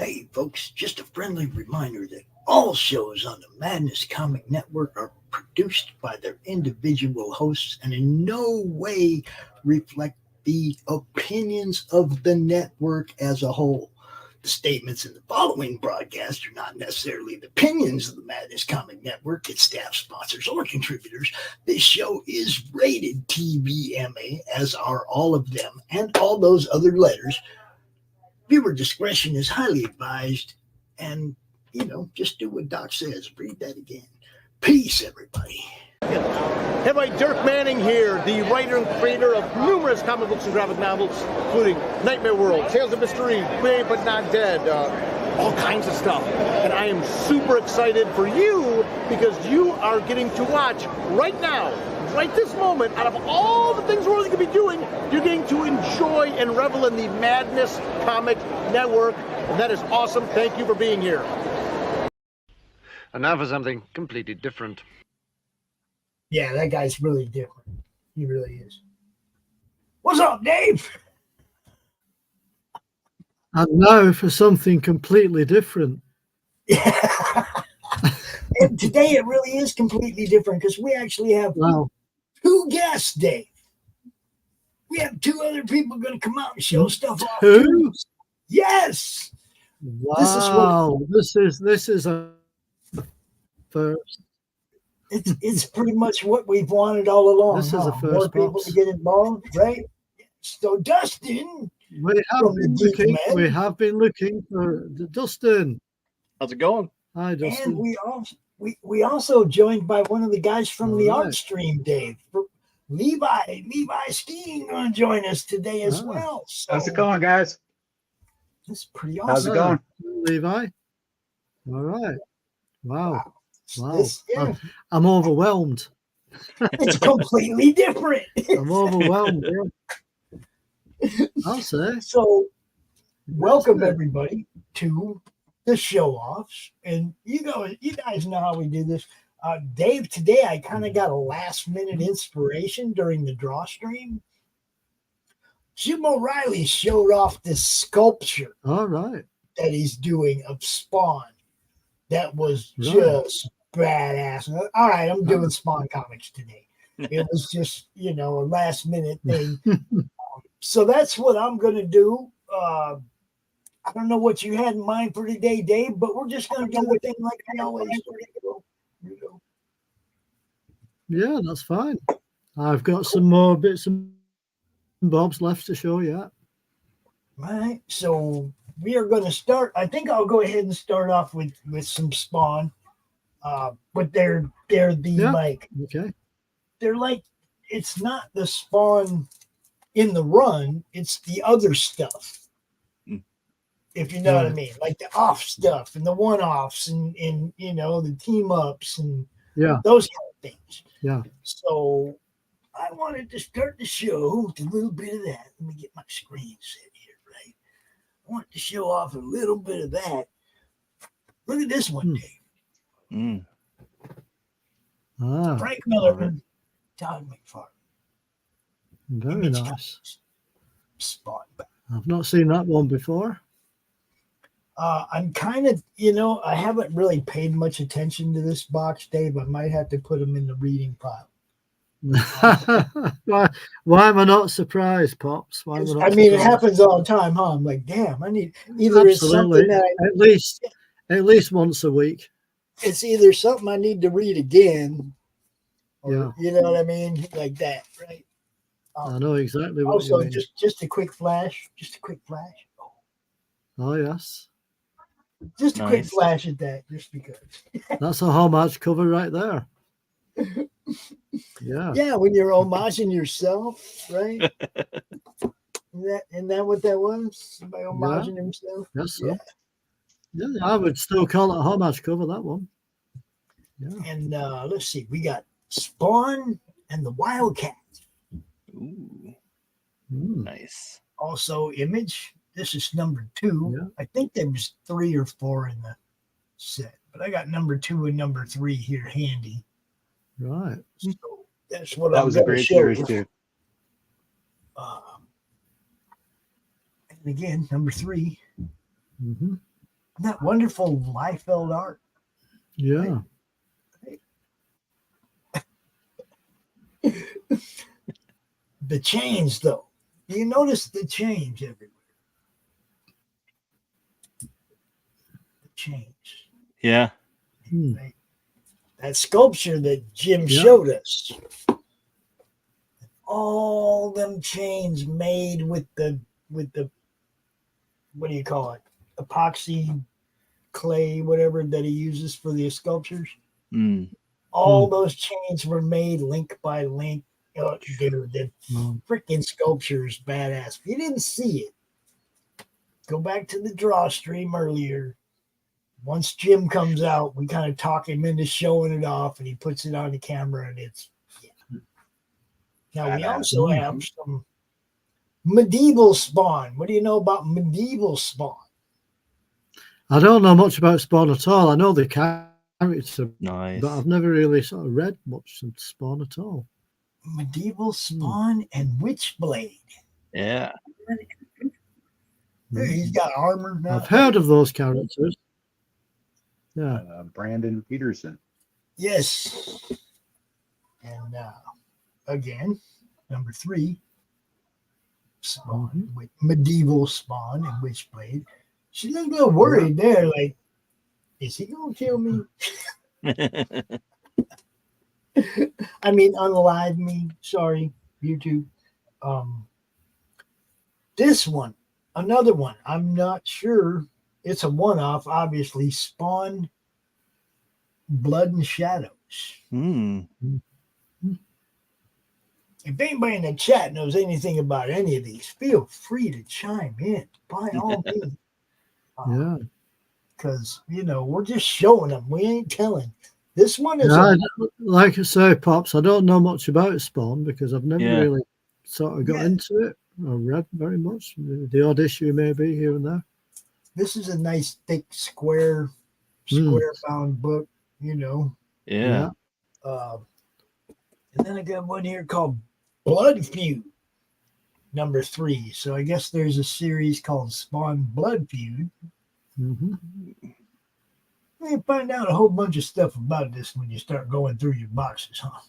Hey, folks, just a friendly reminder that all shows on the Madness Comic Network are produced by their individual hosts and in no way reflect the opinions of the network as a whole. The statements in the following broadcast are not necessarily the opinions of the Madness Comic Network, its staff, sponsors, or contributors. This show is rated TVMA, as are all of them and all those other letters. Viewer discretion is highly advised, and, just do what Doc says. Read that again. Peace, everybody. Hey, everybody, Dirk Manning here, the writer and creator of numerous comic books and graphic novels, including Nightmare World, Tales of Mystery, Brave But Not Dead, all kinds of stuff. And I am super excited for you because you are getting to watch right now, right this moment, out of all the things we're really going to be doing, you're getting to enjoy and revel in the Madness Comic Network. And that is awesome. Thank you for being here. And now for something completely different. Yeah, that guy's really different. He really is. What's up, Dave? And now for something completely different. Yeah. And today it really is completely different because we actually have two guests, Dave. We have two other people going to come out and show stuff off. Two? Yes. Wow. This is a first. It's pretty much what we've wanted all along. This is a first. More people to get involved, right? So Dustin, we have been looking for Dustin. How's it going? Hi, Dustin. And we also joined by one of the guys from the art stream, Dave. Levi Skiing going to join us today as well. So how's it going, guys? That's pretty awesome. How's it going, Levi? All right. Wow. I'm overwhelmed. It's completely different. I'm overwhelmed. Yeah. I'll say. So, welcome everybody to the show offs, and you guys know how we do this. Dave, today I kind of got a last minute inspiration during the draw stream. Jim O'Reilly showed off this sculpture. All right. That he's doing of Spawn. That was just badass. All right, I'm doing Spawn comics today. It was just, a last minute thing. So that's what I'm going to do. I don't know what you had in mind for today, Dave, but we're just going to do the thing like we always do. Yeah, that's fine. I've got some more bits and bobs left to show you. All right, so we are going to start. I think I'll go ahead and start off with some Spawn. But they're it's not the Spawn in the run, it's the other stuff. If you know what I mean, like the off stuff and the one-offs and the team ups and those kind of things. Yeah. So I wanted to start the show with a little bit of that. Let me get my screen set here, right? I wanted to show off a little bit of that. Look at this one, Dave. Frank Miller, Todd McFarlane. Very nice. Spawn. I've not seen that one before. I'm kind of, I haven't really paid much attention to this box, Dave. I might have to put them in the reading pile. Why am I not surprised, Pops? It happens all the time, huh? I'm like, damn, I need either it's something that at least once a week. It's either something I need to read again, or you know what I mean, like that, right? I know exactly what also, you mean. just a quick flash. Oh yes. Just a quick flash at that, just because. That's a homage cover right there. Yeah. Yeah, when you're homaging yourself, right? Isn't that what that was? Somebody homaging himself? Yes, sir. Yeah, I would still call it a homage cover, that one. Yeah. And let's see, we got Spawn and the Wildcat. Ooh. Nice. Also, Image. This is number 2. Yeah. I think there was 3 or 4 in the set, but I got number 2 and number 3 here handy. Right. So that's what that was a great series too. And again, number 3. Mm-hmm. that wonderful Liefeld art? Yeah. The chains, though. You notice the chains everywhere. The chains. Yeah. Right? That sculpture that Jim showed us. All them chains made with the what do you call it? Epoxy clay, whatever that he uses for the sculptures. All those chains were made link by link. Oh, dude, the freaking sculpture is badass. If you didn't see it, go back to the draw stream earlier. Once Jim comes out, we kind of talk him into showing it off, and he puts it on the camera, and it's Now we also have some medieval Spawn. What do you know about medieval Spawn? I don't know much about Spawn at all. I know the character, Nice. but I've never really sort of read much of Spawn at all. Medieval Spawn and Witchblade. Yeah. Hey, he's got armor now. I've heard of those characters. Yeah. Brandon Peterson. Yes. And again, number 3, Spawn, with medieval Spawn and Witchblade. She looked a little worried there, like, is he gonna kill me? I mean, unalive me. Sorry, YouTube. This one, another one. I'm not sure. It's a one-off, obviously. Spawn, Blood and Shadows. If anybody in the chat knows anything about any of these, feel free to chime in. By all means. Yeah. Because, we're just showing them. We ain't telling. This one is... like I say, Pops, I don't know much about Spawn because I've never really sort of got into it or read very much. The odd issue maybe here and there. This is a nice, thick, square bound book, Yeah. And then I got one here called Blood Feud, number 3. So I guess there's a series called Spawn Blood Feud. You find out a whole bunch of stuff about this when you start going through your boxes, huh?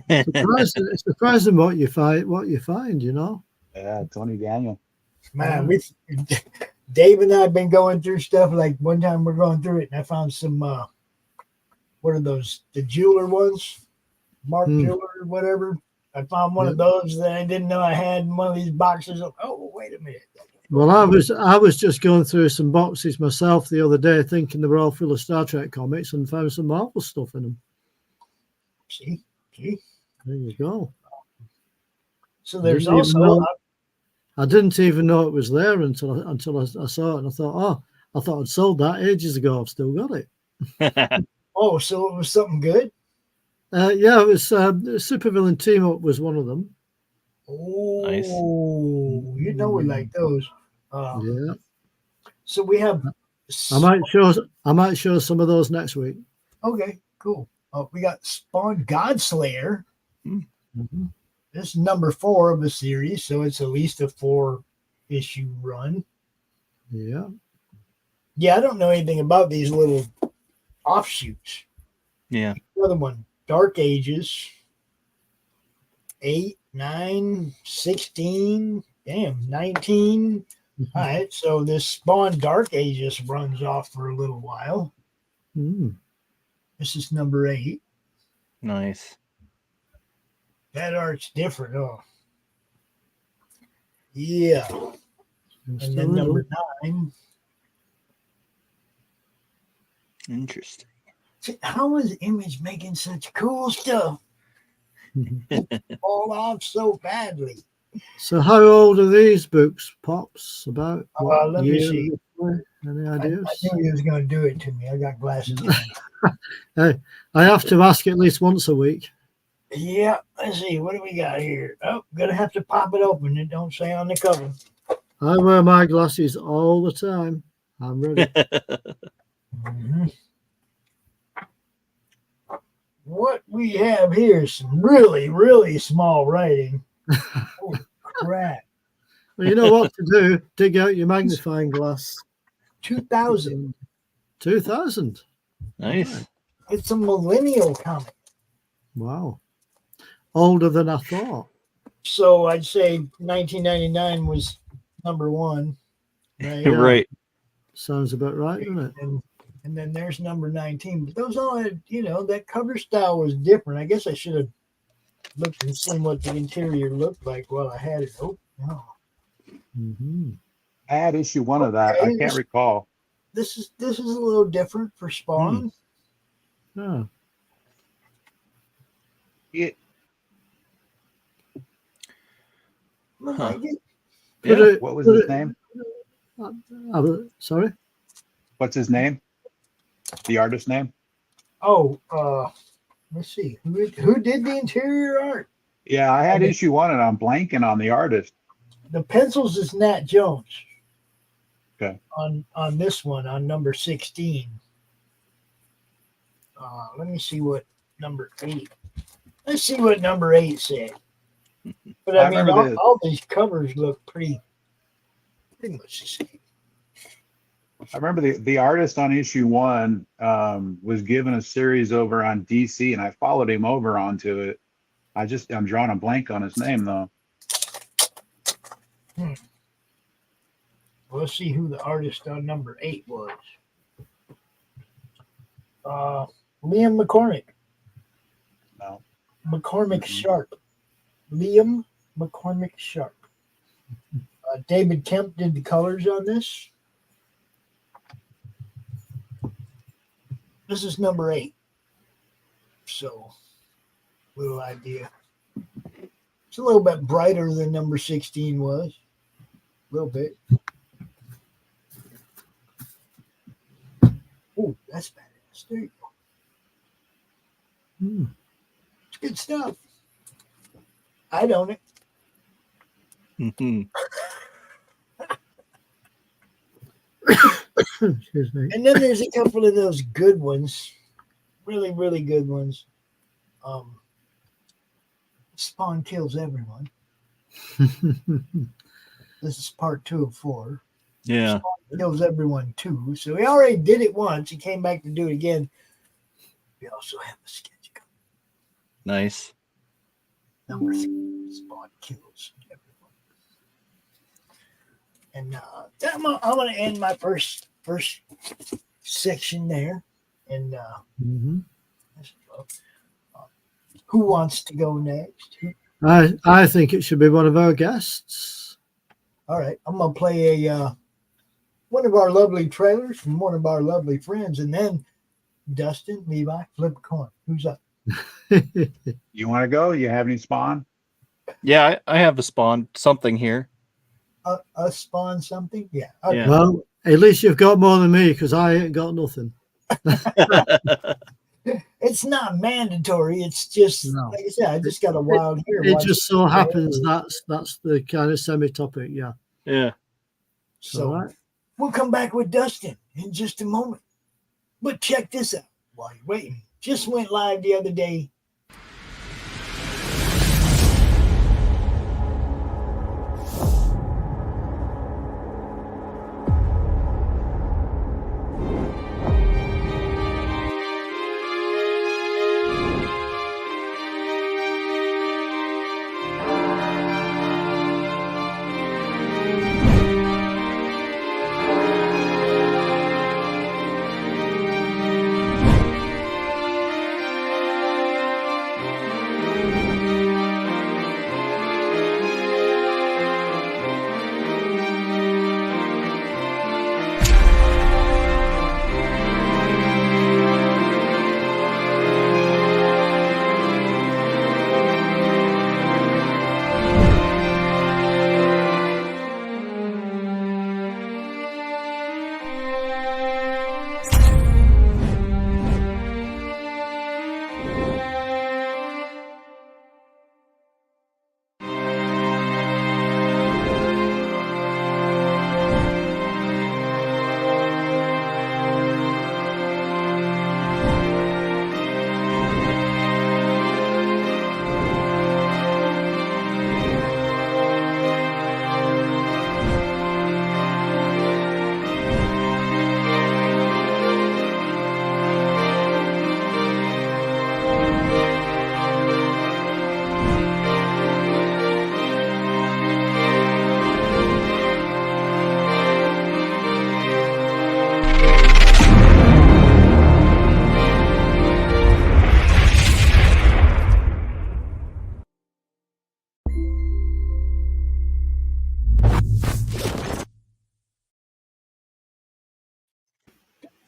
It's surprising what you find, Yeah, Tony Daniel. Man, Dave and I have been going through stuff. Like one time we're going through it and I found some, what are those? The jeweler ones? Mark Jeweler, whatever. I found one of those that I didn't know I had in one of these boxes. Oh, wait a minute. Well, I was just going through some boxes myself the other day, thinking they were all full of Star Trek comics, and found some Marvel stuff in them. See, there you go. So there's also. I didn't even know it was there until I saw it, and I thought I'd sold that ages ago. I've still got it. Oh, so it was something good. Yeah, it was Supervillain Team Up was one of them. Oh, nice. We like those. Yeah. So we have. I might show some of those next week. Okay, cool. We got Spawn Godslayer. This is number 4 of a series, so it's at least a 4-issue run. Yeah. Yeah, I don't know anything about these little offshoots. Yeah. Another one, Dark Ages. 8, 9, 16, 19. All right, so this Spawn Dark Ages runs off for a little while. This is number 8. Nice. That art's different, oh. Yeah. And then number 9. Interesting. See, how is Image making such cool stuff? Fall off so badly. So how old are these books, Pops? About what let me year? see. Any ideas? I knew he was going to do it to me. I got glasses. Hey, I have to ask at least once a week. Yeah, let's see. What do we got here? Oh, gonna have to pop it open. It don't say on the cover. I wear my glasses all the time. I'm ready. What we have here is some really, really small writing. Holy crap. Well, you know what to do. Dig out your magnifying glass. 2000. 2000. Nice. It's a millennial comic. Wow. Older than I thought. So I'd say 1999 was number one. Right? Yeah. Right. Sounds about right, doesn't it? And then there's number 19. But those all had, that cover style was different. I guess I should have looked and seen what the interior looked like while I had it open. No. Mm-hmm. I had issue 1 of that. I can't recall. This is a little different for Spawn. Yeah. It, Huh. Yeah. what was his name? Sorry? What's his name? The artist name? Oh, let's see. Who did the interior art? Yeah, I had issue 1 and I'm blanking on the artist. The pencils is Nat Jones. Okay. On this one, on number 16. Let me see what number 8. Let's see what number 8 said. But I mean, all these covers look pretty much the same. I remember the artist on issue 1 was given a series over on DC, and I followed him over onto it. I'm drawing a blank on his name though. Well, let's see who the artist on number 8 was. Liam McCormick. No. McCormick Sharp. Liam McCormick Sharp. David Kemp did the colors on this. This is number 8. So, little idea. It's a little bit brighter than number 16 was. A little bit. Oh, that's badass. There you go. It's good stuff. I'd own it. Mm-hmm. Excuse me. And then there's a couple of those good ones. Really, really good ones. Spawn kills everyone. This is part 2 of 4. Yeah. Spawn kills everyone 2. So he already did it once. He came back to do it again. We also have a sketch cover. Nice. Number 3, Spawn kills everyone. And I'm going to end my first section there. And who wants to go next? I think it should be one of our guests. All right, I'm going to play one of our lovely trailers from one of our lovely friends, and then Dustin, Levi, flip a coin. Who's up? You want to go? You have any Spawn? Yeah, I have a Spawn something here. A Spawn something? Yeah. Okay. Yeah. Well, at least you've got more than me because I ain't got nothing. It's not mandatory. It's just, like I said, I just got a wild hair. It just so happens that's the kind of semi-topic, yeah. Yeah. So we'll come back with Dustin in just a moment. But check this out while you're waiting. Just went live the other day.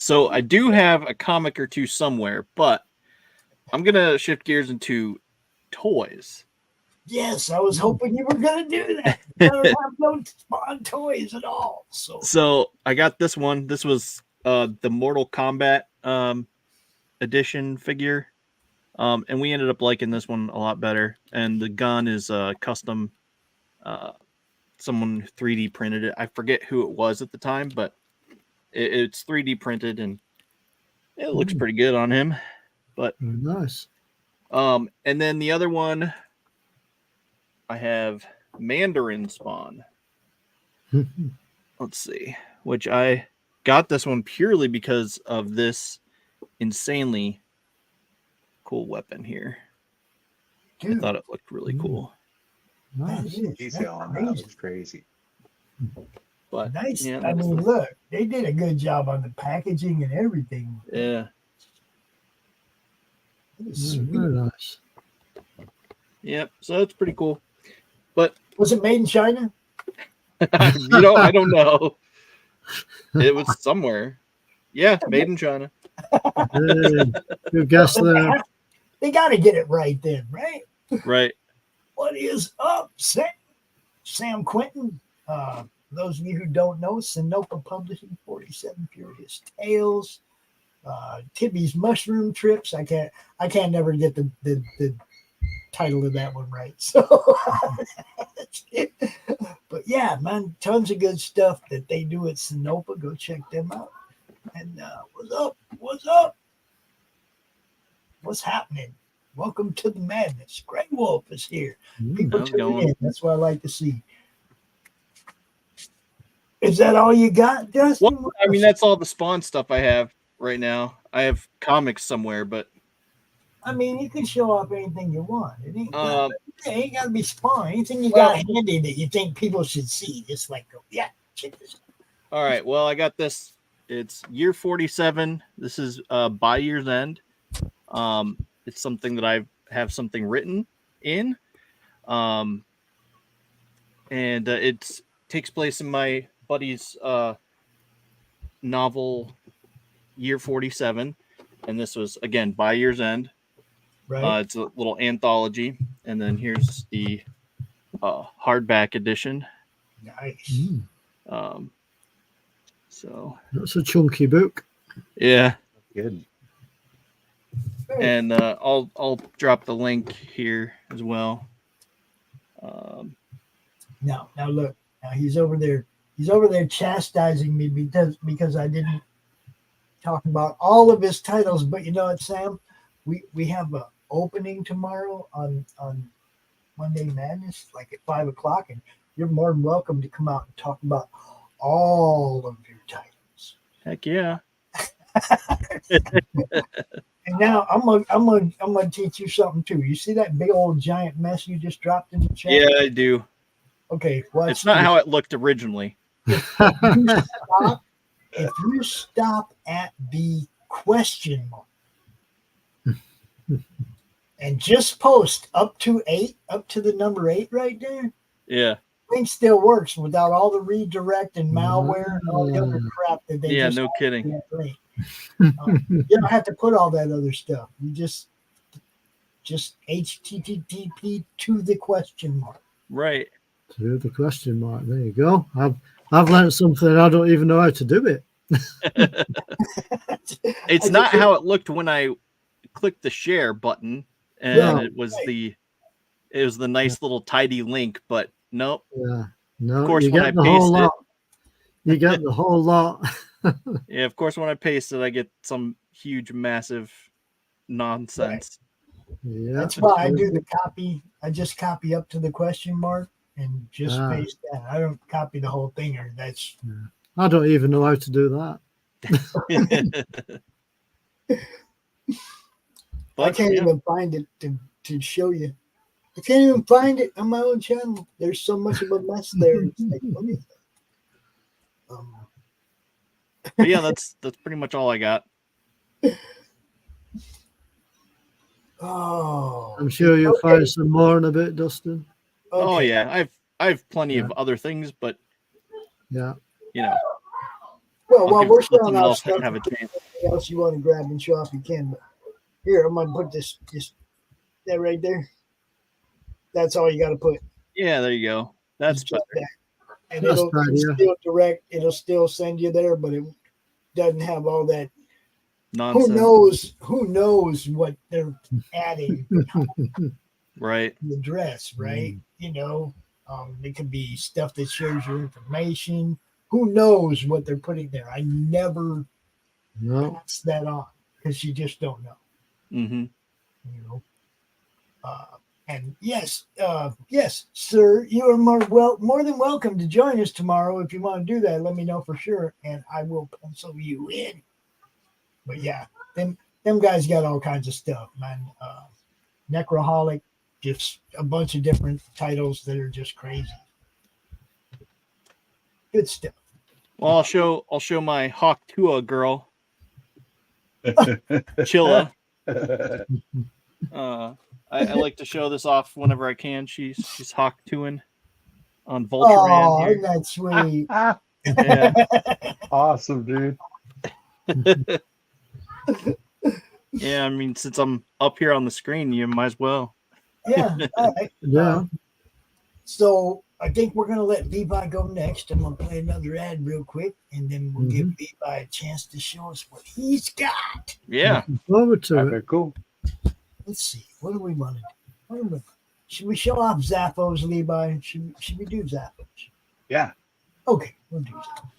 So I do have a comic or two somewhere, but I'm gonna shift gears into toys. Yes, I was hoping you were going to do that. I don't have no Spawn toys at all. So I got this one. This was the Mortal Kombat edition figure. And we ended up liking this one a lot better. And the gun is custom. Someone 3D printed it. I forget who it was at the time, but it's 3D printed and it looks pretty good on him. But nice. And then the other one, I have Mandarin Spawn. Let's see, which I got this one purely because of this insanely cool weapon here. Dude. I thought it looked really cool. Nice. Detail on that was crazy. But nice. Yeah, I mean, look, they did a good job on the packaging and everything. Yeah. Very nice. Yep. So it's pretty cool. But was it made in China? I don't know. It was somewhere. Yeah, made in China. Good guess there. They got to get it right then, right? Right. What is up, Sam Quinton? Those of you who don't know, Sinopa Publishing, 47 Furious Tales, Tibby's Mushroom Trips. I can't never get the title of that one right. So, but yeah, man, tons of good stuff that they do at Sinopa. Go check them out. And what's up? What's up? What's happening? Welcome to the madness. Grey Wolf is here. People tuning in. That's what I like to see. Is that all you got, Justin? Well, I mean, that's all the Spawn stuff I have right now. I have comics somewhere, but I mean, you can show off anything you want. It ain't got to be Spawn. Anything you got handy that you think people should see, just like, yeah, check this out. All right. Well, I got this. It's year 47. This is by year's end. It's something that I have something written in, and it takes place in my buddy's novel, Year 47, and this was again by year's end. Right. It's a little anthology, and then here's the hardback edition. Nice. So that's a chunky book. Yeah. Good. And I'll drop the link here as well. Now look. Now he's over there. He's over there chastising me because I didn't talk about all of his titles. But you know what, Sam? We have an opening tomorrow on Monday Madness, like at 5:00, and you're more than welcome to come out and talk about all of your titles. Heck yeah. And now I'm gonna teach you something too. You see that big old giant mess you just dropped in the chat? Yeah, I do. Okay, it's not how it looked originally. If you stop at the question mark and just post up to the number 8 right there. Yeah. Thing still works without all the redirect and malware and all the other crap that they no kidding. You don't have to put all that other stuff. You just HTTP to the question mark. Right. To the question mark. There you go. I've learned something. I don't even know how to do it. It's not how it looked when I clicked the share button, and it was the nice little tidy link, but nope. Yeah. No. Of course, you when I paste it, you get the whole lot. Yeah, of course, when I paste it, I get some huge, massive nonsense. Right. Yeah, that's why I do the copy. I just copy up to the question mark and just paste that. I don't copy the whole thing, or that's. Yeah. I don't even know how to do that. I can't even find it to show you. I can't even find it on my own channel. There's so much of a mess there. It's like, but yeah, that's pretty much all I got. Oh, I'm sure you'll find some more in a bit, Dustin. Okay. Oh yeah, I have plenty of other things, but yeah, you know, Well, I'll while give we're let showing someone off else stuff, have a chance. anything else you want to grab and show off, you can. But here, I'm gonna put this that right there. That's all you got to put. Yeah, there you go. That's Just better. that. And That's it'll better, yeah. still direct. It'll still send you there, but it doesn't have all that. Nonsense. Who knows what they're adding Right. to the dress, right? You know, it could be stuff that shares your information. Who knows what they're putting there? I never pass that on because you just don't know. Mm-hmm. You know. And yes, sir, you are more than welcome to join us tomorrow. If you want to do that, let me know for sure, and I will pencil you in. But yeah, them guys got all kinds of stuff, man. Necroholic, just a bunch of different titles that are just crazy. Good stuff. Well, I'll show my Hawk Tua girl, Chilla. I like to show this off whenever I can. She's Hawk Tuin on Voltron. Oh, isn't that sweet? Yeah. Awesome, dude. Yeah, I mean, since I'm up here on the screen, you might as well. Yeah, all right. Yeah. So I think we're gonna let Levi go next. I'm gonna play another ad real quick, and then we'll give Levi a chance to show us what he's got. Yeah. Forward to it. Very cool. Let's see. What do we want to do? Should we show off Zappos, Levi? Should we do Zappos? Yeah. Okay, we'll do Zappos.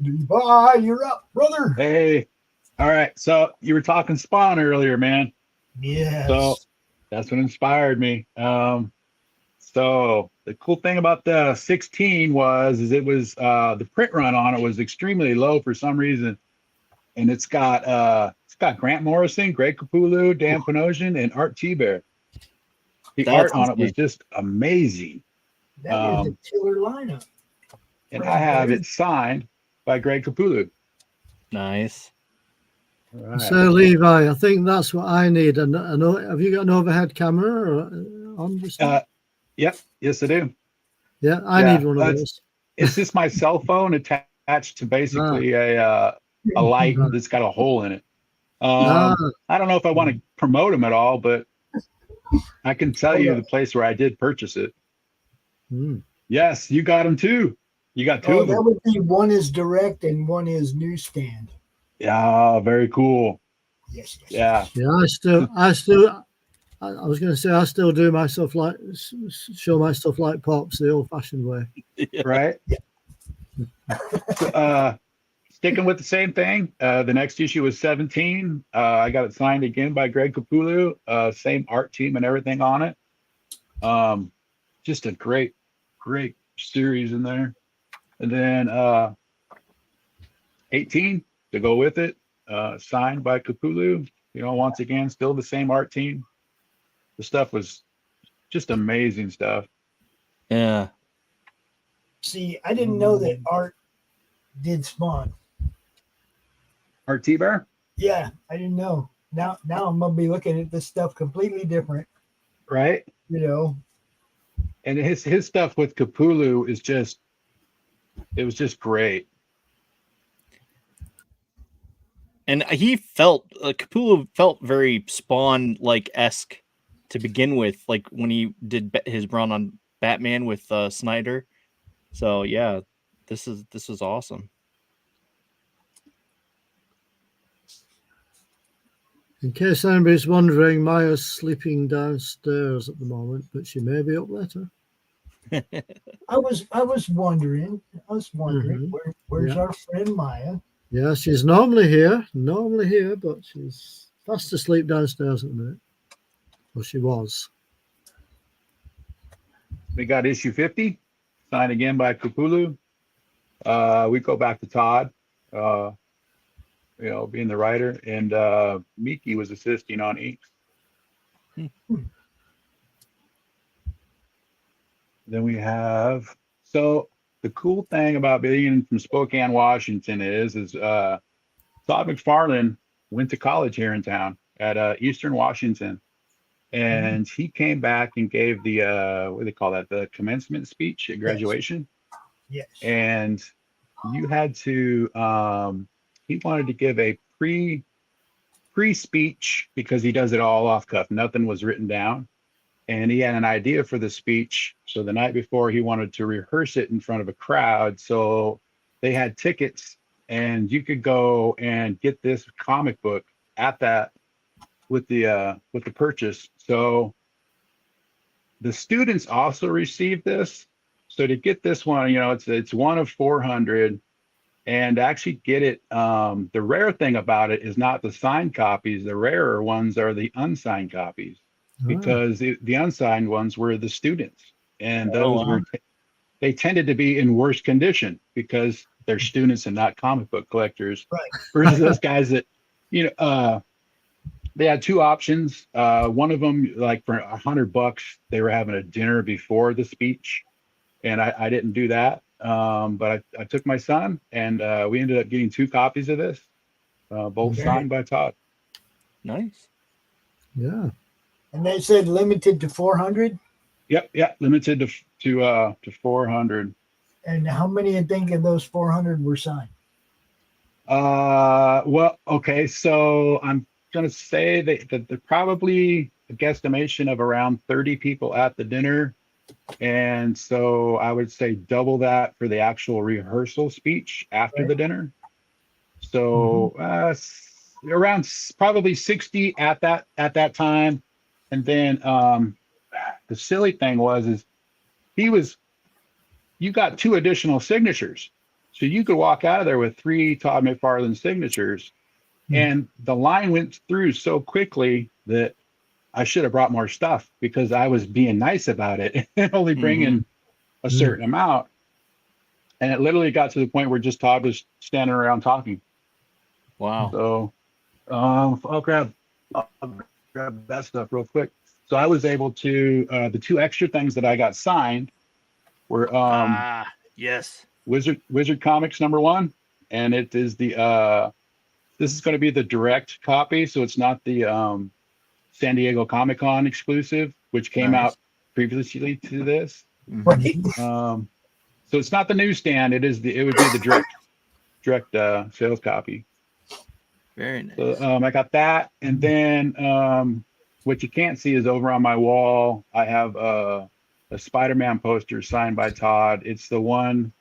Levi, you're up, brother. Hey. All right. So you were talking Spawn earlier, man. Yes. So that's what inspired me. So the cool thing about the 16 was it was the print run on it was extremely low for some reason, and it's got Grant Morrison, Greg Capullo, Dan Panosian, and Art T-Bear. The art on it was just amazing. That is a killer lineup. And I have it signed by Greg Capullo. Nice. Right. So Levi, I think that's what I need. And have you got an overhead camera on this? Yep. Yes, I do. Yeah, I need one of those. It's just my cell phone attached to basically a light that's got a hole in it. I don't know if I want to promote them at all, but I can tell you the place where I did purchase it. Yes, you got them too. You got two of them. That would be one is direct and one is newsstand. Yeah, very cool. Yes. Yeah. Yeah, I was going to say I still do my stuff like show my stuff like Pops the old-fashioned way. Right. Sticking with the same thing. The next issue was 17. I got it signed again by Greg Capullo. Same art team and everything on it. Just a great series in there. And then 18 to go with it. Signed by Capullo. Once again, still the same art team. The stuff was just amazing stuff. Yeah. See, I didn't know that Art did Spawn. Art T-Bear? Yeah, I didn't know. Now I'm gonna be looking at this stuff completely different. Right? And his stuff with Capullo is it was just great. And Capullo felt very Spawn-like-esque to begin with, like when he did his run on Batman with Snyder. So yeah, this is awesome. In case anybody's wondering, Maya's sleeping downstairs at the moment, but she may be up later. I was wondering. Where's our friend Maya? Yeah, she's normally here, but she's fast asleep downstairs at the minute. Well, she was. We got issue 50, signed again by Kupulu. We go back to Todd, being the writer, and Miki was assisting on inks. Then we have, so the cool thing about being from Spokane, Washington is Todd McFarlane went to college here in town at Eastern Washington. And he came back and gave the, what do they call that? The commencement speech at graduation. Yes. And you had to, he wanted to give a pre-speech because he does it all off cuff. Nothing was written down. And he had an idea for the speech. So the night before, he wanted to rehearse it in front of a crowd. So they had tickets, and you could go and get this comic book at that with the purchase. So the students also received this. So to get this one, it's one of 400, and to actually get it, the rare thing about it is not the signed copies. The rarer ones are the unsigned copies. Because the unsigned ones were the students, and those they tended to be in worse condition because they're students and not comic book collectors. Right. Versus those guys that, they had two options. One of them, like for $100, they were having a dinner before the speech, and I didn't do that. But I took my son, and we ended up getting 2 copies of this, both signed by Todd. Nice. Yeah. And they said limited to 400? Yep, limited to 400. And how many you think of those 400 were signed? Well, okay, so I'm going to say that probably a guesstimation of around 30 people at the dinner. And so I would say double that for the actual rehearsal speech after the dinner. So around probably 60 at that time. And then the silly thing is you got 2 additional signatures. So you could walk out of there with 3 Todd McFarlane signatures. And the line went through so quickly that I should have brought more stuff because I was being nice about it and only bringing a certain amount. And it literally got to the point where just Todd was standing around talking. Wow. So I'll grab that stuff real quick. So I was able to, the 2 extra things that I got signed were yes, Wizard Comics #1, and it is the this is going to be the direct copy, so it's not the San Diego Comic-Con exclusive, which came out previously to this. So it's not the newsstand; it would be the direct sales copy. Very nice. So I got that, and then what you can't see is over on my wall. I have a Spider-Man poster signed by Todd. It's the one.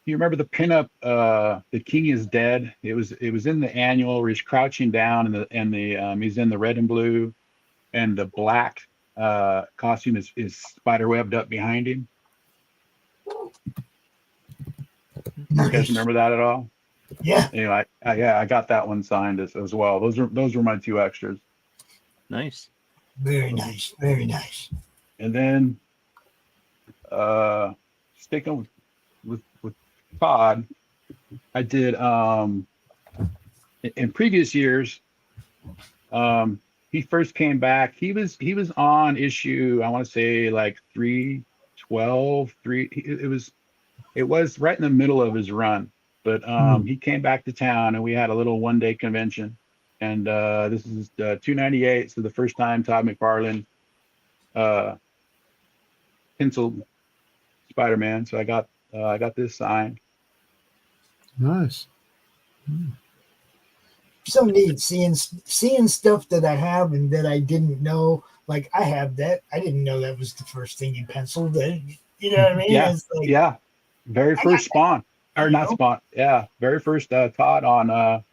You remember the pinup? The King is Dead. It was in the annual where he's crouching down, and he's in the red and blue, and the black costume is spider webbed up behind him. You guys remember that at all? Yeah. Anyway, I got that one signed as well. Those were my 2 extras. Nice. Very nice. Very nice. And then sticking with Todd, I did in previous years. He first came back. He was on issue, I want to say like 312. It was right in the middle of his run. But he came back to town, and we had a little one-day convention. And this is 298, so the first time Todd McFarlane penciled Spider-Man. So I got this signed. Nice. So neat seeing stuff that I have and that I didn't know. Like I have that. I didn't know that was the first thing you penciled. You know what I mean? Yeah. It's like, Yeah. Very first Spawn. Or not Spawn. Yeah. Very first Todd on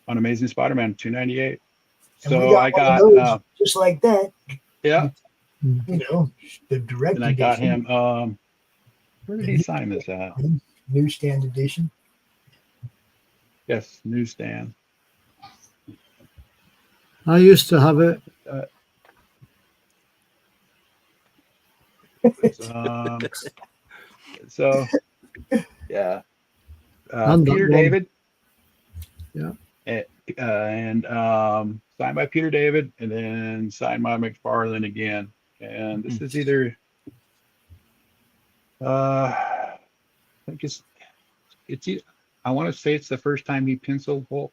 on Amazing Spider-Man 298. And we So I one got of those just like that. yeah, You know, the direct and I got edition, him. Where did he sign this at? newsstand edition. Yes, newsstand. I used to have it. So yeah, And Peter that one. David. Yeah. And signed by Peter David, and then signed by McFarlane again. And this is either, I think it's. I want to say it's the first time he penciled Hulk.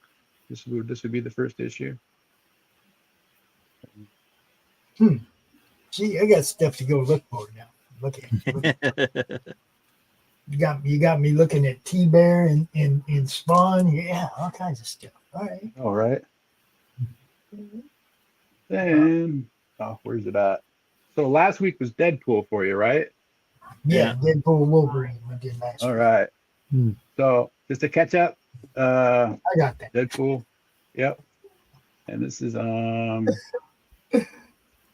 This would be the first issue. See, I got stuff to go look for now. Look at. You got me looking at T-Bear and Spawn. Yeah, all kinds of stuff. All right. All right. Then, where's it at? So last week was Deadpool for you, right? Yeah, Deadpool Wolverine we did last All week. right. So just to catch up, I got that. Deadpool. Yep. And this is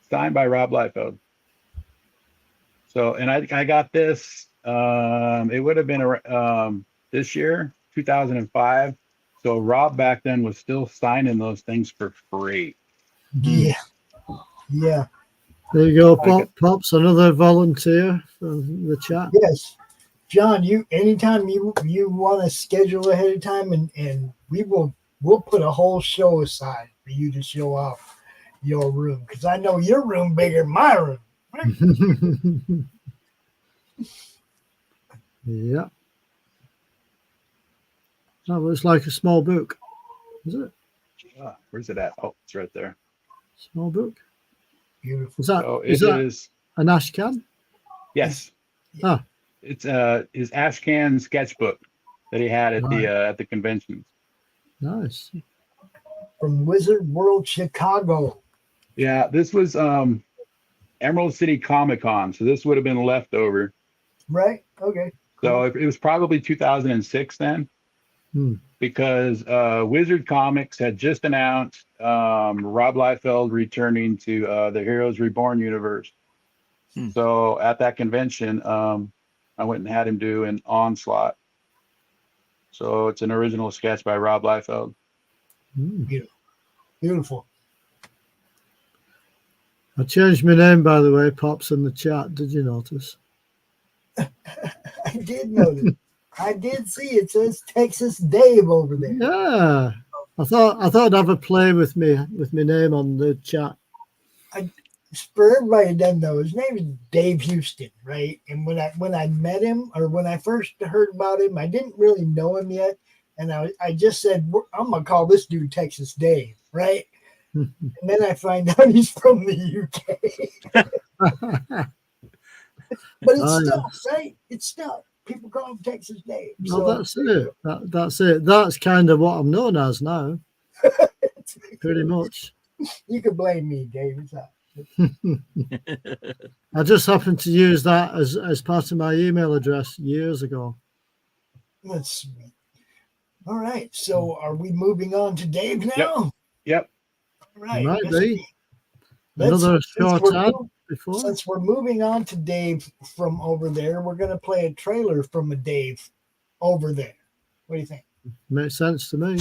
signed by Rob Liefeld. So, and I got this. It would have been this year, 2005. So Rob back then was still signing those things for free. Yeah. Yeah. There you go, Pops. Another volunteer from the chat. Yes. John, anytime you want to schedule ahead of time, and we'll put a whole show aside for you to show off your room, because I know your room bigger than my room. Yeah. That looks like a small book, is it? Where's it at? Oh, it's right there. Small book. Beautiful. Is that an ash can? Yes. Ah. It's his ash can sketchbook that he had at the convention. Nice. From Wizard World Chicago. Yeah, this was Emerald City Comic Con, so this would have been leftover. Right. Okay. So it was probably 2006 then, because Wizard Comics had just announced Rob Liefeld returning to the Heroes Reborn universe. So at that convention, I went and had him do an Onslaught. So it's an original sketch by Rob Liefeld. Beautiful. I changed my name, by the way, Pops, in the chat. Did you notice? I did notice. I did see it says Texas Dave over there. Yeah. I thought I'd have a play with my name on the chat. For everybody that doesn't know, his name is Dave Houston, right? And when I met him, or when I first heard about him, I didn't really know him yet, and I just said, I'm gonna call this dude Texas Dave, right? And then I find out he's from the UK. But it's still, right? It's still, people call him Texas Dave. Well, that's it. That's it. That's kind of what I'm known as now. Pretty much. You can blame me, Dave. It's not. I just happened to use that as part of my email address years ago. That's sweet. All right. So are we moving on to Dave now? Yep. All right. Might be. Another short ad before. Since we're moving on to Dave from over there, we're going to play a trailer from a Dave over there. What do you think? Makes sense to me.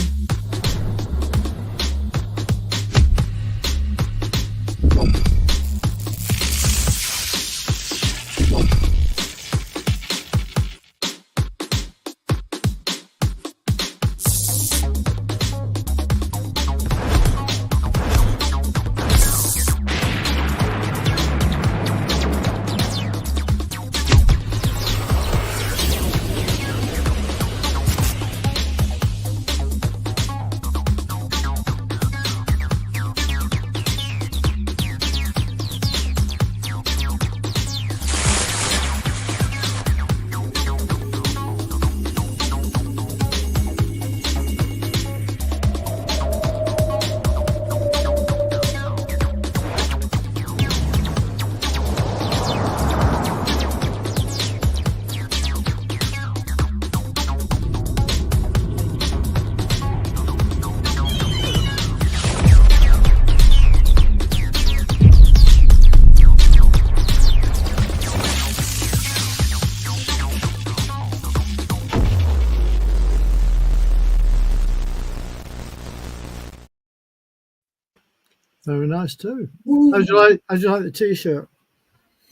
Very nice too. Ooh. How'd you like the T-shirt?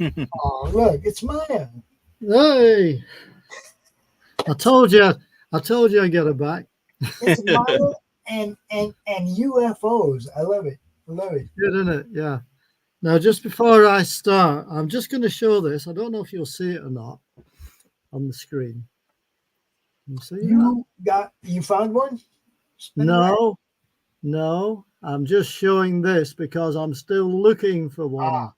Oh, look, it's Maya. Hey, I told you I'd get it back. It's Maya and UFOs. I love it. Good, isn't it? Yeah. Now, just before I start, I'm just going to show this. I don't know if you'll see it or not on the screen. You see You found one? No. I'm just showing this because I'm still looking for one.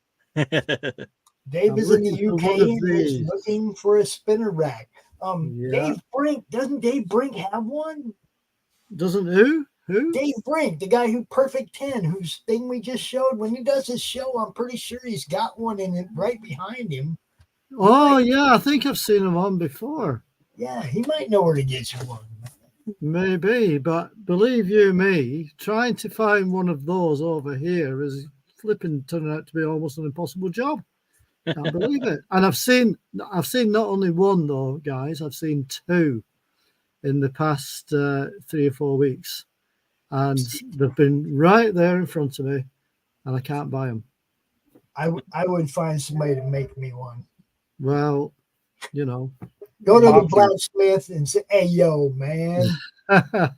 Dave is in the UK and is these. looking for a spinner rack. Yeah. Dave Brink, doesn't Dave Brink have one? Doesn't who? Who? Dave Brink, the guy who Perfect 10, whose thing we just showed. When he does his show, I'm pretty sure he's got one in it right behind him. Oh, yeah, I think I've seen him on before. Yeah, he might know where to get you one. Maybe, but believe you me, trying to find one of those over here is flipping turning out to be almost an impossible job. Can't believe it. And I've seen not only one though, guys. I've seen two in the past 3 or 4 weeks, and they've been right there in front of me, and I can't buy them. I would find somebody to make me one. Well, you know, go to the blacksmith and say, "Hey, yo, man,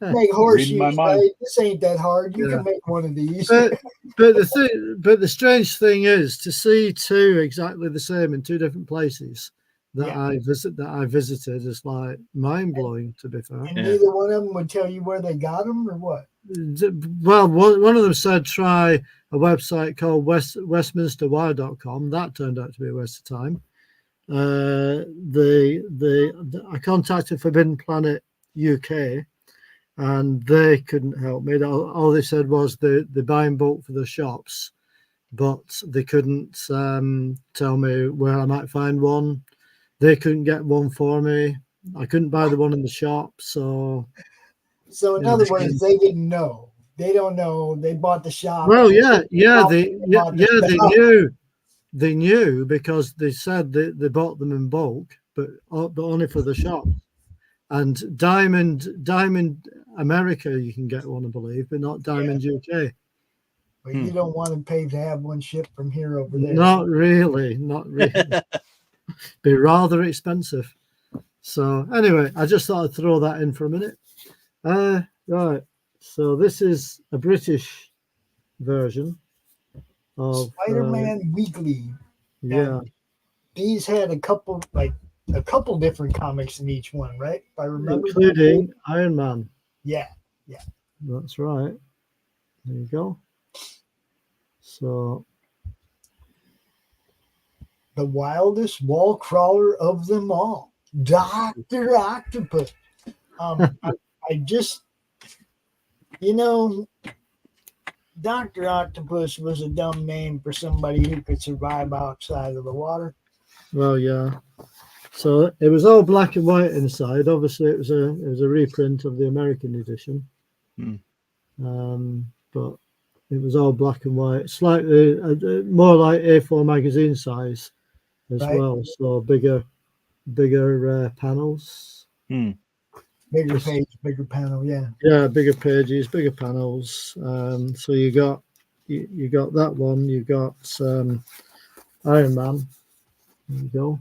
make horseshoes, right? This ain't that hard. You can make one of these." But the strange thing is to see two exactly the same in two different places that I visited is like mind blowing. To be fair, and neither one of them would tell you where they got them or what. Well, one of them said try a website called westminsterwire.com. That turned out to be a waste of time. I contacted Forbidden Planet UK, and they couldn't help me. All they said was they buy in bulk for the shops, but they couldn't tell me where I might find one. They couldn't get one for me. I couldn't buy the one in the shop. So in other words, they didn't know. They don't know. They bought the shop. Well, they knew because they said they bought them in bulk, but only for the shop. And Diamond America, you can get one, I believe, but not Diamond UK. But you don't want to pay to have one shipped from here over there. Not really. Be rather expensive. So anyway, I just thought I'd throw that in for a minute. Right. So this is a British version of Spider-Man Weekly. Yeah. These had a couple different comics in each one, right? If I remember, including Iron Man. Yeah. That's right. There you go. So the wildest wall crawler of them all, Dr. Octopus. I just, Dr. Octopus was a dumb name for somebody who could survive outside of the water. Well, yeah. So it was all black and white inside. Obviously, it was a reprint of the American edition. But it was all black and white, slightly more like A4 magazine size as well. So bigger panels. Bigger page, bigger panel, yeah. Yeah, bigger pages, bigger panels. So you got that one. You got Iron Man. There you go.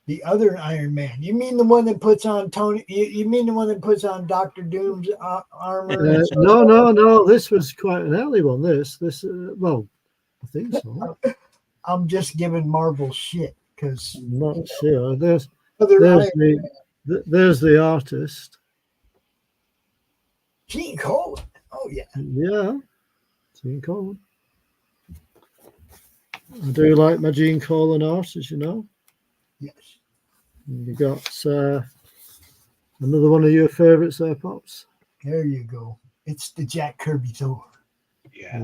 The other Iron Man. You mean the one that puts on Tony? You mean the one that puts on Dr. Doom's armor? No. This was quite an early one. This. Well, I think so. I'm just giving Marvel shit because I'm not sure. There's the artist. Gene Colan. Oh yeah. Yeah, Gene Colan. I do like my Gene Colan art, as you know. Yes. And you got another one of your favorites there, Pops. There you go. It's the Jack Kirby Thor. Yeah.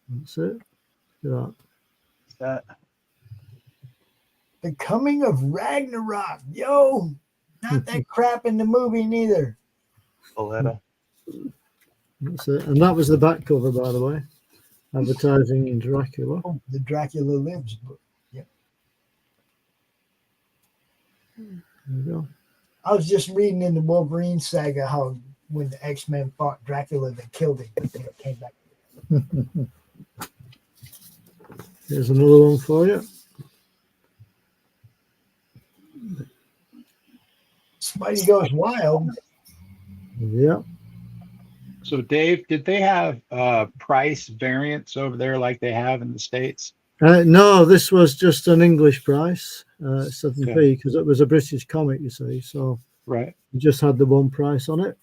That's it. Look at that. The Coming of Ragnarok. Yo, not that crap in the movie neither. Valletta. That's it. And that was the back cover, by the way. Advertising in Dracula. Oh, the Dracula Lives book. Yep. There you go. I was just reading in the Wolverine saga how when the X-Men fought Dracula, they killed him. They came back. Here's another one for you. Spidey Goes Wild. Yeah. So, Dave, did they have price variants over there like they have in the States? No, this was just an English price, 7p, Okay. because it was a British comic, you see. So Right. you just had the one price on it.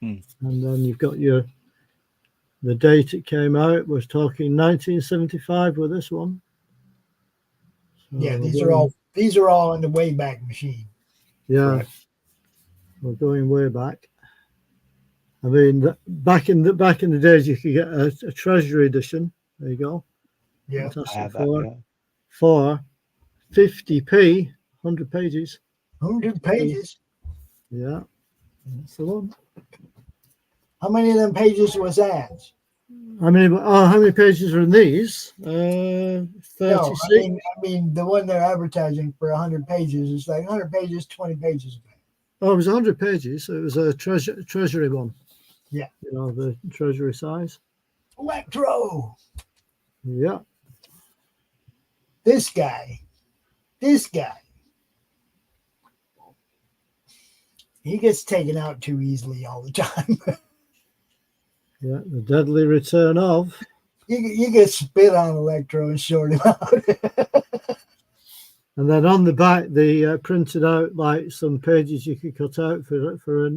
And then you've got the date it came out. We're talking 1975 with this one. So Yeah, these are all in the Wayback Machine. Yeah, Right. we're going way back. I mean, back in the days, you could get a Treasury edition. There you go. Yeah, I have that. For 50p, 100 pages. 100 pages. Yeah, that's the one. How many of them pages was that? How many pages are in these? 36. No, I mean the one they're advertising for 100 pages is like 100 pages, 20 pages. Oh, it was 100 pages. It was a treasury one. Yeah. You know, the treasury size. Electro. Yeah. This guy. He gets taken out too easily all the time. Yeah, the deadly return of. You get spit on Electro and short him out. And then on the back, they printed out like some pages you could cut out for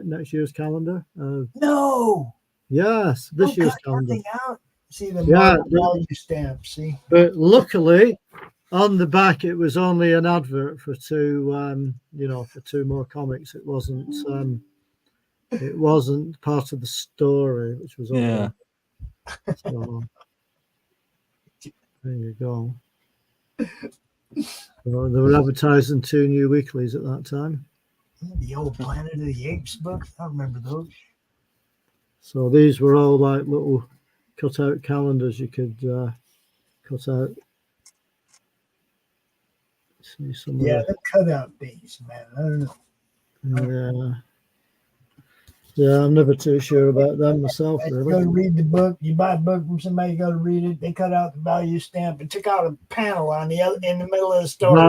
next year's calendar. No. Yes, this year's calendar. Out. See the value stamp. See, but luckily, on the back it was only an advert for two more comics. It wasn't part of the story, which was all. So there you go. So they were advertising 2 new weeklies at that time. The old Planet of the Apes books. I remember those. So these were all like little cut-out calendars you could cut out. See some. Yeah, the cutout things, man. I don't know. Yeah, I'm never too sure about them myself. You Really. go to read the book. You buy a book from somebody. You go to read it. They cut out the value stamp and took out a panel on the other in the middle of the story.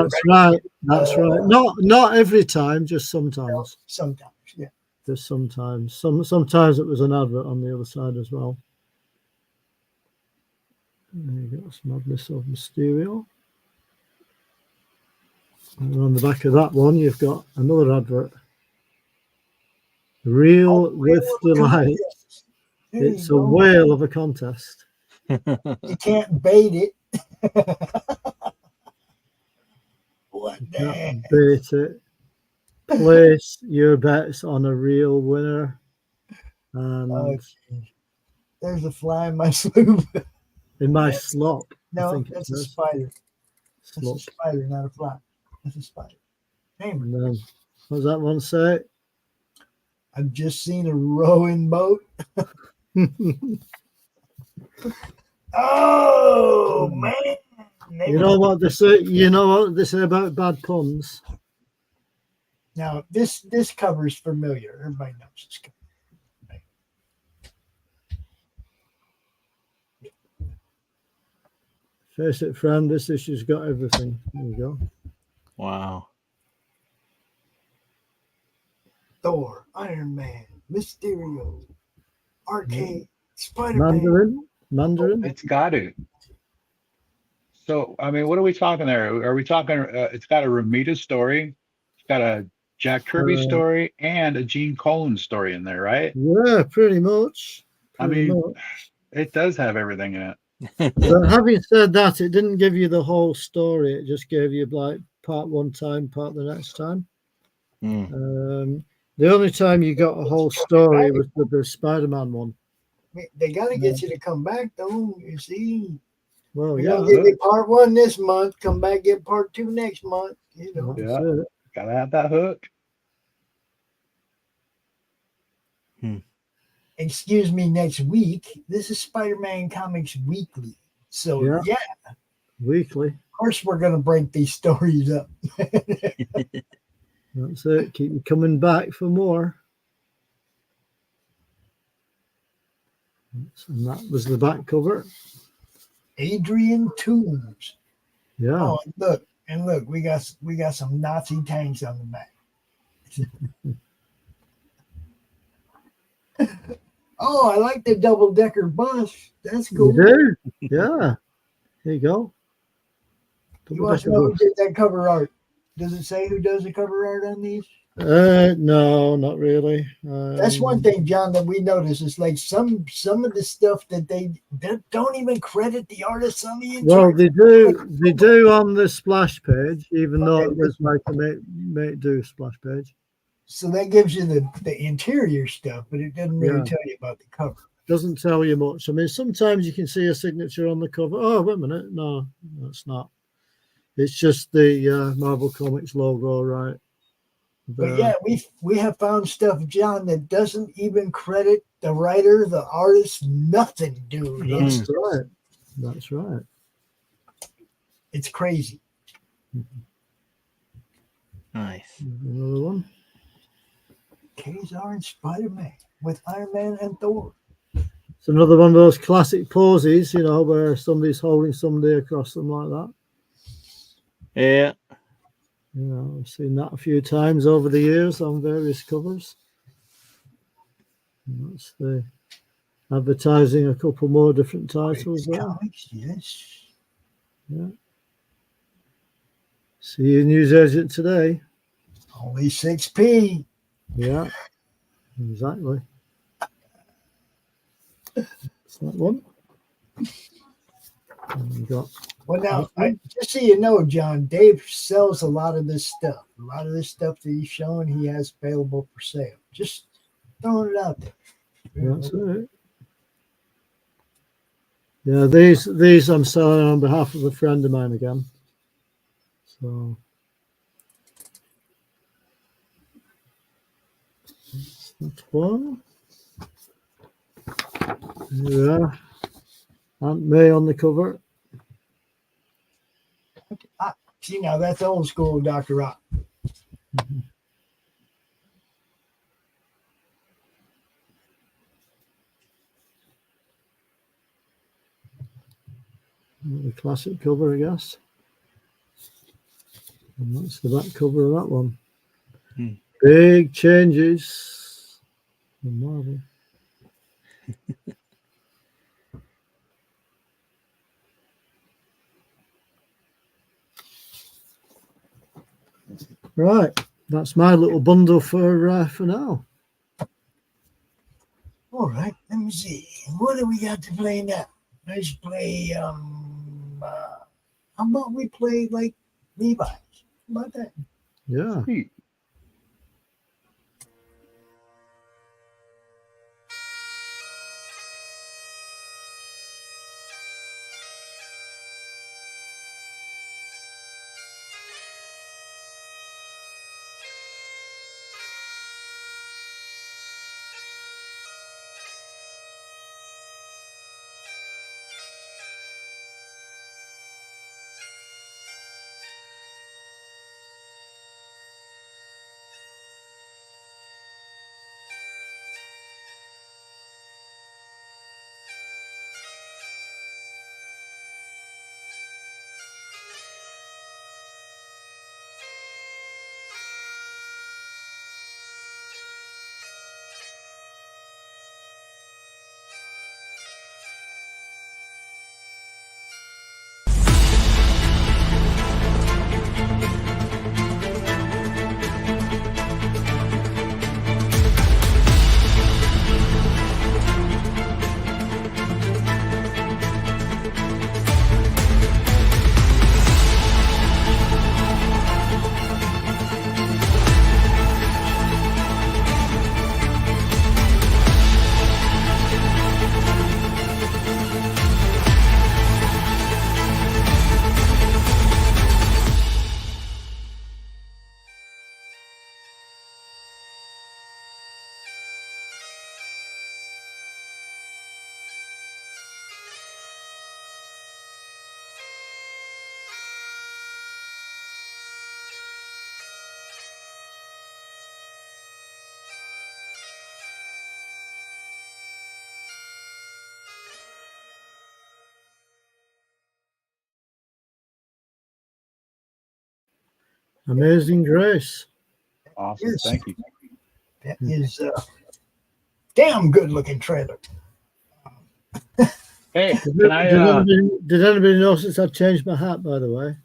That's right. Not every time, just sometimes. Sometimes, yeah. Just sometimes. Sometimes it was an advert on the other side as well. There you go. Madness of Mysterio. And on the back of that one, you've got another advert. Real with delight. It's a whale of a contest. You can't bait it. What the heck? Bait it. Place your bets on a real winner. And there's a fly in my sloop. In my slop. No, that's a spider. Slop. That's a spider, not a fly. That's a spider. And then, what does that one say? I've just seen a rowing boat. Oh man! You know what they say? You know what they say about bad puns? Now this cover is familiar. Everybody knows this cover. Face it, friend. This issue's got everything. There you go. Wow. Thor, Iron Man, Mysterio, Arcade, Spider-Man. Mandarin. It's got to. So, I mean, what are we talking there? Are we talking? It's got a Ramita story, it's got a Jack Kirby story, and a Gene Colan story in there, right? Yeah, pretty much. It does have everything in it. But having said that, it didn't give you the whole story. It just gave you like part one time, part the next time. The only time you got a whole story was with the Spider-Man one. They got to get you to come back, though. You see. Well, yeah. Give you part one this month. Come back, get part two next month. You know. Yeah. Gotta have that hook. Excuse me, next week. This is Spider-Man Comics Weekly. So yeah. Weekly. Of course, we're gonna break these stories up. That's it. Keep coming back for more. And that was the back cover. Adrian Toombs. Yeah. Oh, and look, we got some Nazi tanks on the back. Oh, I like the double-decker bus. That's cool. You do? Yeah. Here you go. You want to know who did that cover art? Does it say who does the cover art on these? No, not really. That's one thing, John, that we notice. It's like some of the stuff that they don't even credit the artists on the inside. Well, they do on the splash page, even though it was like a make do splash page. So that gives you the interior stuff, but it doesn't really tell you about the cover. Doesn't tell you much. I mean, sometimes you can see a signature on the cover. Oh, wait a minute. No, that's not. It's just the Marvel Comics logo, right? But yeah, we have found stuff, John, that doesn't even credit the writer, the artist, nothing, dude. That's right. That's right. It's crazy. Nice. Another one. Kazar and Spider-Man with Iron Man and Thor. It's another one of those classic poses, you know, where somebody's holding somebody across them like that. Yeah. You know, I've seen that a few times over the years on various covers. And that's the advertising a couple more different titles there. Comics, yes. Yeah. See you, newsagent today. Only 6p. Yeah, exactly. That's that one. And we got. Well, now, just so you know, John, Dave sells a lot of this stuff. A lot of this stuff that he's showing, he has available for sale. Just throwing it out there. That's it. Yeah, these I'm selling on behalf of a friend of mine again. So that's one. Yeah, Aunt May on the cover. See, now that's old school Dr. Rock. The classic cover, I guess. And that's the back cover of that one. Big changes in Marvel. Right, that's my little bundle for now. All right, let me see. What do we got to play now? Let's play. How about we play like Levi's? How about that? Yeah. Sweet. Amazing Grace. Awesome. Yes. Thank you. That is a damn good looking trailer. Hey, Did, can I? did anybody notice I changed my hat, by the way?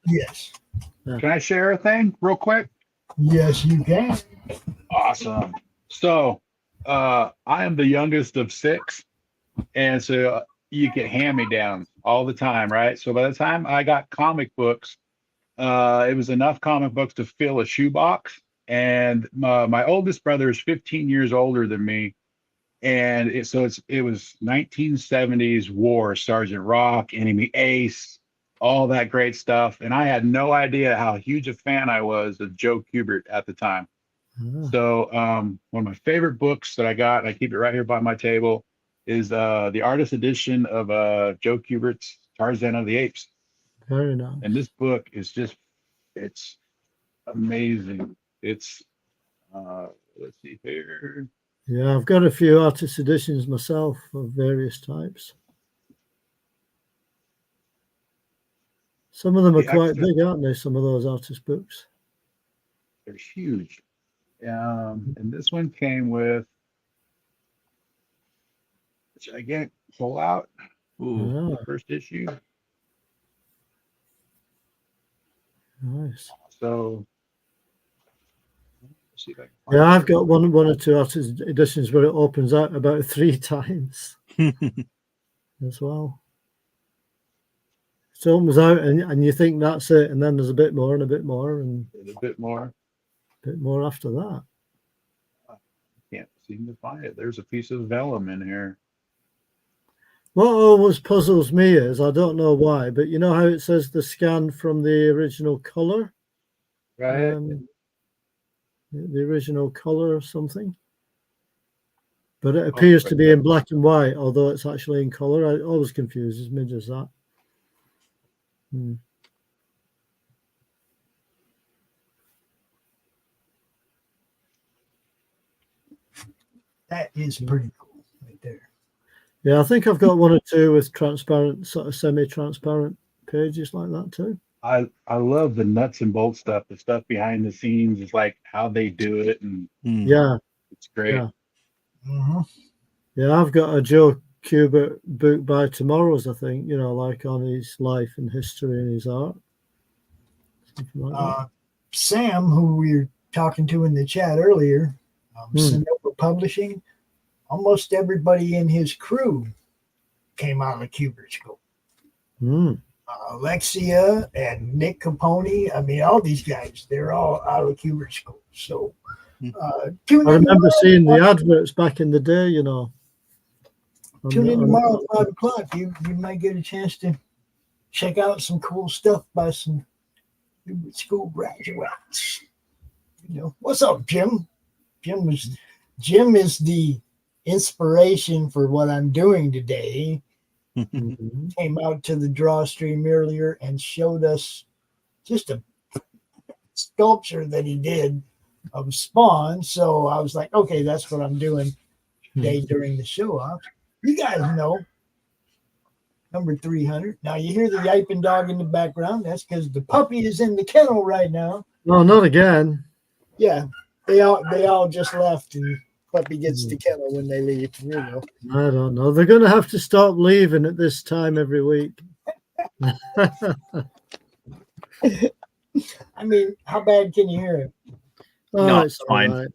Yes. Can I share a thing real quick? Yes, you can. Awesome. So, I am the youngest of 6, and so you get hand-me-downs all the time, right? So by the time I got comic books, it was enough comic books to fill a shoebox. And my oldest brother is 15 years older than me, and it was 1970s war, Sergeant Rock, Enemy Ace, all that great stuff. And I had no idea how huge a fan I was of Joe Kubert at the time. So one of my favorite books that I got, and I keep it right here by my table, is the artist edition of Joe Kubert's Tarzan of the Apes. Very nice. And this book is it's amazing. It's let's see here. Yeah, I've got a few artist editions myself of various types. Some of them are quite big, aren't they? Some of those artist books. They're huge. And this one came with, which I can't pull out. Ooh. The first issue. Nice. So, let's see if I can find Yeah, I've it. got one or two artist editions where it opens out about 3 times as well. So it opens out and you think that's it, and then there's a bit more and a bit more and A bit more. after that. Can't seem to find it. There's a piece of vellum in here. What always puzzles me is, I don't know why, but you know how it says the scan from the original color? Right. The original color or something. But it appears to be in black and white, although it's actually in color. It always confuses me, does that. That is pretty cool right there. Yeah, I think I've got 1 or 2 with transparent, sort of semi-transparent pages like that too. I love the nuts and bolts stuff, the stuff behind the scenes, is like how they do it, and Yeah, it's great. yeah. Yeah, I've got a Joe Kubert book by Tomorrow's, I think, you know, like on his life and history and his art. Something like that. Sam, who we were talking to in the chat earlier, Sonoma Publishing, almost everybody in his crew came out of Kubert School. Alexia and Nick Capone, I mean, all these guys, they're all out of Kubert School. So, I remember seeing the adverts back in the day, you know. Tune in tomorrow at 5 o'clock. You might get a chance to check out some cool stuff by some Kubert School graduates. You know, what's up, Jim? Jim is the inspiration for what I'm doing today. Came out to the draw stream earlier and showed us just a sculpture that he did of Spawn. So I was like, okay, that's what I'm doing today during the show off. You guys know number 300. Now you hear the yiping dog in the background. That's because the puppy is in the kennel right now. No, not again. Yeah, they all just left, and puppy gets the kennel when they leave. You know. I don't know. They're going to have to stop leaving at this time every week. I mean, how bad can you hear it? Oh, No, it's fine. all right.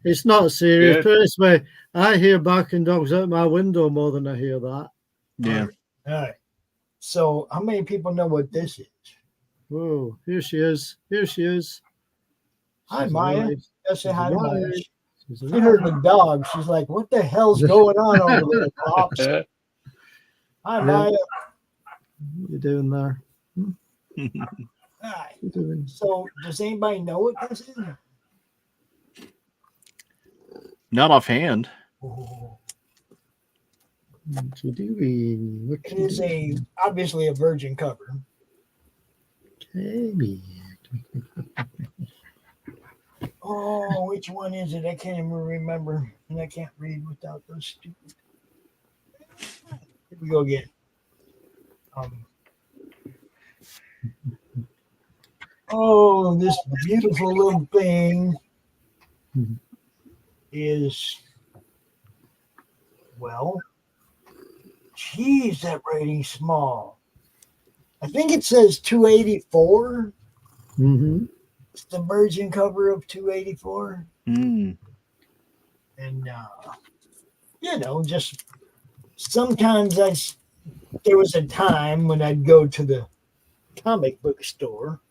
It's not serious. Good. Put it this way, I hear barking dogs out my window more than I hear that. Yeah. All right. So, how many people know what this is? Whoa, here she is. Here she is. Hi, She's Maya. alive. Let's say hi to Maya. alive. She's She alive. heard the dog. She's like, "What the hell's going on over there, Pops?" Hi, Maya. What you doing there? Hi. What you doing? So, does anybody know what this is? Not offhand. Oh, What you doing? What it you is doing? obviously a virgin cover. Baby. Oh, which one is it? I can't even remember, and I can't read without those stupid. Here we go again. Oh, this beautiful little thing Mhm. is, well, geez, that rating's small. I think it says 284. Mm-hmm. It's the virgin cover of 284. Mm. And, just sometimes there was a time when I'd go to the comic book store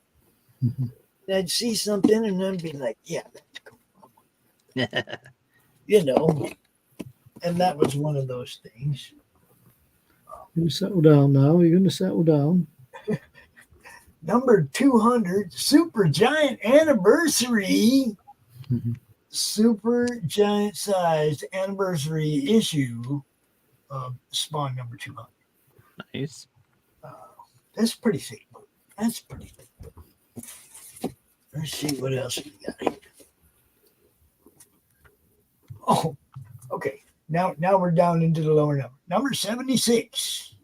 Mhm. and I'd see something and I'd be like, yeah, that's cool. And that was one of those things. You settle down now. You're going to settle down. Number 200, Super Giant Anniversary. Mhm. Super Giant sized anniversary issue of Spawn number 200. Nice. That's pretty thick book. That's pretty thick book. Let's see what else we got here. Oh, okay. Now we're down into the lower number. Number 76.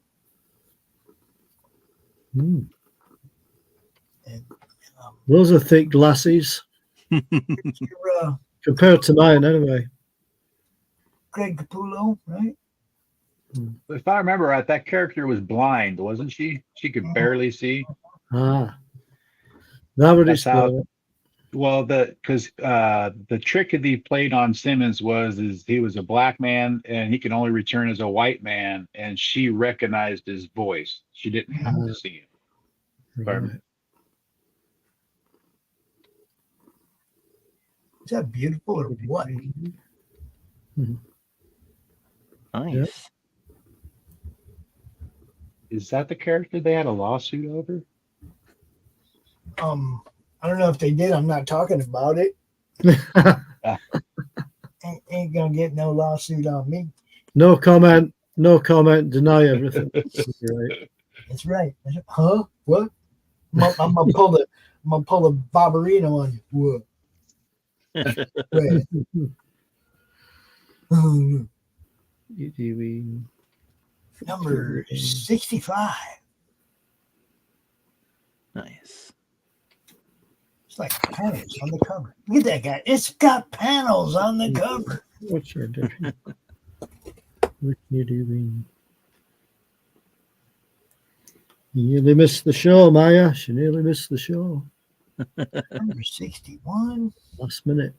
Mm. And Those are thick glasses you're compared to mine, anyway. Greg Capullo, right? If I remember right, that character was blind, wasn't she? She could barely see. Ah, that would That's how. explain it. Well, because the trick that he played on Simmons is he was a black man and he can only return as a white man, and she recognized his voice. She didn't have to see him. Right. Is that beautiful or what? Nice. Is that the character they had a lawsuit over? I don't know if they did. I'm not talking about it. Ain't gonna get no lawsuit on me. No comment. No comment. Deny everything. Right. That's right. Huh? What? I'm gonna pull the Barbarino on you. What? Right. You doing? Number 65. Nice. It's like panels on the cover. Look at that guy. It's got panels on the cover. What you doing? What you doing? You nearly missed the show, Maya. She nearly missed the show. Number 61. Last minute.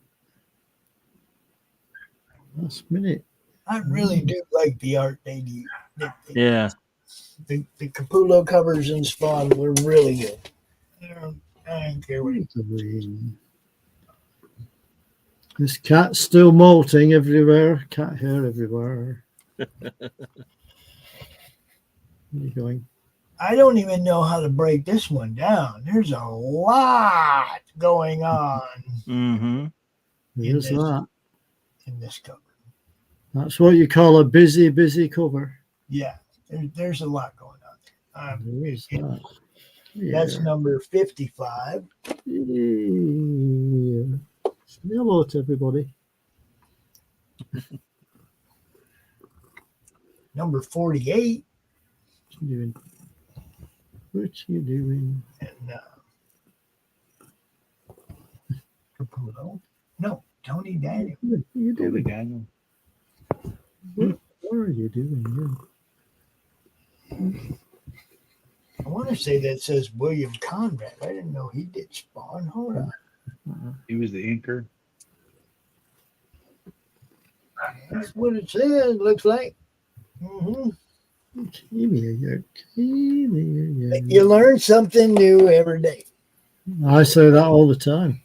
Last minute. I really do like the art they do. Yeah. The Capullo covers in Spawn were really good. I don't care what This cat's still molting everywhere. Cat hair everywhere. Where are you going? I don't even know how to break this one down. There's a lot going on Mm-hmm. There's that. in this cover. That's what you call a busy, busy cover. Yeah, there's a lot going on there. There is that. That's number 55. Yeah. Say hello to everybody. Number 48. What you doing? What you doing? And Capullo. No, Tony Daniel. What are you Billy doing? Daniel. What are you doing? I want to say that says William Conrad. I didn't know he did Spawn. Hold on. He was the inker. That's what it says. Looks like. Mm-hmm. You learn something new every day. I say that all the time.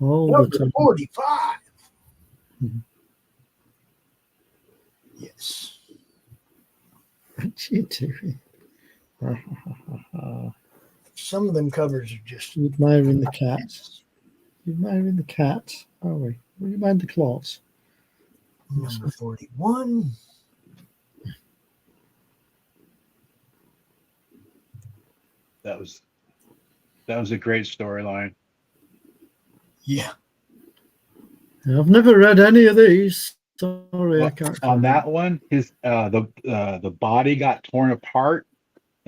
All Number the time. 45. Mhm. Yes. What you doing? Some of them covers are just You're admiring the cats. You're admiring the cats, are we? Will you mind the claws? Number 41. That was a great storyline. Yeah. I've never read any of these. Sorry, I can't. On that one, his the body got torn apart,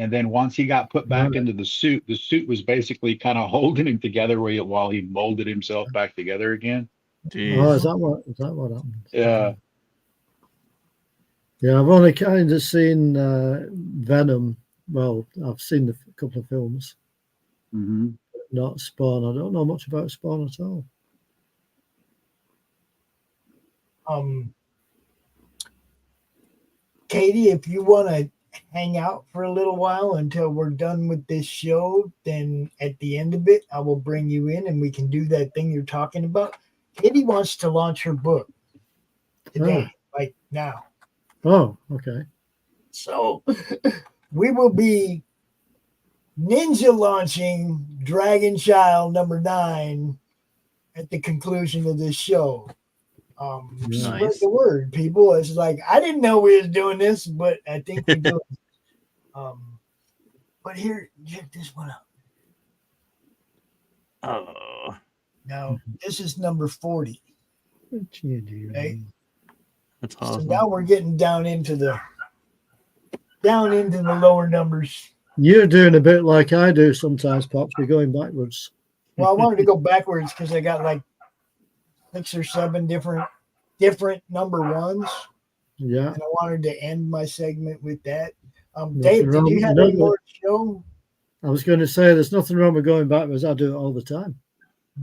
And then once he got put back into the suit was basically kind of holding him together while he molded himself back together again. Jeez. Oh, is that what happened? Yeah. Yeah, I've only kind of seen Venom. Well, I've seen a couple of films, not Spawn. I don't know much about Spawn at all. Katie, if you want to hang out for a little while until we're done with this show, then at the end of it, I will bring you in and we can do that thing you're talking about. Katie wants to launch her book today, like now. Oh, okay. So we will be ninja launching DragonChild #9 at the conclusion of this show. Spread the word, people. It's like, I didn't know we was doing this, but I think we do. But here, check this one out. Oh. Now, this is number 40. Okay? That's awesome. So now we're getting down into the lower numbers. You're doing a bit like I do sometimes, Pops. We're going backwards. Well, I wanted to go backwards because I got like 6 or 7 different number ones. Yeah. And I wanted to end my segment with that. Dave, did you have any more to show? I was going to say there's nothing wrong with going backwards. I do it all the time.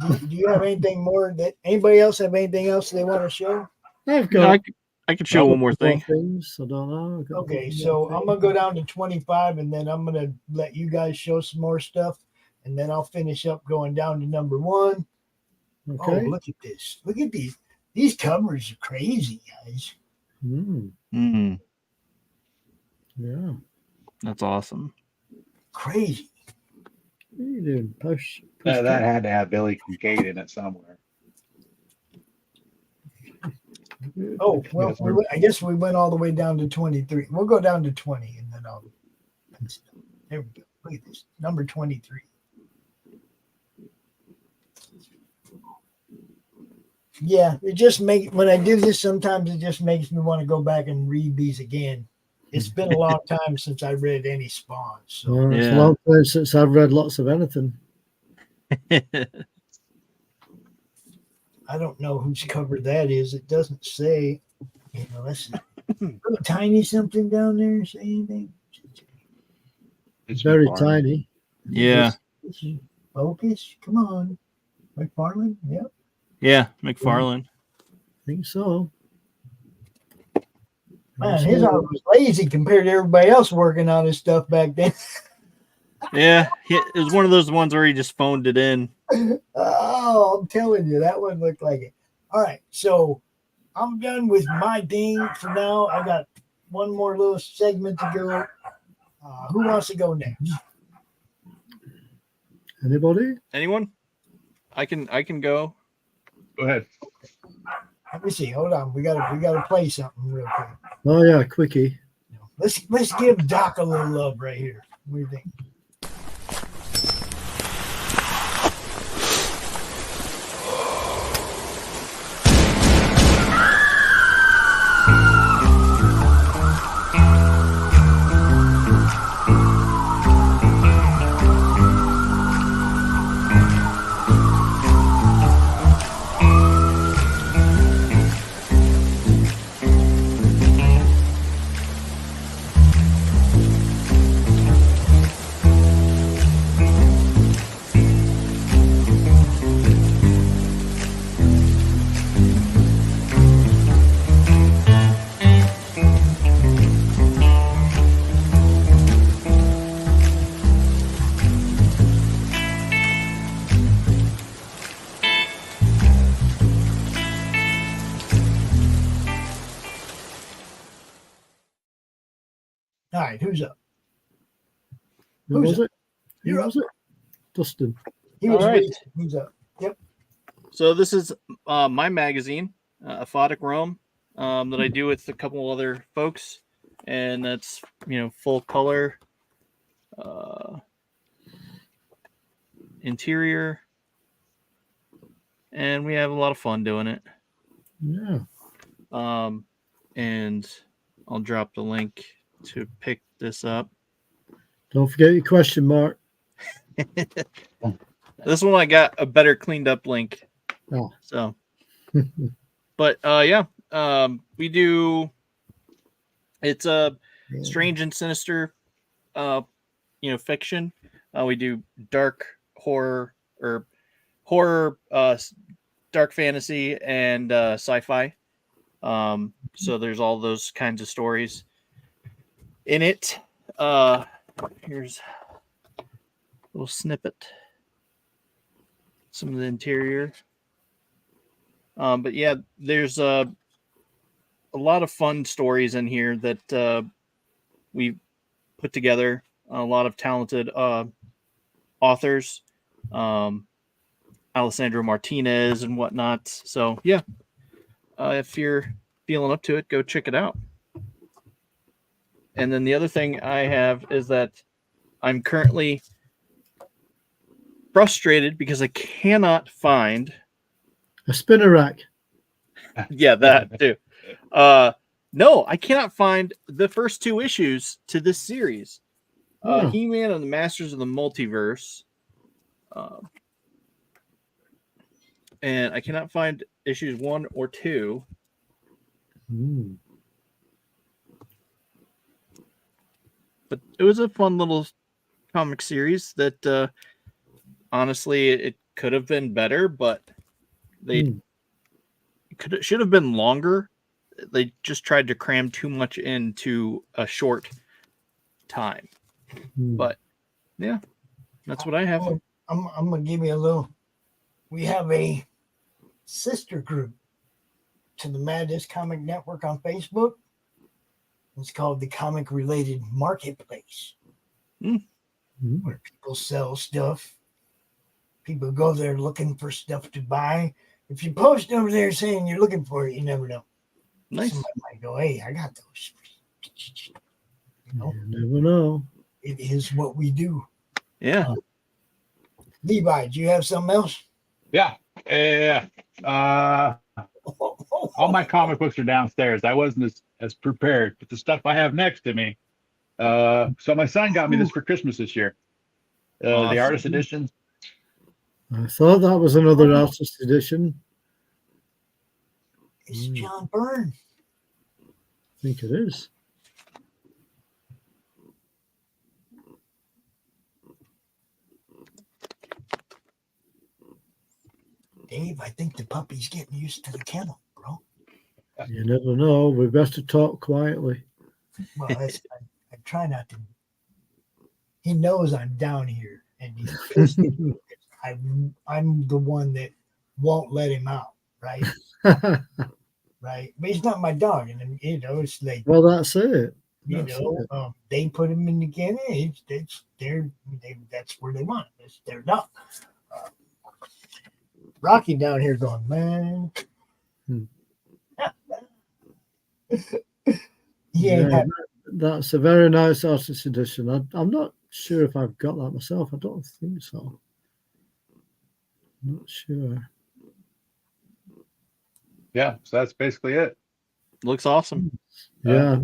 Do you have anything more that anybody else have anything else they want to show? I've got. I could show one more thing. Things. I don't know. Okay, so I'm gonna go down to 25, and then I'm gonna let you guys show some more stuff, and then I'll finish up going down to number 1. Okay. Oh, look at this! Look at these. These covers are crazy, guys. Yeah. That's awesome. Crazy. What are you doing? Push that had to have Billy Kincaid in it somewhere. Oh, well, I guess we went all the way down to 23. We'll go down to 20, and then I'll. There we go. Look at this. Number 23. Yeah, it just when I do this, sometimes it just makes me want to go back and read these again. It's been a long time since I read any Spawn. So it's a long time since I've read lots of anything. I don't know whose cover that is. It doesn't say. Let's see. Little tiny something down there. Say anything? It's very tiny. Yeah. Focus. Come on. McFarlane. Yep. Yeah, McFarlane. I think so. Man, his art was lazy compared to everybody else working on his stuff back then. Yeah, it was one of those ones where he just phoned it in. Oh, I'm telling you, that one looked like it. All right, so I'm done with my thing for now. I got one more little segment to go. Who wants to go next? Anybody? Anyone? I can go. Go ahead. Let me see. Hold on. We gotta play something real quick. Oh yeah, quickie. Let's give Doc a little love right here. What do you think? All right, who's up? Who was it? You're up. Dustin. He was All right. racing. Who's up? Yep. So this is my magazine, Aphotic Rome, that I do with a couple other folks, and that's full color, interior, and we have a lot of fun doing it. Yeah. And I'll drop the link to pick this up. Don't forget your question, Mark. This one I got a better cleaned up link. Oh. So, but we do. It's a strange and sinister, fiction. We do dark horror or horror, dark fantasy, and sci-fi. So there's all those kinds of stories in it. Here's a little snippet. Some of the interior. But yeah, there's a lot of fun stories in here that we put together. A lot of talented authors, Alessandro Martinez and whatnot. So yeah, if you're feeling up to it, go check it out. And then the other thing I have is that I'm currently frustrated because I cannot find a spinner rack. Yeah, that too. No, I cannot find the first 2 issues to this series. He-Man and the Masters of the Multiverse. And I cannot find issues 1 or 2. But it was a fun little comic series that honestly it could have been better, but they should have been longer. They just tried to cram too much into a short time. But yeah, that's what I have. I'm gonna give you a little. We have a sister group to the Madness Comic Network on Facebook. It's called the Comic Related Marketplace, where people sell stuff. People go there looking for stuff to buy. If you post over there saying you're looking for it, you never know. Nice. Somebody might go, "Hey, I got those." You never know. It is what we do. Yeah. Levi, do you have something else? Yeah. All my comic books are downstairs. I wasn't as prepared, but the stuff I have next to me. So my son got me this for Christmas this year. Awesome. The artist edition. I thought that was another artist edition. It's John Byrne. I think it is. Dave, I think the puppy's getting used to the kennel, bro. You never know. We better talk quietly. Well, I try not to. He knows I'm down here, and he's pissed at me. I'm the one that won't let him out, right? Right, but he's not my dog, and it's like, well, that's it. They put him in the kennel. That's where they want him. It's their dog. Rocky down here going, man. That's a very nice artist edition. I'm not sure if I've got that myself. I don't think so. I'm not sure. Yeah, so that's basically it. Looks awesome. Yeah.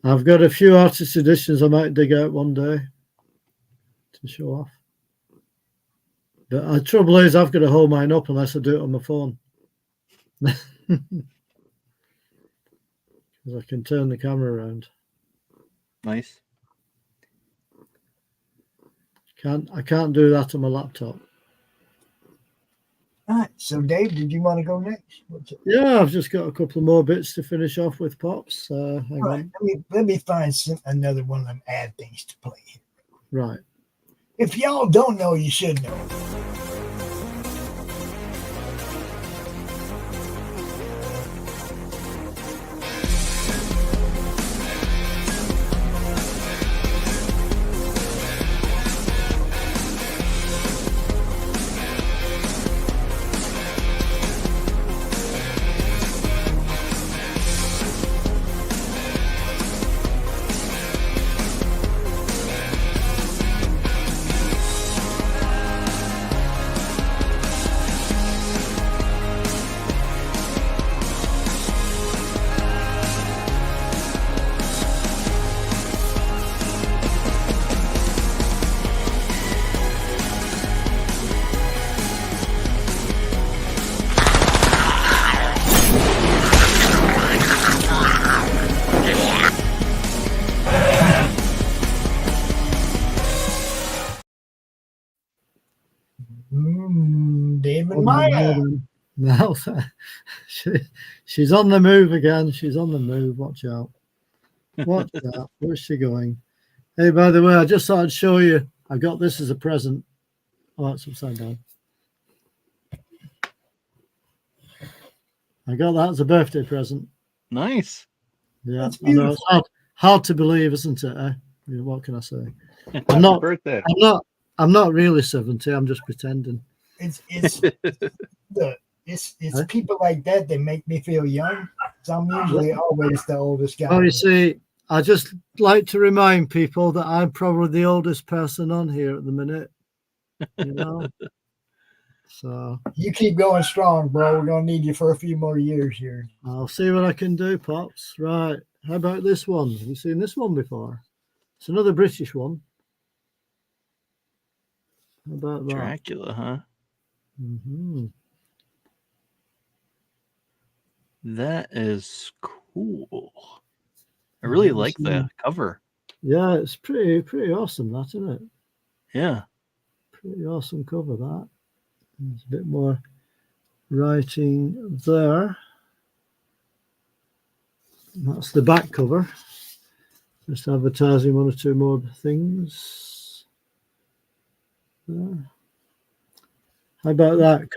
I've got a few artist editions I might dig out one day to show off. But the trouble is I've got to hold mine up unless I do it on my phone. Because I can turn the camera around. Nice. I can't do that on my laptop. All right. So, Dave, did you want to go next? Yeah, I've just got a couple of more bits to finish off with Pops. Hang on. Let me find another one of them ad things to play here. Right. If y'all don't know, you should know. David Maya. No, she's on the move again. She's on the move. Watch out. Watch out. Where's she going? Hey, by the way, I just thought I'd show you. I got this as a present. Oh, it's upside down. I got that as a birthday present. Nice. Yeah, I know it's hard to believe, isn't it? Eh? Yeah, what can I say? I'm not. Birthday. I'm not really 70. I'm just pretending. It's people like that make me feel young. So I'm usually always the oldest guy. Oh, you see, I just like to remind people that I'm probably the oldest person on here at the minute. You know. So you keep going strong, bro. We're gonna need you for a few more years here. I'll see what I can do, Pops. Right. How about this one? Have you seen this one before? It's another British one. How about that? Dracula, huh? Mm-hmm. That is cool. I really like the cover. Yeah, it's pretty awesome, that, isn't it? Yeah. Pretty awesome cover, that. There's a bit more writing there. That's the back cover. Just advertising one or two more things. There. How about that?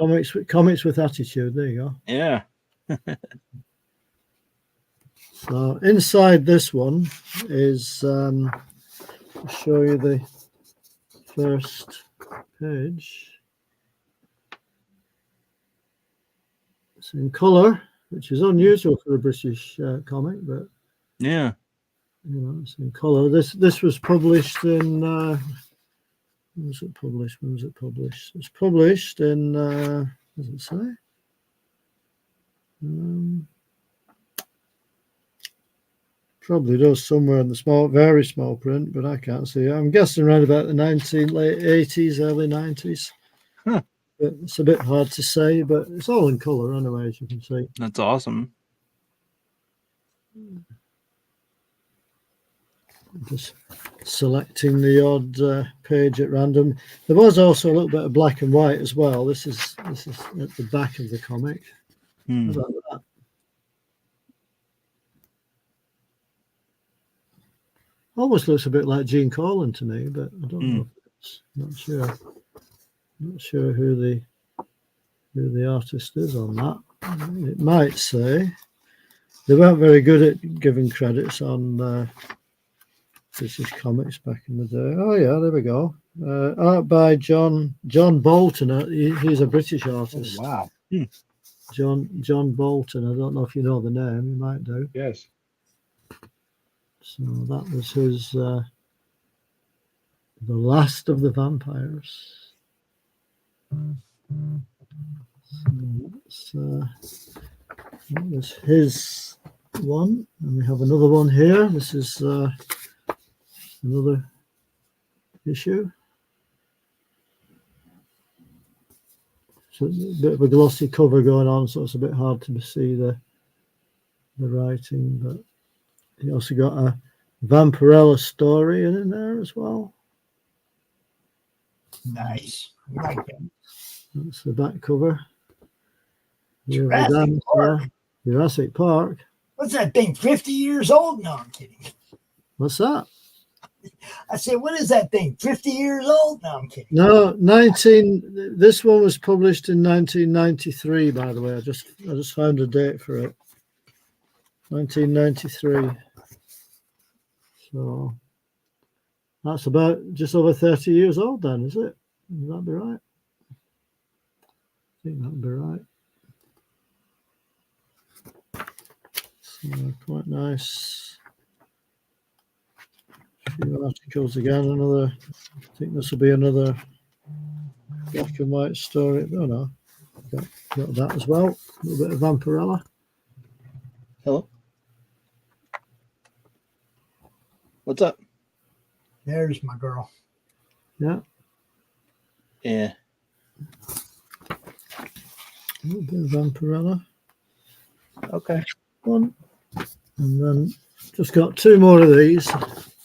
Comics with attitude. There you go. Yeah. So inside this one is I'll show you the first page. It's in colour, which is unusual for a British comic, but yeah, you know, it's in colour. This was published in when was it published? It was published in what does it say? Probably does somewhere in the very small print, but I can't see it. I'm guessing around about the late 80s, early 90s. Huh. But it's a bit hard to say, but it's all in colour anyway, as you can see. That's awesome. Just selecting the odd page at random. There was also a little bit of black and white as well. This is at the back of the comic. How about that? Almost looks a bit like Gene Colan to me, but I don't know. Not sure. Not sure who the artist is on that. It might say they weren't very good at giving credits on British comics back in the day. Oh yeah, there we go. Art by John Bolton. He's a British artist. Oh, wow. John Bolton. I don't know if you know the name. You might do. Yes. So that was his The Last of the Vampires. So that was his one. And we have another one here. This is another issue. So a bit of a glossy cover going on, so it's a bit hard to see the writing, but you also got a Vampirella story in there as well. Nice. I like it. That's the back cover. Jurassic Park. Jurassic Park. What's that thing? 50 years old? No, I'm kidding. What's that? I said, what is that thing? 50 years old? No, I'm kidding. No, this one was published in 1993, by the way. I just found a date for it. 1993. So that's about just over 30 years old then, is it? Would that be right? I think that'd be right. So quite nice. A few articles again. I think this will be another black and white story. Oh no, got that as well. A little bit of Vampirella. Hello. What's up? There's my girl. Yeah. Yeah. A little bit of Vampirella. Okay. One. And then just got two more of these.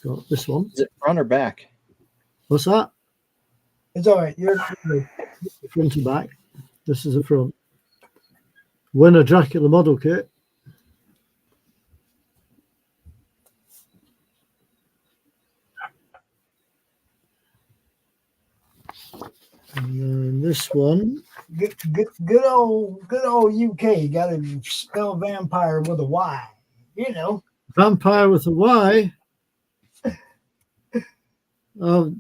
Got this one. Is it front or back? What's that? It's all right. You're front and back. This is the front. Win a Dracula model kit. And then this one. Good old UK. Got to spell vampire with a Y. You know. Vampire with a Y. Oh,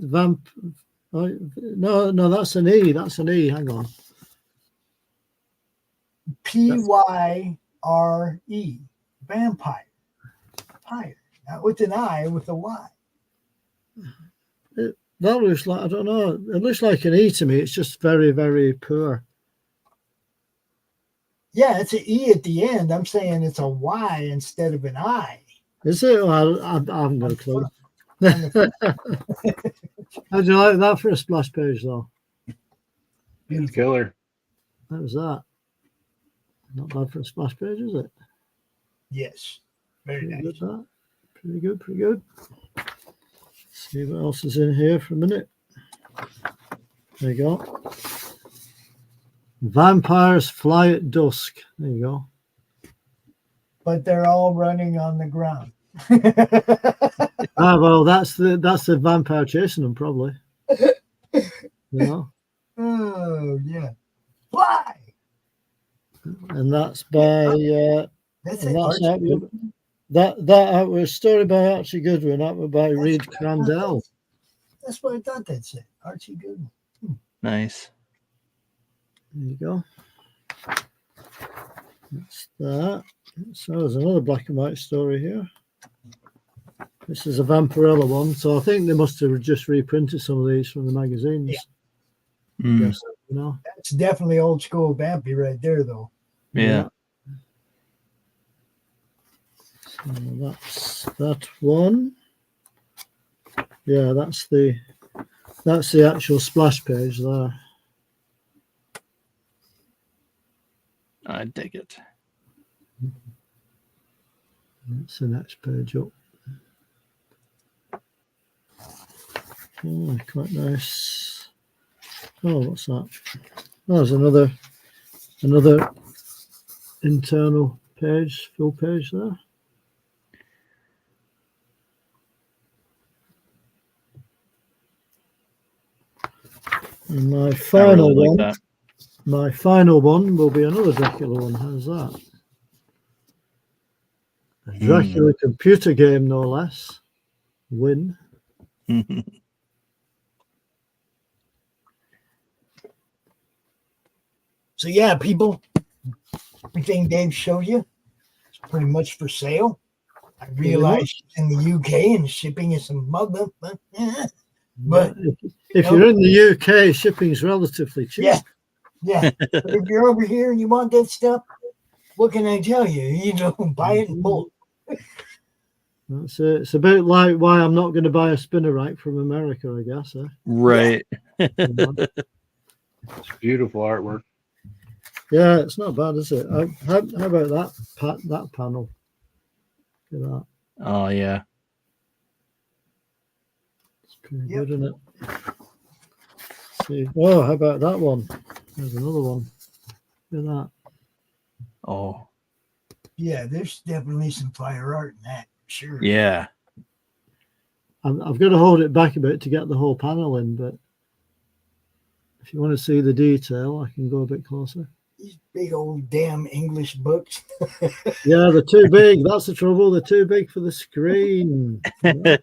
oh, no, that's an E. That's an E. Hang on. Pyre. Vampire. Pyre. Not with an I, with a Y. That looks like, I don't know. It looks like an E to me. It's just very, very poor. Yeah, it's an E at the end. I'm saying it's a Y instead of an I. Is it? Well, I haven't got a clue. How'd you like that for a splash page, though? It's killer. That was that. Not bad for a splash page, is it? Yes. Very Pretty nice. good, that. Pretty good, pretty good. See what else is in here for a minute. There you go. Vampires fly at dusk. There you go. But they're all running on the ground. Well, that's the vampire chasing them, probably. You know. Oh yeah. Fly. And that's by That's and it. that's Archie. that was a story by Archie Goodwin. That was by Reed Crandell. That's what I thought that said. Archie Goodwin. Nice. There you go. That's that. So there's another black and white story here. This is a Vampirella one. So I think they must have just reprinted some of these from the magazines. Yeah. Mm. Yes, you know. That's definitely old school Vampy right there, though. Yeah. So that's that one. Yeah, that's the actual splash page there. I dig it. That's the next page up. Oh, quite nice. Oh, what's that? Oh, there's another internal page, full page there. And my final like one, that. my final one will be another Dracula one. How's that? A Dracula computer game, no less. Win. So yeah, people, everything Dave showed you is pretty much for sale. I realize it's in the UK and shipping is some mother, but If you're in the UK, shipping's relatively cheap. yeah. But if you're over here and you want that stuff, what can I tell you? You know, buy it in bulk. That's it. It's a bit like why I'm not going to buy a spinner rack from America, I guess. Right. You know? It's beautiful artwork. Yeah, it's not bad, is it? How about that panel? Look at that. Oh yeah. It's pretty good, isn't it? See. Oh, how about that one? There's another one. Look at that. Oh Yeah, there's definitely some fire art in that. Sure. yeah. I've got to hold it back a bit to get the whole panel in, but if you want to see the detail, I can go a bit closer. These big old damn English books. Yeah, they're too big. That's the trouble. They're too big for the screen. You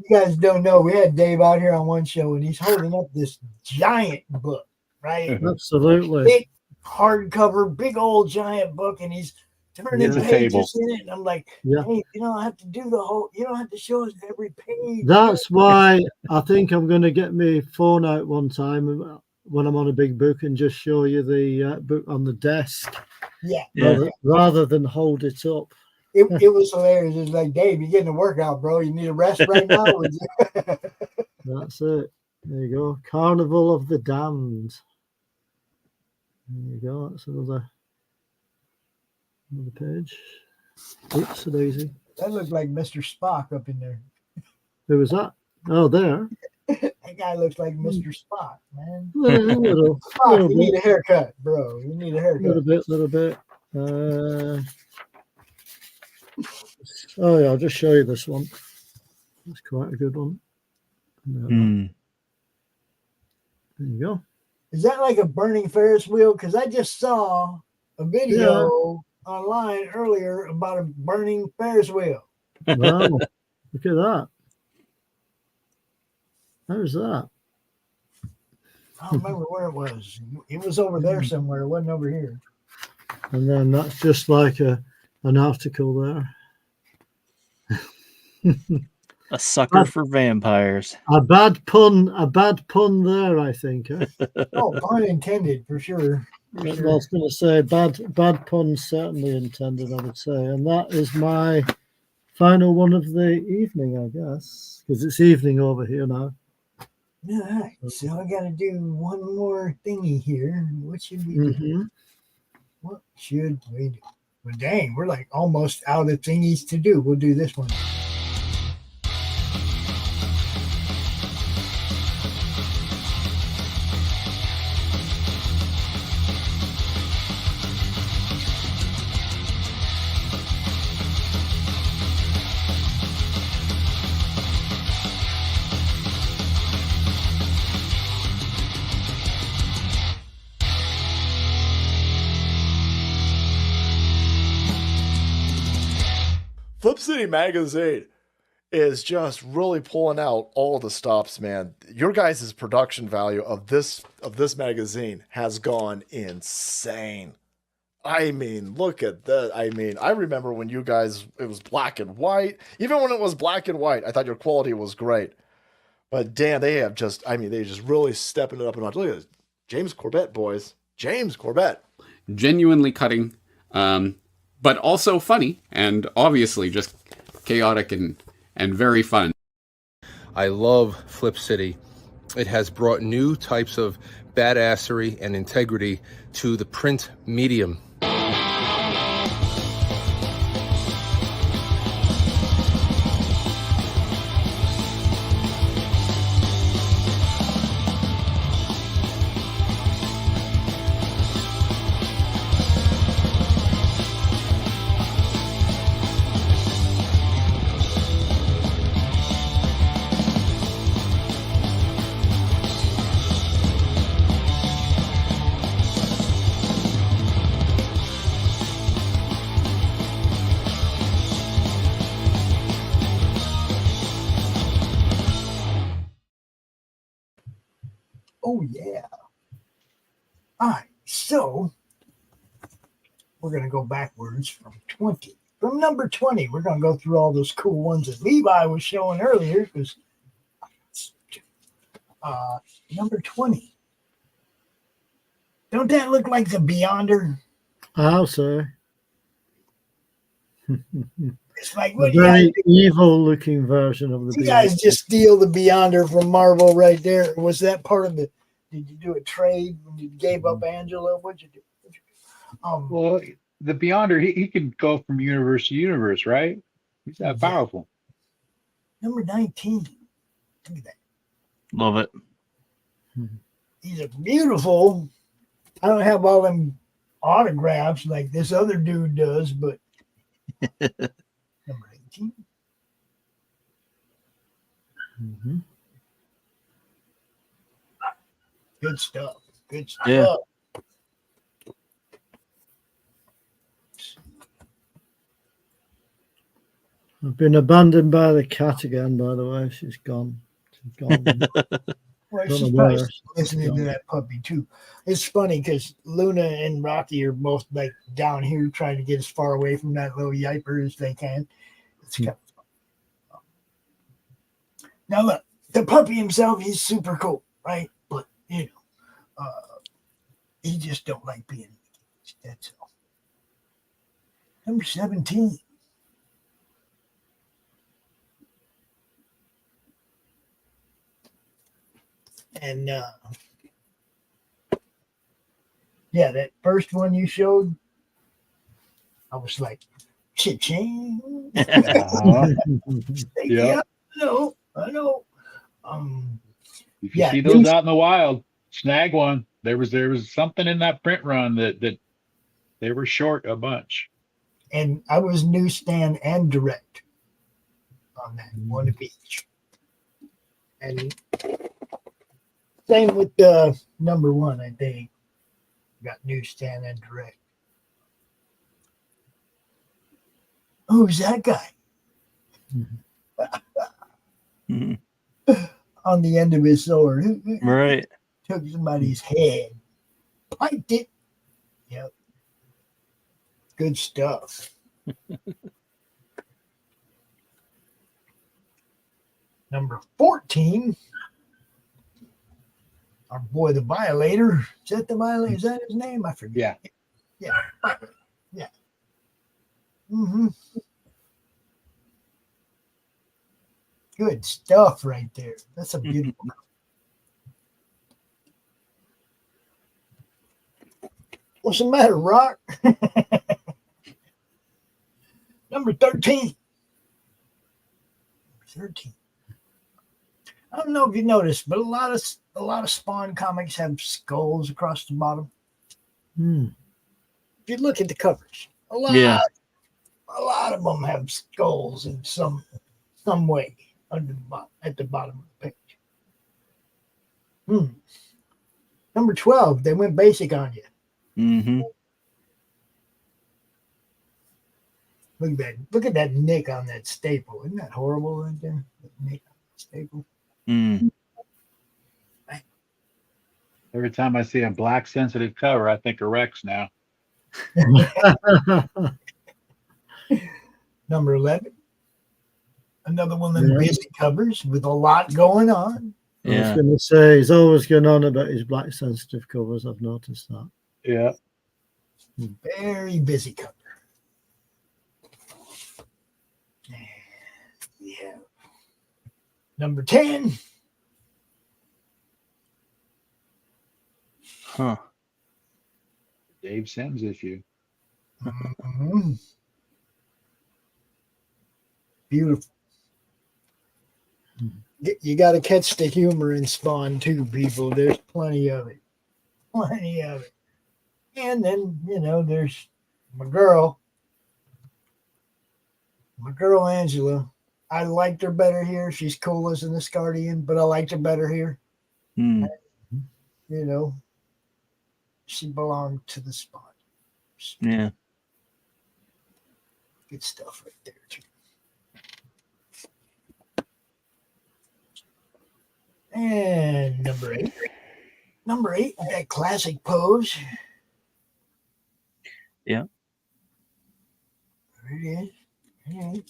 guys don't know. We had Dave out here on one show and he's holding up this giant book, right? Absolutely. Big hardcover, big old giant book, and he's turning It's a pages table. in it. And I'm like, Yeah. hey, you don't have to do the whole, you don't have to show us every page. That's why I think I'm going to get my phone out one time when I'm on a big book and just show you the book on the desk Yeah. rather than hold it up. It was hilarious. It's like, Dave, you're getting a workout, bro. You need a rest right now. That's it. There you go. Carnival of the Damned. There you go. That's another page. Oops, a daisy. That looked like Mr. Spock up in there. Who was that? Oh, there. That guy looks like Mr. Spock, man. Little Spock, you need a haircut, bro. You need a haircut. Little bit. Oh yeah, I'll just show you this one. It's quite a good one. There you go. Is that like a burning Ferris wheel? Because I just saw a video online earlier about a burning Ferris wheel. Wow, look at that. How's that? I don't remember where it was. It was over there somewhere. It wasn't over here. And then that's just like an article there. A sucker for vampires. A bad pun there, I think. Eh? Oh, pun intended, for sure. I was going to say bad pun certainly intended, I would say. And that is my final one of the evening, I guess, because it's evening over here now. All right, so I got to do one more thingy here. What should we do? What should we do? Well, dang, we're like almost out of thingies to do. We'll do this one. Flip City Magazine is just really pulling out all the stops, man. Your guys' production value of this magazine has gone insane. I mean, look at that. I mean, I remember when you guys, it was black and white. Even when it was black and white, I thought your quality was great. But damn, they have just, I mean, they just really stepping it up a notch. Look at this. James Corbett, boys. James Corbett. Genuinely cutting, but also funny and obviously just chaotic and very fun. I love Flip City. It has brought new types of badassery and integrity to the print medium. Oh, yeah. All right. So we're going to go backwards from 20. From number 20, we're going to go through all those cool ones that Levi was showing earlier. Because number 20. Don't that look like the Beyonder? I'll say. It's like, A what very evil-looking version of the you guys just steal the Beyonder from Marvel right there. Was that part of the? Did you do a trade when you gave up Angela? What'd you do? Well, the Beyonder, he could go from universe to universe, right? He's that powerful. Number 19. Look at that. Love it. He's a beautiful. I don't have all them autographs like this other dude does, but number 18. Good stuff. Good stuff. Yeah. I've been abandoned by the cat again, by the way. She's gone. She's gone. Well, Don't she's know probably where. listening to that puppy too. It's funny because Luna and Rocky are both like down here trying to get as far away from that little yiper as they can. It's kind of fun. Now look, the puppy himself, he's super cool, right? But you know, he just don't like being engaged. That's all. Number 17. And yeah, that first one you showed, I was like, cha-ching. Yeah, I know. If you Yeah, see those out in the wild, snag one. There was something in that print run that they were short a bunch. and I was newsstand and direct on that, one of each. And same with number one, I think. Got newsstand and direct. Who's that guy? Mhm. On the end of his sword. Who Right. took somebody's head, piked it. Yep. Good stuff. Number 14. Our boy, the Violator. Is that the Violator? Is that his name? I forget. Yeah. Yeah. Mm-hmm. Good stuff right there. That's a beautiful. What's the matter, Rock? Number 13. 13. I don't know if you noticed, but a lot of Spawn comics have skulls across the bottom. Hmm. If you look at the covers, a lot of them have skulls in some way under at the bottom of the page. Number 12, they went basic on you. Mm-hmm. Look at that nick on that staple. Isn't that horrible right there? That nick on the staple. Mm. Every time I see a black sensitive cover, I think of Rex now. Number 11. Another one of them busy covers with a lot going on. I was going to say, he's always going on about his black sensitive covers. I've noticed that. Yeah. Very busy cover. Yeah. Number 10. Huh. Dave Sims issue. Mm-hmm. Beautiful. You got to catch the humor in Spawn too, people. There's plenty of it. Plenty of it. And then, there's my girl Angela. I liked her better here. She's cool as an Asgardian, but I liked her better here. Mm. She belonged to the Spawn. Yeah. Good stuff right there, too. And number 8. Number 8, that classic pose. Yeah. There it is. There it is.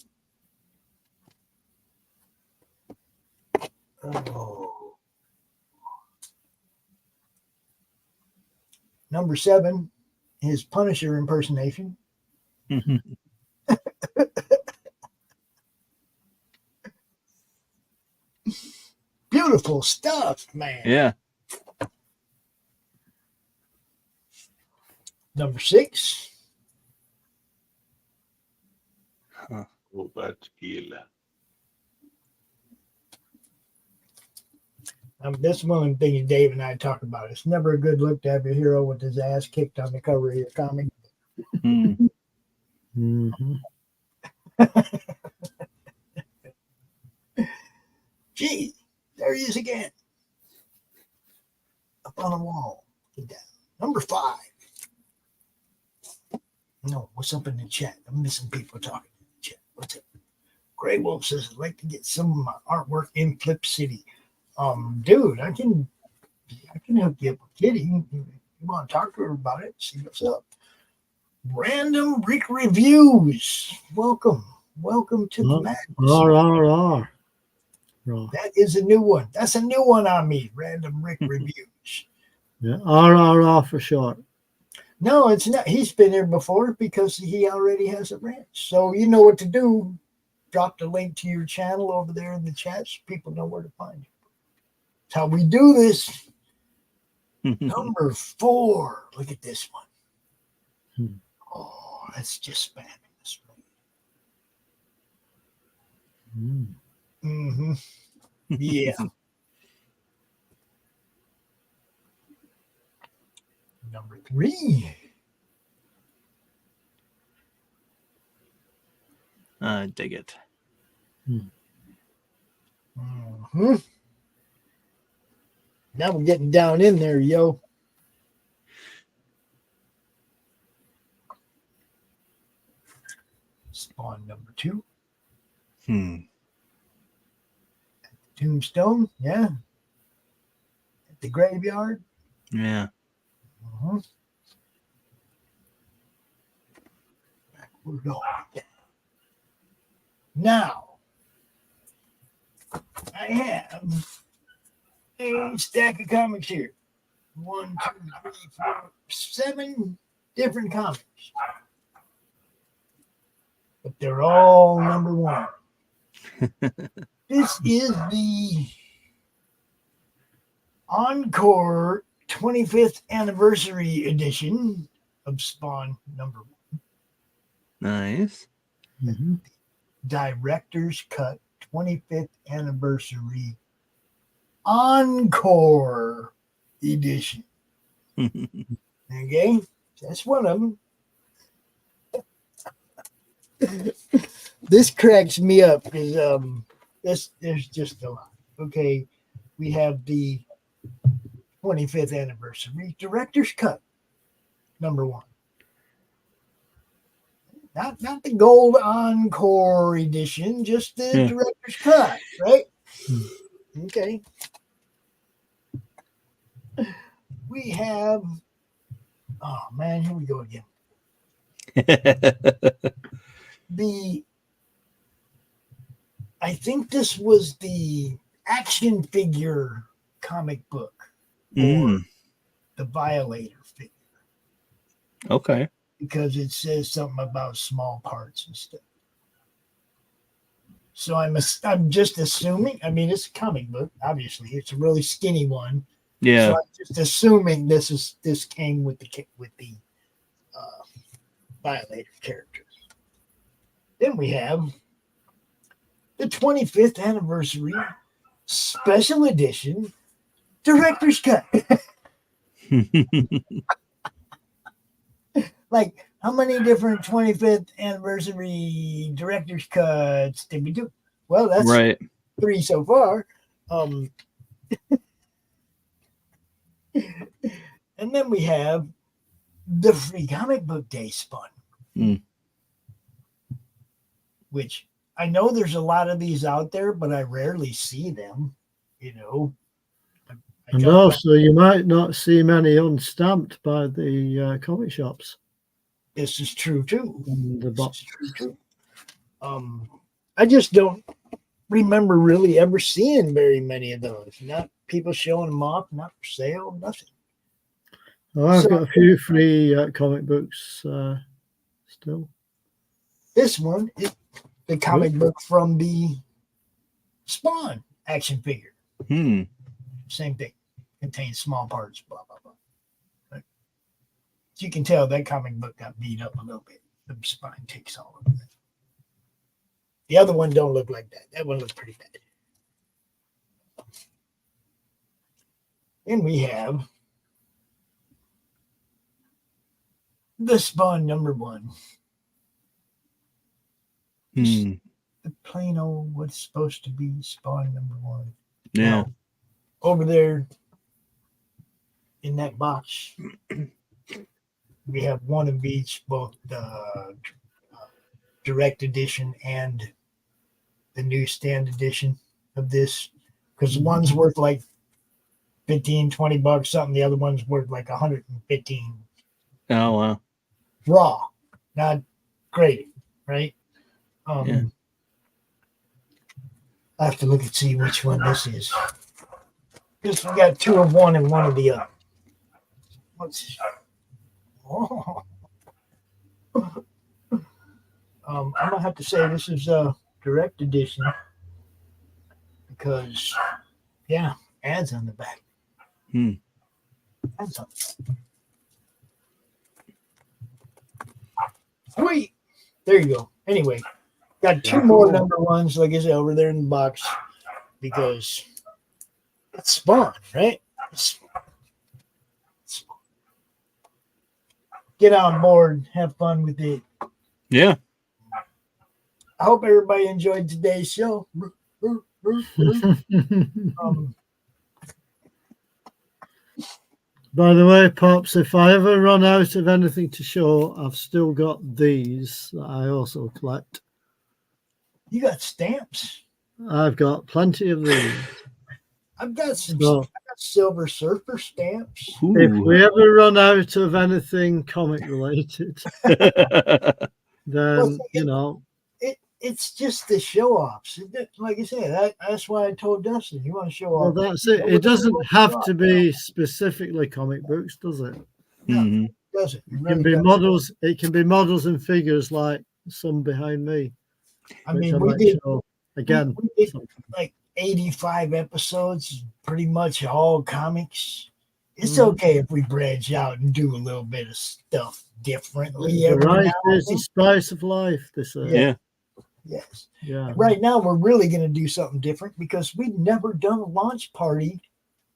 Oh. Number 7, his Punisher impersonation. Beautiful stuff, man. Yeah. Number 6. Huh. Oh, that's kill. This one of the things Dave and I talk about. It's never a good look to have your hero with his ass kicked on the cover of your comic. Mm. Mm-hmm. Gee, there he is again. Up on a wall. Get down. Number 5. No, what's up in the chat? I'm missing people talking in the chat. What's up? Grey Wolf says, I'd like to get some of my artwork in Flip City. Dude, I can hook you up with Kitty. You want to talk to her about it? See what's up. Random Rick Reviews. Welcome to the madness. R. That is a new one. That's a new one on me. Random Rick Reviews. Yeah, RRR for short. No, it's not. He's been here before because he already has a ranch. So you know what to do. Drop the link to your channel over there in the chat so people know where to find you. That's how we do this. Number 4. Look at this one. Oh, that's just spamming this one. Mm-hmm. Yeah. Number 3. Dig it. Mm-hmm. Now we're getting down in there, yo. Spawn number 2. Tombstone, yeah. At the graveyard. Yeah. Uh-huh. Backward on. Now, I have a stack of comics here. 1, 2, 3, 4, 7 different comics. But they're all number 1. This is the Encore 25th Anniversary Edition of Spawn number 1. Nice. Mm-hmm. Director's Cut 25th Anniversary Encore Edition. Okay, that's one of them. This cracks me up because there's just a lot. Okay, we have the 25th Anniversary Director's Cut number 1. Not the gold encore edition, just the director's cut, right? Okay. We have, oh man, here we go again. I think this was the action figure comic book or the Violator figure. Okay. Because it says something about small parts and stuff. So I'm just assuming. I mean, it's a comic book. Obviously, it's a really skinny one. Yeah. So I'm just assuming this came with the Violator characters. Then we have the 25th Anniversary Special Edition Director's Cut. Like, how many different 25th anniversary director's cuts did we do? Well, that's right. 3 so far. And then we have the Free Comic Book Day Spawn, which I know there's a lot of these out there, but I rarely see them, you know. And also, you might not see many unstamped by the comic shops. This is true too. The box. This is true too. I just don't remember really ever seeing very many of those. Not people showing them off, not for sale, nothing. Oh, I've got a few free comic books still. This one is the comic book from the Spawn action figure. Same thing. Contains small parts, blah, blah, blah. But you can tell that comic book got beat up a little bit. The spine takes all of it. The other one don't look like that. That one looks pretty bad. And we have the Spawn number 1. The plain old what's supposed to be Spawn number 1. Yeah. Now, over there in that box, we have one of each, both the direct edition and the newsstand edition of this, because one's worth like $15-20 something, the other one's worth like $115. Oh wow. Raw, not graded, right? I have to look and see which one this is. Because we got 2 of one and 1 of the other. What's I'm gonna have to say this is a direct edition because ads on the back. Ads on the back. Sweet. There you go. Anyway, got 2 more number 1s, like I said, over there in the box because it's Spawn, right? Spawn. get on board, have fun with it. Yeah. I hope everybody enjoyed today's show. By the way, Pops, if I ever run out of anything to show, I've still got these that I also collect. You got stamps. I've got plenty of these. I've got some So- I got Silver Surfer stamps. If we ever run out of anything comic related, then, you know, It's just the show offs. Like I said, that's why I told Dustin, you want to show well, off. that's it. It doesn't have to be specifically comic books, does it? Mm-hmm. Does it? It can be models. It can be models and figures like some behind me. I which mean, we might did show again. we did like 85 episodes, pretty much all comics. It's okay if we branch out and do a little bit of stuff differently. every Variety now and is the then. spice of life. They say. Yeah. Yes. Yeah. Right now, we're really going to do something different because we've never done a launch party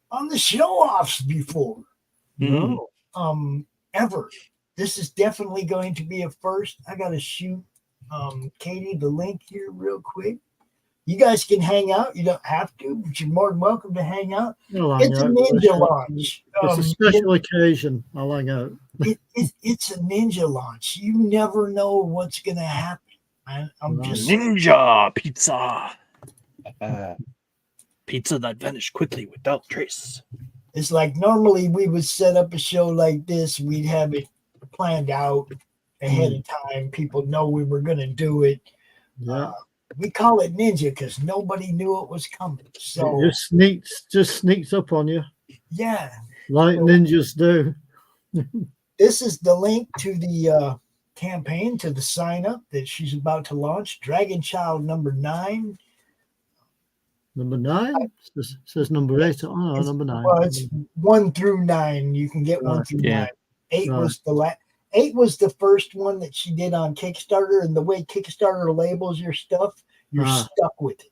on the show offs before. No. Ever. This is definitely going to be a first. I got to shoot Katie the link here real quick. You guys can hang out. You don't have to, but you're more than welcome to hang out. I'll hang It's a out. ninja launch. It's a special occasion. I'll hang out. It's a ninja launch. You never know what's going to happen. I'm just Ninja pizza. Pizza that vanished quickly without trace. It's like normally we would set up a show like this. We'd have it planned out ahead of time. People know we were going to do it. Yeah. We call it ninja because nobody knew it was coming. So It just sneaks up on you yeah, like ninjas do. this is the link to the campaign, to the sign up that she's about to launch. DragonChild number 9. Number 9 says number 8. Oh, no, number 9. Well, it's 1 through 9. You can get 1 through 9. 8 was the 8 was the first one that she did on Kickstarter, and the way Kickstarter labels your stuff, you're stuck with it.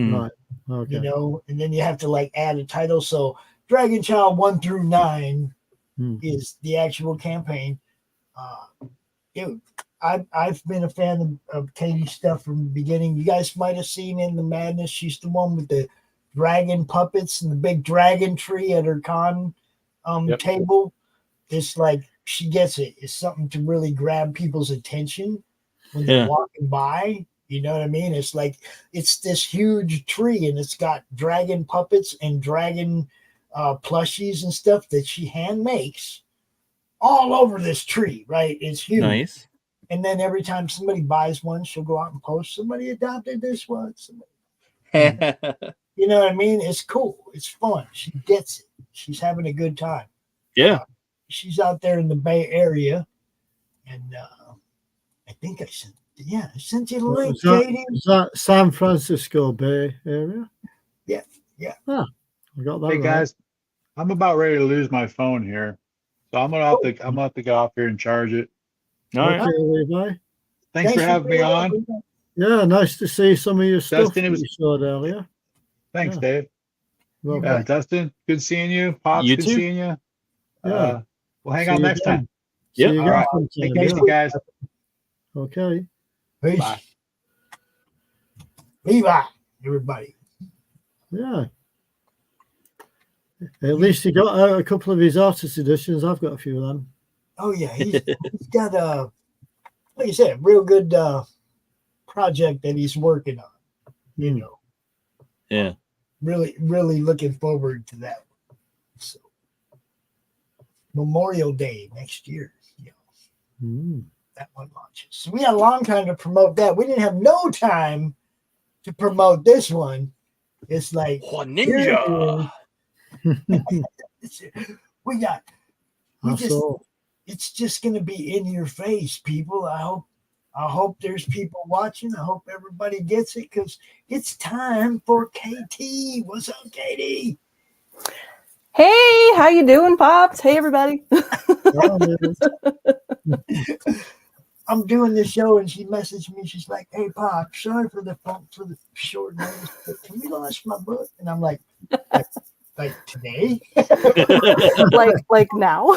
Right. Okay. You know, and then you have to like add a title. So DragonChild 1 through 9 is the actual campaign. I've been a fan of Katie's stuff from the beginning. You guys might have seen in the Madness, she's the one with the dragon puppets and the big dragon tree at her con table. It's like she gets it. It's something to really grab people's attention when they're walking by. You know what I mean? It's like it's this huge tree and it's got dragon puppets and dragon plushies and stuff that she hand makes all over this tree, right? It's huge. Nice. And then every time somebody buys one, she'll go out and post, somebody adopted this one. You know what I mean? It's cool. It's fun. She gets it. She's having a good time. Yeah. She's out there in the Bay Area. And I think I sent you the link, Katie. Is that San Francisco Bay Area? Yeah. I got that Hey right. guys, I'm about ready to lose my phone here, so I'm gonna have to go off here and charge it. All right. Okay, Levi. Thanks for having me on. Yeah, nice to see some of your stuff Dustin, it that was- you showed earlier. Thanks, Dave. Well, Dustin, good seeing you. Pops, You good too. seeing you. Yeah. We'll hang See out you next again. time. See Yep. you All again right. sometime. Take it easy, guys. Okay. Peace. Bye. Levi, everybody. Yeah. At least he got out a couple of his artist editions. I've got a few of them. Oh yeah, he's got like I said, a real good project that he's working on. You know, Yeah. really looking forward to that. So Memorial Day next year, you know, that one launches. So we had a long time to promote that. We didn't have no time to promote this one. It's like Ninja. we got. So, It's just going to be in your face, people. I hope there's people watching. I hope everybody gets it because it's time for KT. What's up, Katie? Hey, how you doing, Pops? Hey, everybody. I'm doing this show, and she messaged me. She's like, "Hey, Pop, sorry for the short notice, but can we launch my book?" And I'm like today? like now.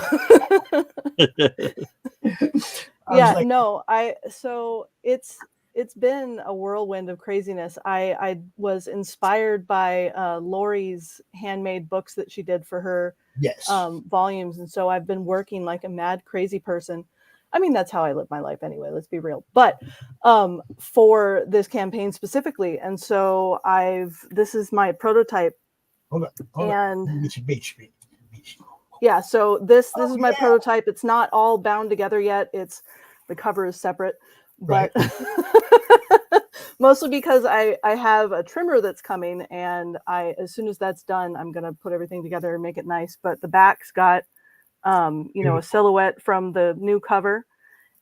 Yeah, no, so it's been a whirlwind of craziness. I was inspired by Laurie's handmade books that she did for her volumes, and so I've been working like a mad crazy person. I mean, that's how I live my life anyway, let's be real. But for this campaign specifically, and so this is my prototype. Hold on. Yeah, so this is my prototype. It's not all bound together yet. The cover is separate, but mostly because I have a trimmer that's coming, and as soon as that's done, I'm gonna put everything together and make it nice. But the back's got a silhouette from the new cover,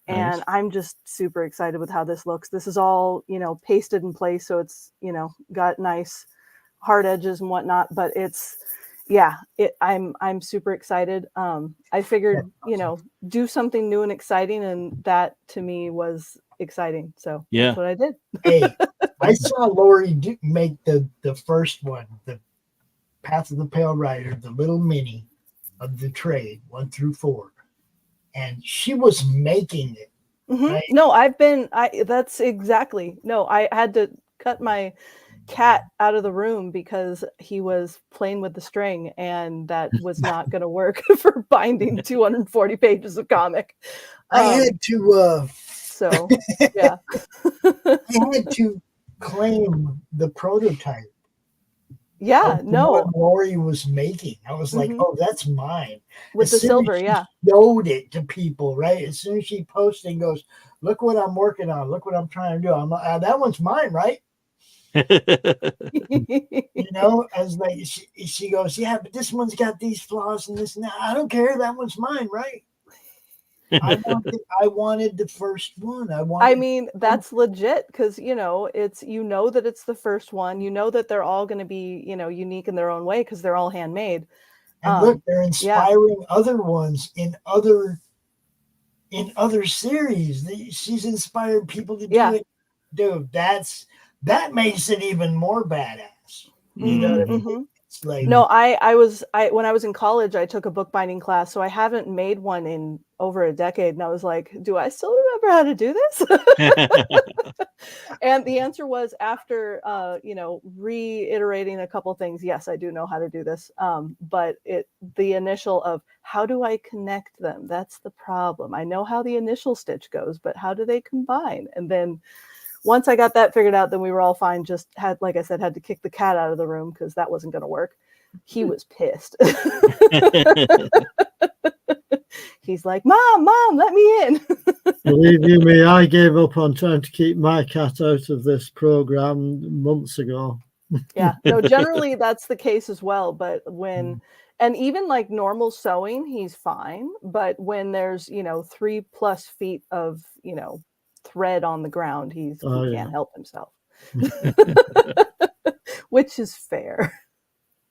and I'm just super excited with how this looks. This is all pasted in place, so it's got nice hard edges and whatnot, but I'm super excited. I figured do something new and exciting, and that to me was exciting, so that's what I did. Hey, I saw Laurie make the first one, the Path of the Pale Rider, the little mini of the trade 1 through 4, and she was making it. Right? No, that's exactly. No, I had to cut my cat out of the room because he was playing with the string, and that was not going to work for binding 240 pages of comic. I had to so yeah. I had to claim the prototype. Yeah, no. What Laurie was making. I was like, oh, that's mine. With the silver, yeah. Showed it to people, right? As soon as she posted and goes, look what I'm working on. Look what I'm trying to do. I'm like, that one's mine, right? I was like, she goes, yeah, but this one's got these flaws and this and that. I don't care. That one's mine, right? I wanted the first one. I mean, that's legit because it's that it's the first one. That they're all going to be unique in their own way because they're all handmade. And look, they're inspiring other ones in other series. She's inspired people to do it. Dude, that makes it even more badass. You know what I mean? It's like, no, when I was in college, I took a bookbinding class, so I haven't made one in over a decade, and I was like, do I still remember how to do this? And the answer was, after reiterating a couple things, yes, I do know how to do this. But the initial of how do I connect them? That's the problem. I know how the initial stitch goes, but how do they combine? And then once I got that figured out, then we were all fine. Just had to kick the cat out of the room because that wasn't going to work. He was pissed. He's like, Mom, let me in. Believe you me, I gave up on trying to keep my cat out of this program months ago. Yeah, no, generally that's the case as well. But and even like normal sewing, he's fine. But when there's 3+ feet of thread on the ground, he can't help himself. Which is fair.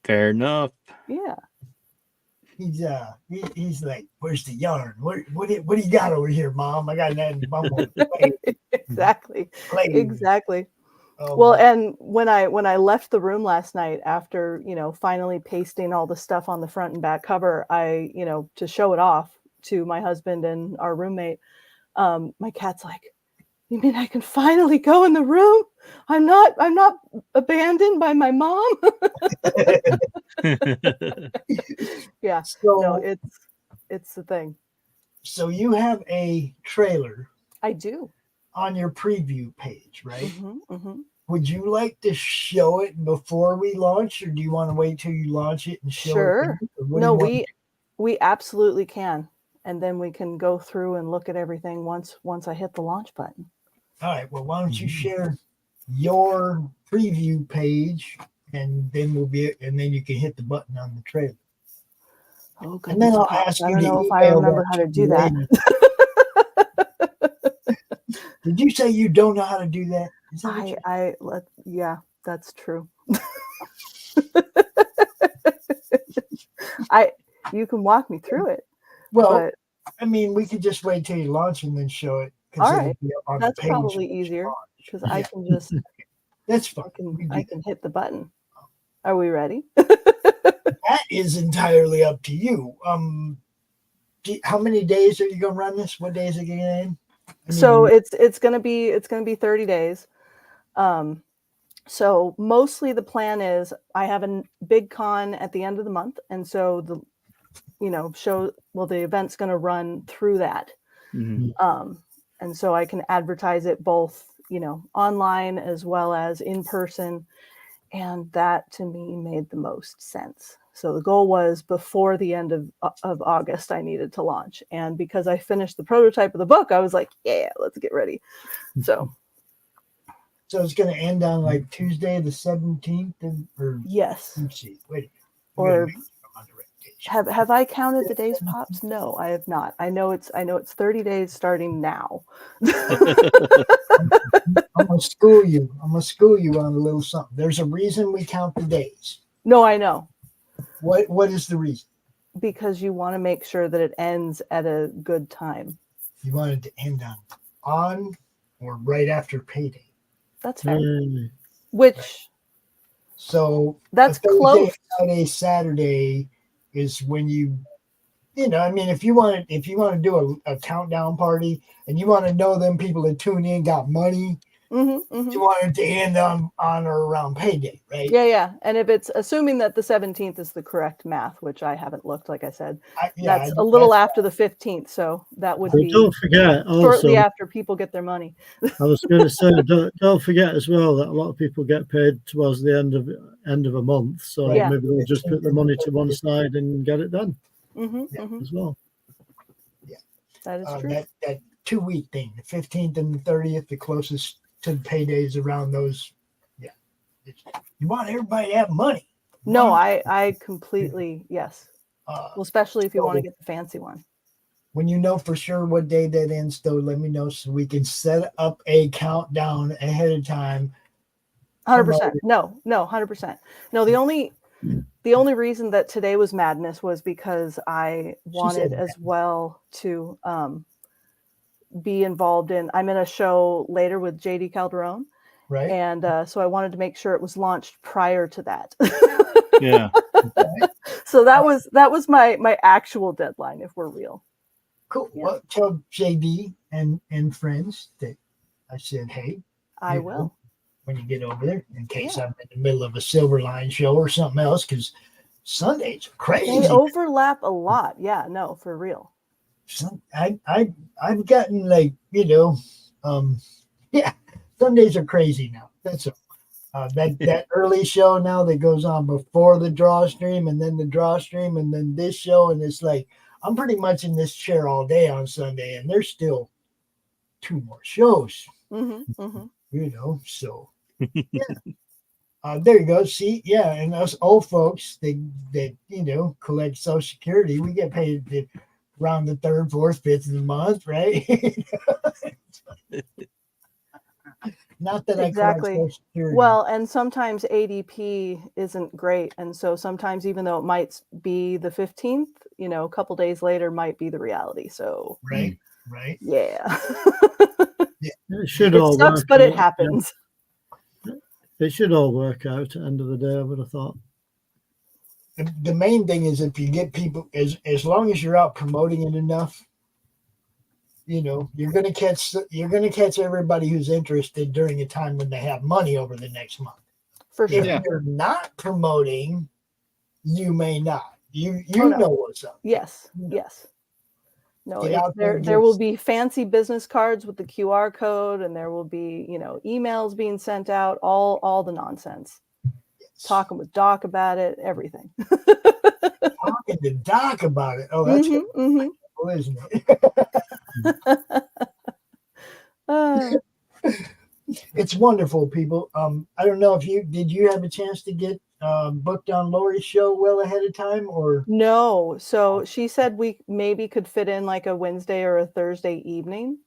Fair enough. Yeah. He's like, where's the yarn? What do you got over here, Mom? I got that bumble. Exactly. Oh, well, and when I left the room last night after finally pasting all the stuff on the front and back cover, I to show it off to my husband and our roommate, my cat's like, you mean I can finally go in the room? I'm not abandoned by my mom. Yeah. So no, it's the thing. So you have a trailer. I do. On your preview page, right? Mm-hmm, mm-hmm. Would you like to show it before we launch, or do you want to wait till you launch it and show it? Sure. No, we absolutely can. And then we can go through and look at everything once I hit the launch button. All right. Well, why don't you share your preview page, and then then you can hit the button on the trailer. Oh, and then I'll ask you. I don't know if I remember how to do that. Did you say you don't know how to do that? Is that yeah, that's true. You can walk me through it. Well, I mean, we could just wait till you launch and then show it. All right, that's probably easier because I can just. That's fine. I can hit the button. Are we ready? That is entirely up to you. how many days are you going to run this? What days are you going to So it's going to be 30 days. So mostly the plan is I have a big con at the end of the month. And so the event's going to run through that. Mm-hmm. And so I can advertise it both, online as well as in person. And that to me made the most sense. So the goal was before the end of August, I needed to launch. And because I finished the prototype of the book, I was like, yeah, let's get ready. So it's going to end on like Tuesday, the 17th? Or yes. Let's see. Wait. Or have I counted the days, Pops? No, I have not. I know it's 30 days starting now. I'm gonna school you. I'm gonna school you on a little something. There's a reason we count the days. No, I know. What is the reason? Because you want to make sure that it ends at a good time. You want it to end on or right after payday. That's fair. Which so that's close. Friday, Saturday is when if you want to do a countdown party and you want to know them people that tune in got money, you want it to end on or around payday, right? Yeah. And if it's assuming that the 17th is the correct math, which I haven't looked, like I said, that's a little after the 15th. So that would be don't forget shortly also, after people get their money. I was going to say, don't forget as well that a lot of people get paid towards the end of a month. So maybe they'll just put the money to one side and get it done as well. Yeah, that is true. That 2-week thing, the 15th and the 30th, the closest to the paydays around those. Yeah, you want everybody to have money. No, I completely yes. Well, especially if you want to get the fancy one. When you know for sure what day that ends, though, let me know so we can set up a countdown ahead of time. 100%. No, 100%. No, the only reason that today was madness was because I wanted as well to be involved in. I'm in a show later with JD Calderon, right? And so I wanted to make sure it was launched prior to that. Yeah. So that was my actual deadline, if we're real. Cool. Yeah. Well, tell JD and friends that I said, hey, I will when you get over there, in case I'm in the middle of a Silverline show or something else, because Sundays are crazy. They overlap a lot. Yeah, no, for real. I've gotten Sundays are crazy now. That's all. That early show now that goes on before the draw stream and then the draw stream and then this show, and it's like I'm pretty much in this chair all day on Sunday, and there's still 2 more shows. So there you go. See, and us old folks that collect Social Security, we get paid around the 3rd, 4th, 5th of the month, right? Not that exactly. I collect Social Security. Well, and sometimes ADP isn't great, and so sometimes even though it might be the 15th, a couple days later might be the reality. So right. Yeah. It should all sucks, work but out. it happens. It should all work out at the end of the day, I would have thought. The main thing is if you get people, as long as you're out promoting it enough, you're gonna catch everybody who's interested during a time when they have money over the next month. For sure. If you're not promoting, you may not. You know what's up. Yes. No, there will be fancy business cards with the QR code, and there will be, emails being sent out, all the nonsense. Yes. Talking with Doc about it, everything. Talking to Doc about it. Oh, that's cool, isn't it? It's wonderful, people. I don't know if did you have a chance to get booked on Laurie's show well ahead of time, or no? So she said we maybe could fit in like a Wednesday or a Thursday evening.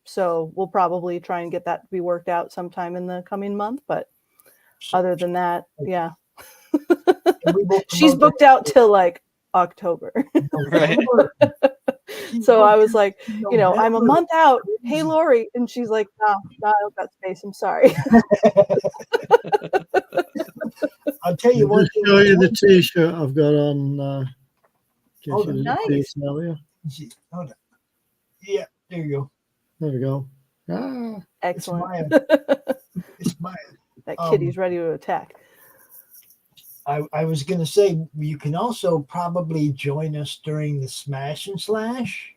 So we'll probably try and get that to be worked out sometime in the coming month. But other than that, yeah, she's booked out till like October. Right. So I was like, I'm a month out. Hey, Laurie. And she's like, no, I don't got space. I'm sorry. I'll tell you one thing. Show you the T-shirt I've got on. Nice. Hold on. Yeah, there you go. There we go. Ah, excellent. It's Maya. That kitty's ready to attack. I was going to say, you can also probably join us during the Smash and Slash.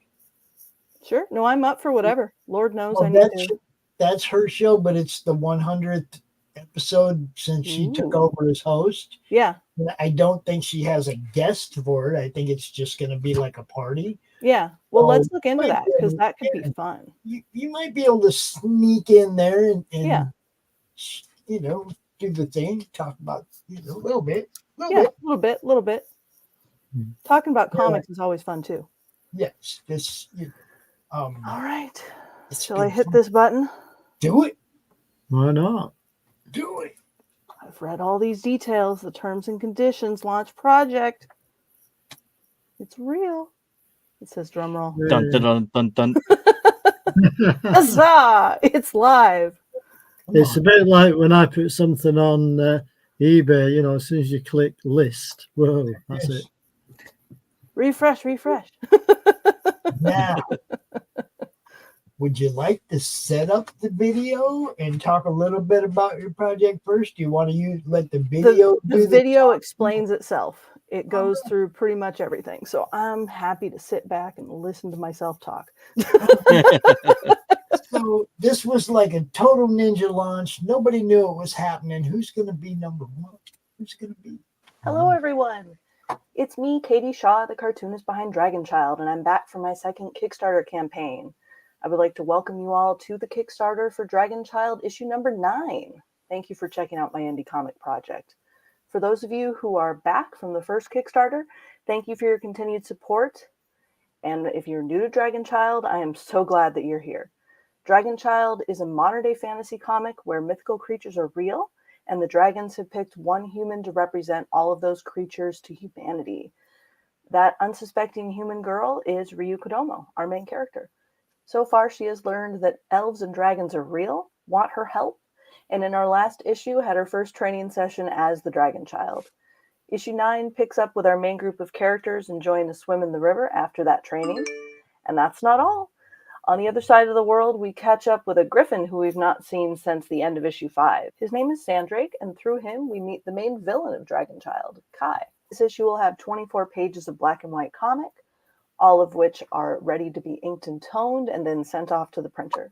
Sure. No, I'm up for whatever. Lord knows Well, I need to. That's her show, but it's the 100th episode since she took over as host. Yeah. I don't think she has a guest for it. I think it's just going to be like a party. Yeah. Well, let's look into that because that could be fun. You might be able to sneak in there and yeah, do the thing, talk about a little bit. A little bit. Talking about comics is always fun too. Yes. This. All right. Shall I hit this button? Do it. Why not? Do it. I've read all these details, the terms and conditions, launch project. It's real. It says drum roll. Dun dun dun dun dun. Huzzah! It's live. It's a bit like when I put something on eBay, as soon as you click list, whoa, that's it. Refresh. Now, would you like to set up the video and talk a little bit about your project first? Do you want to let the video The video explains itself. It goes through pretty much everything. So I'm happy to sit back and listen to myself talk. So this was like a total ninja launch. Nobody knew it was happening. Who's going to be number one? Who's going to be? Hello, everyone. It's me, Katie Shaw, the cartoonist behind DragonChild, and I'm back for my second Kickstarter campaign. I would like to welcome you all to the Kickstarter for DragonChild issue number 9. Thank you for checking out my indie comic project. For those of you who are back from the first Kickstarter, thank you for your continued support. And if you're new to DragonChild, I am so glad that you're here. DragonChild is a modern-day fantasy comic where mythical creatures are real, and the dragons have picked one human to represent all of those creatures to humanity. That unsuspecting human girl is Ryu Kodomo, our main character. So far, she has learned that elves and dragons are real, want her help, and in our last issue had her first training session as the DragonChild. Issue 9 picks up with our main group of characters enjoying a swim in the river after that training. And that's not all. On the other side of the world, we catch up with a griffin who we've not seen since the end of issue 5. His name is Sandrake, and through him we meet the main villain of DragonChild, Kai. This issue will have 24 pages of black and white comic, all of which are ready to be inked and toned and then sent off to the printer.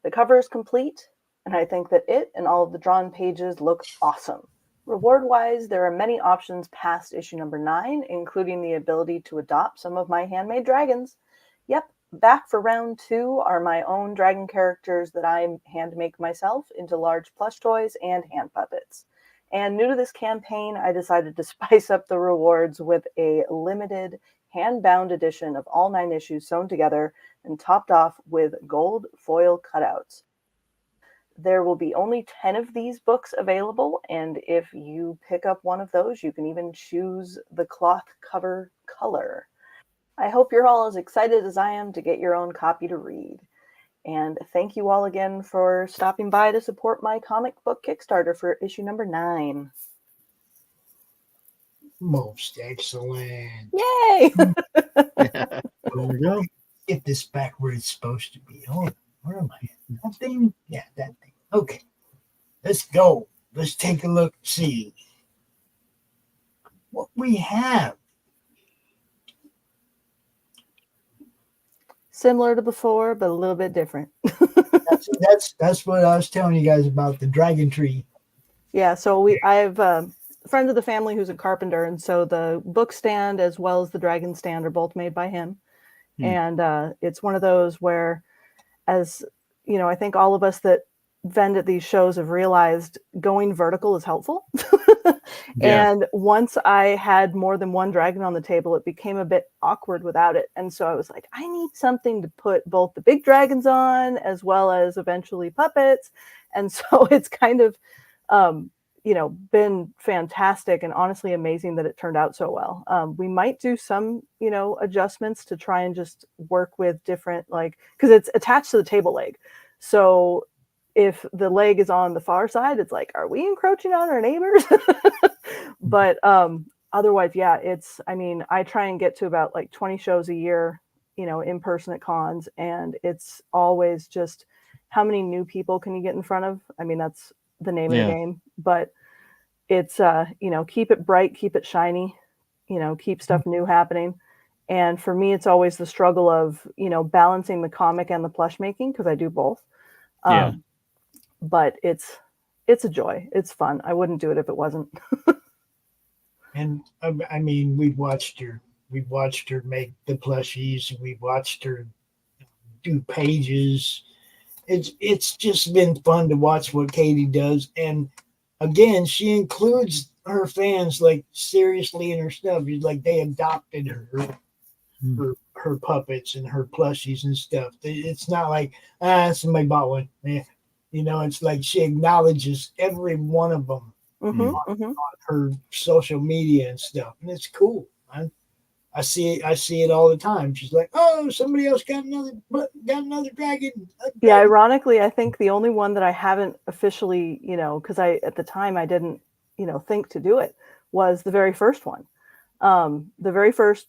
The cover is complete, and I think that it and all of the drawn pages look awesome. Reward-wise, there are many options past issue number 9, including the ability to adopt some of my handmade dragons. Yep, back for round 2 are my own dragon characters that I hand make myself into large plush toys and hand puppets. And new to this campaign, I decided to spice up the rewards with a limited hand-bound edition of all 9 issues sewn together and topped off with gold foil cutouts. There will be only 10 of these books available, and if you pick up one of those, you can even choose the cloth cover color. I hope you're all as excited as I am to get your own copy to read. And thank you all again for stopping by to support my comic book Kickstarter for issue number 9. Most excellent. Yay! There we go. Get this back where it's supposed to be. Hold on. Where am I? That thing? Yeah, that thing. Okay. Let's go. Let's take a look, see what we have. Similar to before, but a little bit different. That's what I was telling you guys about the dragon tree. Yeah, so I have a friend of the family who's a carpenter, and so the book stand as well as the dragon stand are both made by him. And it's one of those where, as you know, I think all of us that vend at these shows have realized going vertical is helpful. And once I had more than one dragon on the table, it became a bit awkward without it. And so I was like, I need something to put both the big dragons on as well as eventually puppets. And so it's kind of, been fantastic and honestly amazing that it turned out so well. We might do some, adjustments to try and just work with different, because it's attached to the table leg. So if the leg is on the far side, it's like, are we encroaching on our neighbors? But otherwise, yeah, I try and get to about 20 shows a year, in person at cons, and it's always just how many new people can you get in front of? I mean, that's the name of the game, but it's, keep it bright, keep it shiny, keep stuff new happening. And for me, it's always the struggle of, balancing the comic and the plush making, because I do both. But it's a joy. It's fun. I wouldn't do it if it wasn't. And I mean, we've watched her make the plushies. We've watched her do pages. It's just been fun to watch what Katie does. And again, she includes her fans like seriously in her stuff. Like they adopted her puppets and her plushies and stuff. It's not like somebody bought one. It's like she acknowledges every one of them on her social media and stuff, and it's cool. I see it all the time. She's like, "Oh, somebody else got another dragon." Yeah, ironically, I think the only one that I haven't officially, because at the time I didn't, think to do it, was the very first one. The very first,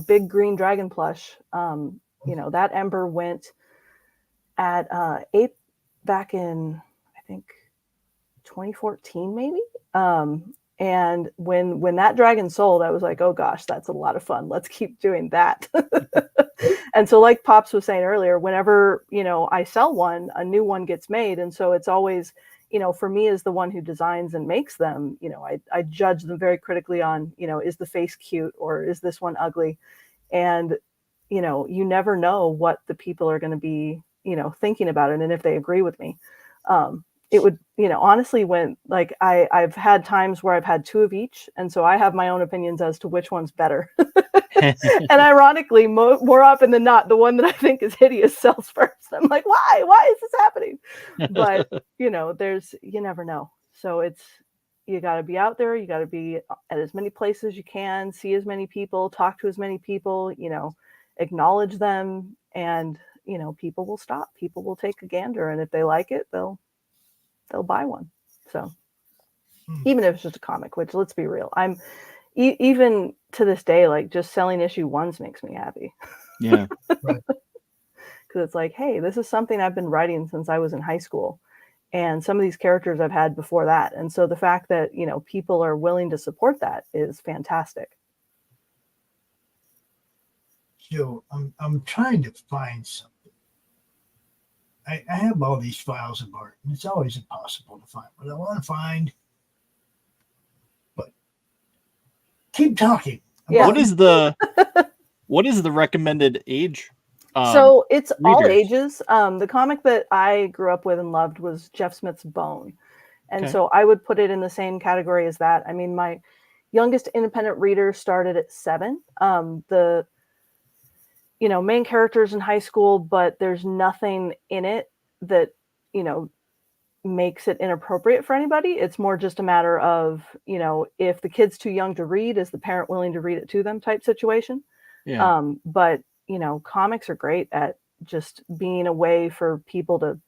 big green dragon plush. That Ember went at back in, I think, 2014 maybe. And when that dragon sold, I was like, oh gosh, that's a lot of fun. Let's keep doing that. And so like Pops was saying earlier, whenever, I sell one, a new one gets made. And so it's always, for me as the one who designs and makes them, I judge them very critically on, is the face cute or is this one ugly? And, you never know what the people are going to be, thinking about it. And if they agree with me, it would, honestly, when like I've had times where I've had two of each. And so I have my own opinions as to which one's better. And ironically, more often than not, the one that I think is hideous sells first. I'm like, why is this happening? But, you never know. So you got to be out there. You got to be at as many places as you can, see as many people, talk to as many people, acknowledge them. And, people will stop. People will take a gander. And if they like it, they'll buy one. So even if it's just a comic, which let's be real, I'm even to this day, like just selling issue 1s makes me happy. Yeah. Right. Because it's like, hey, this is something I've been writing since I was in high school. And some of these characters I've had before that. And so the fact that, people are willing to support that is fantastic. So I'm trying to find something. I have all these files of art, and it's always impossible to find what I want to find. But keep talking. Yeah. What is the recommended age? So it's all readers? ages. The comic that I grew up with and loved was Jeff Smith's Bone. And Okay. so I would put it in the same category as that. I mean, my youngest independent reader started at 7. The main characters in high school, but there's nothing in it that, makes it inappropriate for anybody. It's more just a matter of, if the kid's too young to read, is the parent willing to read it to them type situation. Yeah. But, comics are great at just being a way for people to,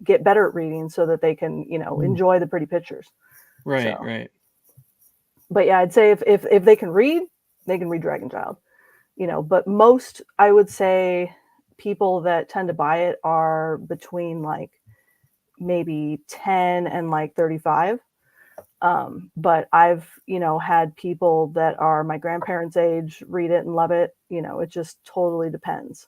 get better at reading so that they can, enjoy the pretty pictures. Right. So. Right. But yeah, I'd say if they can read DragonChild. But most, I would say, people that tend to buy it are between like maybe 10 and like 35. But I've, had people that are my grandparents' age read it and love it. It just totally depends.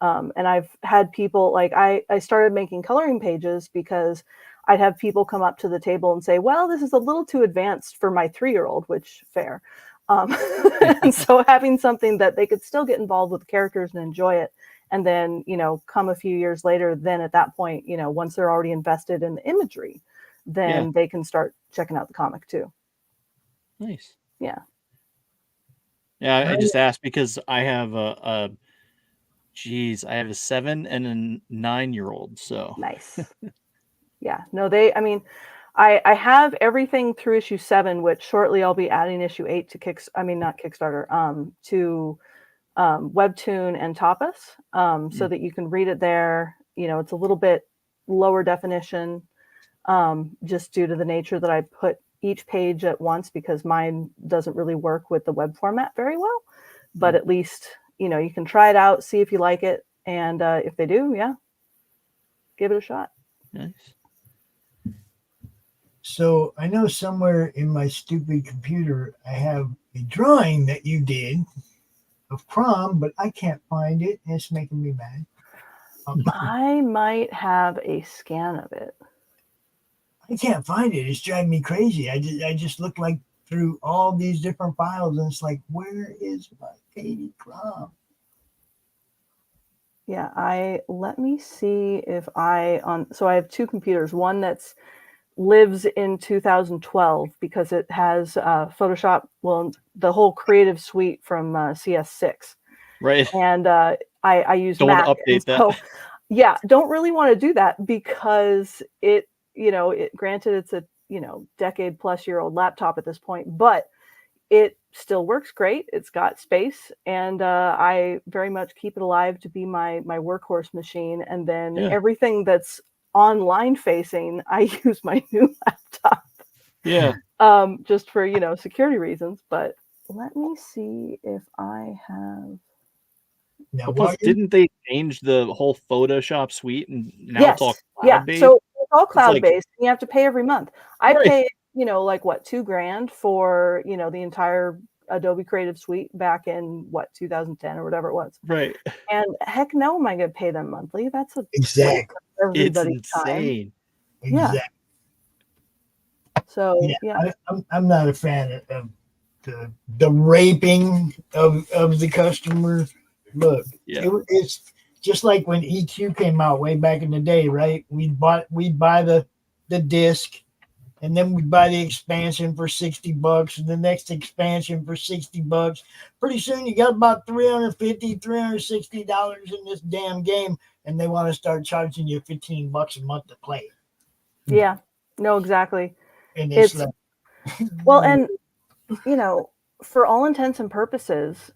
And I've had people like, I started making coloring pages because I'd have people come up to the table and say, well, this is a little too advanced for my 3-year-old, which fair. And so having something that they could still get involved with the characters and enjoy it. And then, come a few years later, then at that point, once they're already invested in the imagery, then they can start checking out the comic too. Nice. Yeah. Yeah. I just asked because I have I have a 7 and a 9-year-old. So Nice. Yeah. No, I have everything through issue 7, which shortly I'll be adding issue 8 to not Kickstarter, to Webtoon and Tapas, so that you can read it there. It's a little bit lower definition, just due to the nature that I put each page at once because mine doesn't really work with the web format very well. But at least, you can try it out, see if you like it. And if they do, yeah, give it a shot. Nice. So I know somewhere in my stupid computer, I have a drawing that you did of prom, but I can't find it. And it's making me mad. I might have a scan of it. I can't find it. It's driving me crazy. I just look like through all these different files, and it's like, where is my Katie prom? Yeah, let me see if so I have two computers. One that's lives in 2012 because it has Photoshop, well, the whole creative suite from CS6. Right. And I use Don't Mac. want to update that. So, yeah, don't really want to do that because it granted it's a, decade plus year old laptop at this point, but it still works great. It's got space, and I very much keep it alive to be my workhorse machine. And then everything that's online facing, I use my new laptop. Yeah. Just for, security reasons. But let me see if I have. Now, plus, didn't they change the whole Photoshop suite and now Yes. it's all Yeah. cloud-based? So it's all cloud-based. You have to pay every month. I Right. pay, like what, $2,000 for, the entire Adobe Creative Suite back in 2010 or whatever it was. Right. And heck no, am I going to pay them monthly? That's a exactly. everybody's It's insane. Time. Yeah. Exactly. So yeah. I'm not a fan of the raping of the customer. Look, it's just like when EQ came out way back in the day, right? We'd buy the disc, and then we'd buy the expansion for $60, and the next expansion for $60. Pretty soon you got about $350, $360 in this damn game, and they want to start charging you $15 a month to play. Yeah, no, exactly. And it's like, well, and for all intents and purposes,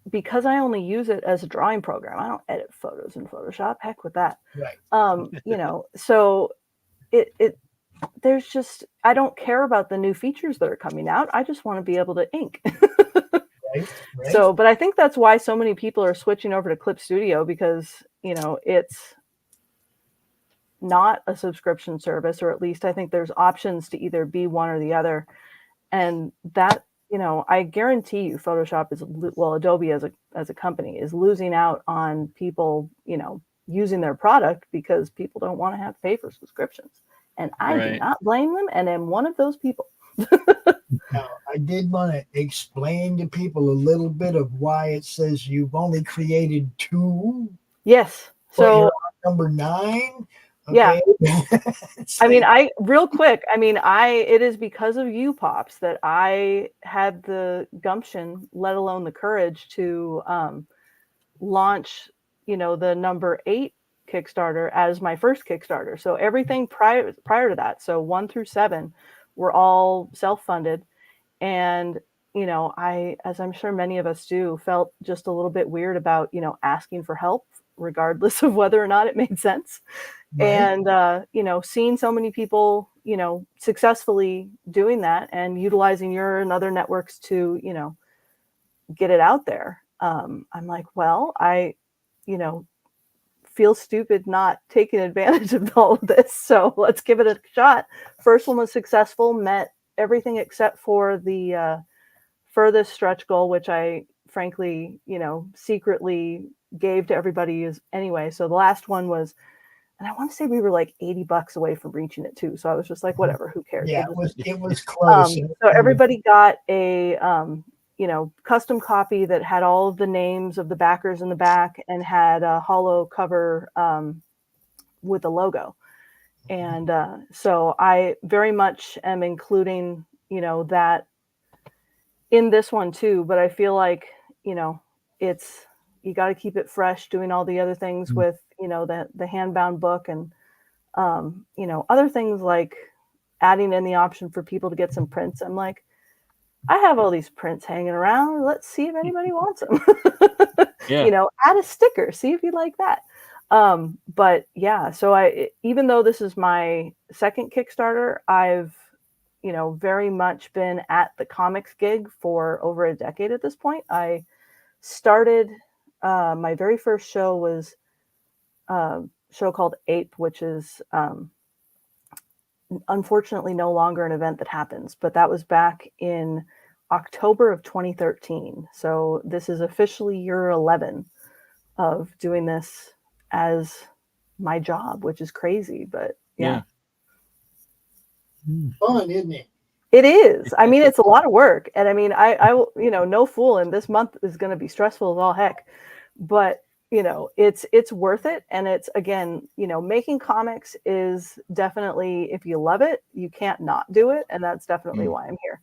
because I only use it as a drawing program, I don't edit photos in Photoshop. Heck with that. Right. So it there's just, I don't care about the new features that are coming out. I just want to be able to ink. Right. So, but I think that's why so many people are switching over to Clip Studio, because, it's not a subscription service, or at least I think there's options to either be one or the other. And that, I guarantee you Photoshop is, well, Adobe as a company is losing out on people, using their product because people don't want to have to pay for subscriptions. And I do not blame them, and am one of those people. Now, I did want to explain to people a little bit of why it says you've only created 2. Yes. So number 9. Okay. Yeah. I mean, it is because of you, Pops, that I had the gumption, let alone the courage, to launch, the number 8 Kickstarter as my first Kickstarter. So everything prior to that, so 1 through 7, were all self-funded. And, I, as I'm sure many of us do, felt just a little bit weird about, asking for help, regardless of whether or not it made sense. Right. And, seeing so many people, successfully doing that and utilizing your and other networks to, get it out there. I'm like, well, I, feel stupid not taking advantage of all of this. So let's give it a shot. First one was successful, met everything except for the furthest stretch goal, which I frankly, secretly gave to everybody anyway. So the last one was, and I want to say we were like $80 away from reaching it too. So I was just like, whatever, who cares? Yeah, it was close. So everybody got a, custom copy that had all of the names of the backers in the back and had a hollow cover with a logo. And so I very much am including, that in this one too. But I feel like, you got to keep it fresh, doing all the other things with, the handbound book and, other things like adding in the option for people to get some prints. I'm like, I have all these prints hanging around. Let's see if anybody wants them. Add a sticker, see if you like that. But yeah, so even though this is my second Kickstarter, I've, very much been at the comics gig for over a decade at this point. I started my very first show was a show called Ape, which is unfortunately no longer an event that happens, but that was back in October of 2013. So this is officially year 11 of doing this as my job, which is crazy, but yeah. Fun, isn't it? It is. I mean, it's a lot of work. And I mean, I you know, no fooling, this month is going to be stressful as all heck, but you know, it's worth it. And it's, again, you know, making comics is definitely, if you love it, you can't not do it. And that's definitely why I'm here.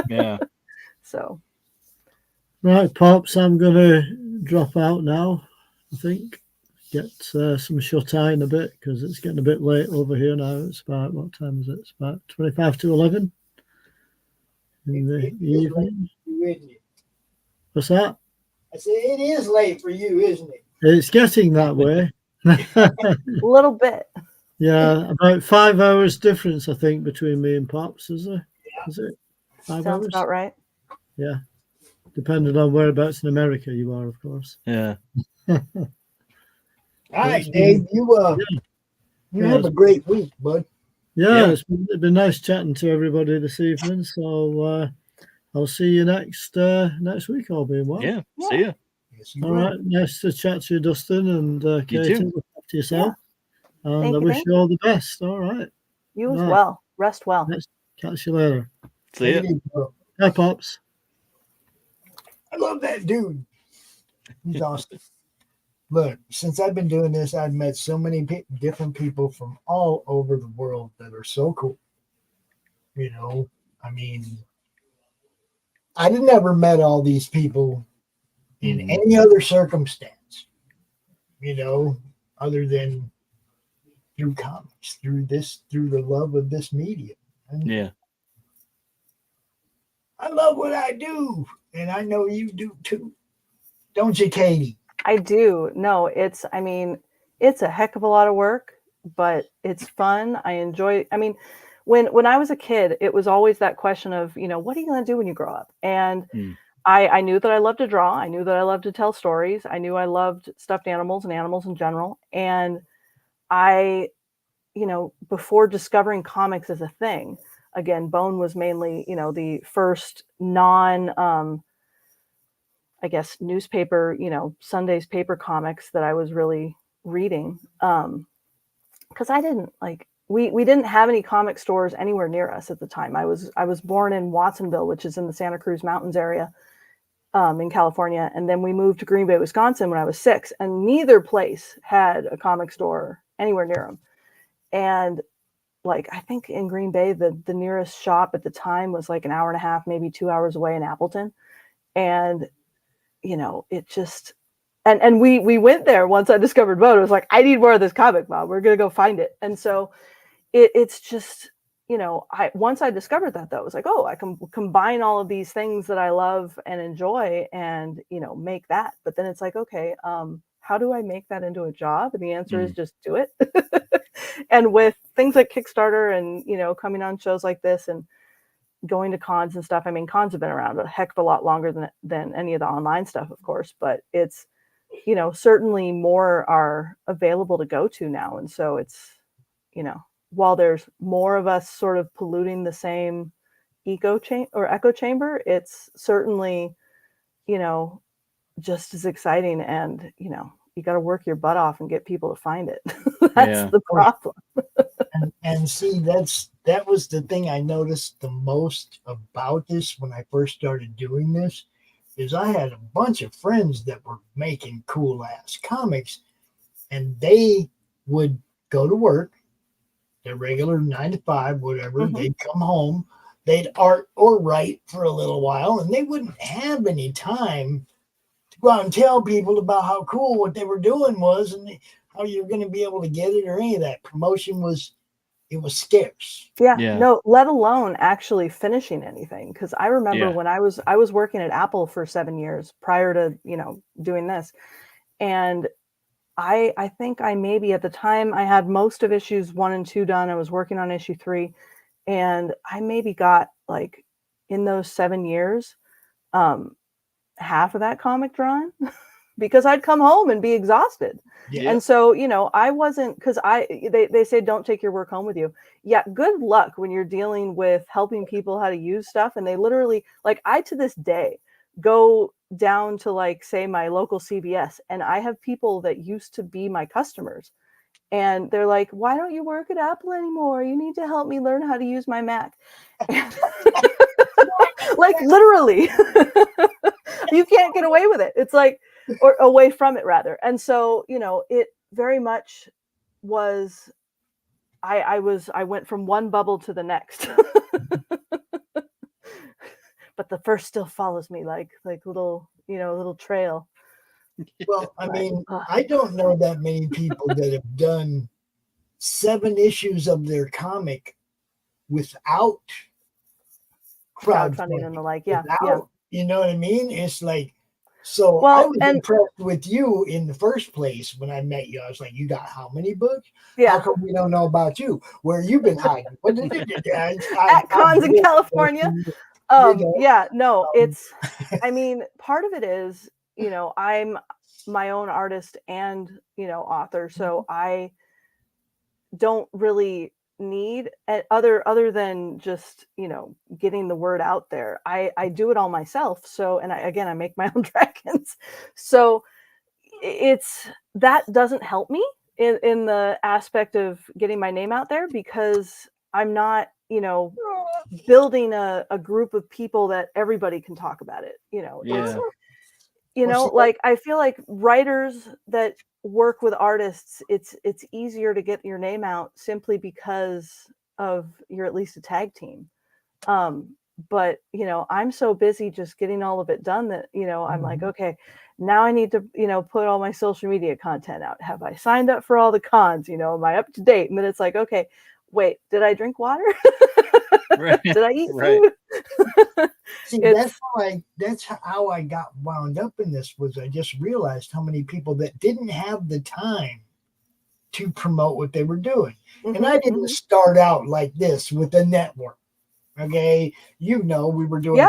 Yeah. So. Right, Pops, I'm going to drop out now, I think. Get some shut-eye in a bit, because it's getting a bit late over here now. It's about, what time is it? It's about 25 to 11 in the evening. What's that? I said, it is late for you, isn't it? It's getting that way. A little bit. Yeah, about 5 hours difference, I think, between me and Pops, is there? Yeah. Is it 5 Sounds hours? about right. Yeah. Depending on whereabouts in America you are, of course. Yeah. All right, Dave, you have a great week, bud. Yeah, it's been nice chatting to everybody this evening. So I'll see you next week, all being well. Yeah, see you. Yes, All right, nice to chat to you, Dustin, and Katie. Look after yourself. Yeah. And I wish you all the best. All right. You as well. Rest well. Catch you later. See you. Bye, Pops. I love that dude. He's awesome. Look, since I've been doing this, I've met so many different people from all over the world that are so cool. You know, I mean, I'd never met all these people in any other circumstance, you know, other than through comics, through the love of this medium. And yeah. I love what I do, and I know you do too. Don't you, Katie? I do. No, it's a heck of a lot of work, but it's fun. I enjoy. I mean, when I was a kid, it was always that question of, you know, what are you going to do when you grow up? And I knew that I loved to draw. I knew that I loved to tell stories. I knew I loved stuffed animals and animals in general. And I, you know, before discovering comics as a thing, again, Bone was mainly, you know, the first I guess, newspaper, you know, Sunday's paper comics that I was really reading. Because I didn't we didn't have any comic stores anywhere near us at the time. I was born in Watsonville, which is in the Santa Cruz Mountains area in California. And then we moved to Green Bay, Wisconsin when I was 6, and neither place had a comic store anywhere near them. And like, I think in Green Bay, the nearest shop at the time was like an hour and a half, maybe 2 hours away in Appleton. And you know, it just, and we went there once I discovered Bone. It was like, I need more of this comic, Mom. We're going to go find it. And so it's just, you know, once I discovered that, though, it was like, oh, I can combine all of these things that I love and enjoy and, you know, make that. But then it's like, okay, how do I make that into a job? And the answer is just do it. And with things like Kickstarter and, you know, coming on shows like this and going to cons and stuff. I mean, cons have been around a heck of a lot longer than any of the online stuff, of course, but it's, you know, certainly more are available to go to now. And so it's, you know, while there's more of us sort of polluting the same echo chamber, it's certainly, you know, just as exciting. And, you know, you got to work your butt off and get people to find it. That's the problem. and see, that was the thing I noticed the most about this when I first started doing this, is I had a bunch of friends that were making cool ass comics, and they would go to work, their regular 9 to 5, whatever. They'd come home, they'd art or write for a little while, and they wouldn't have any time to go out and tell people about how cool what they were doing was and how you're going to be able to get it or any of that. Promotion was scarce. Yeah, no, let alone actually finishing anything. Because I remember when I was working at Apple for 7 years prior to, you know, doing this, and I think I maybe at the time I had most of issues 1 and 2 done. I was working on issue 3, and I maybe got, like, in those 7 years, half of that comic drawn. because I'd come home and be exhausted. Yeah. And so, you know, I wasn't, because they say don't take your work home with you. Yeah, good luck when you're dealing with helping people how to use stuff. And they literally, like, I to this day go down to, like, say, my local CVS, and I have people that used to be my customers, and they're like, why don't you work at Apple anymore? You need to help me learn how to use my Mac. Like, literally. You can't get away with it. It's like, or away from it rather. And so, you know, it very much was, I went from one bubble to the next. But the first still follows me like little, you know, little trail. Well, I mean, I don't know that many people that have done 7 issues of their comic without crowdfunding and the like. Yeah, without, you know what I mean? It's like, so well, I was impressed with you in the first place when I met you. I was like, you got how many books? Yeah. How come we don't know about you? Where you been hiding? What did you do? At cons in California. Yeah, no, it's, I mean, part of it is, you know, I'm my own artist and, you know, author. So I don't really need other than just, you know, getting the word out there. I do it all myself. So, and I make my own dragons. So it's, that doesn't help me in the aspect of getting my name out there, because I'm not, you know, building a group of people that everybody can talk about it. You know, it's, you know, like, I feel like writers that work with artists, it's easier to get your name out simply because of you're at least a tag team. But, you know, I'm so busy just getting all of it done that, you know, I'm like, okay, now I need to, you know, put all my social media content out. Have I signed up for all the cons? You know, am I up to date? And then it's like, okay, wait, did I drink water? Did I eat food? See, that's how I got wound up in this, was I just realized how many people that didn't have the time to promote what they were doing. And I didn't start out like this with a network. Okay. You know, we were doing,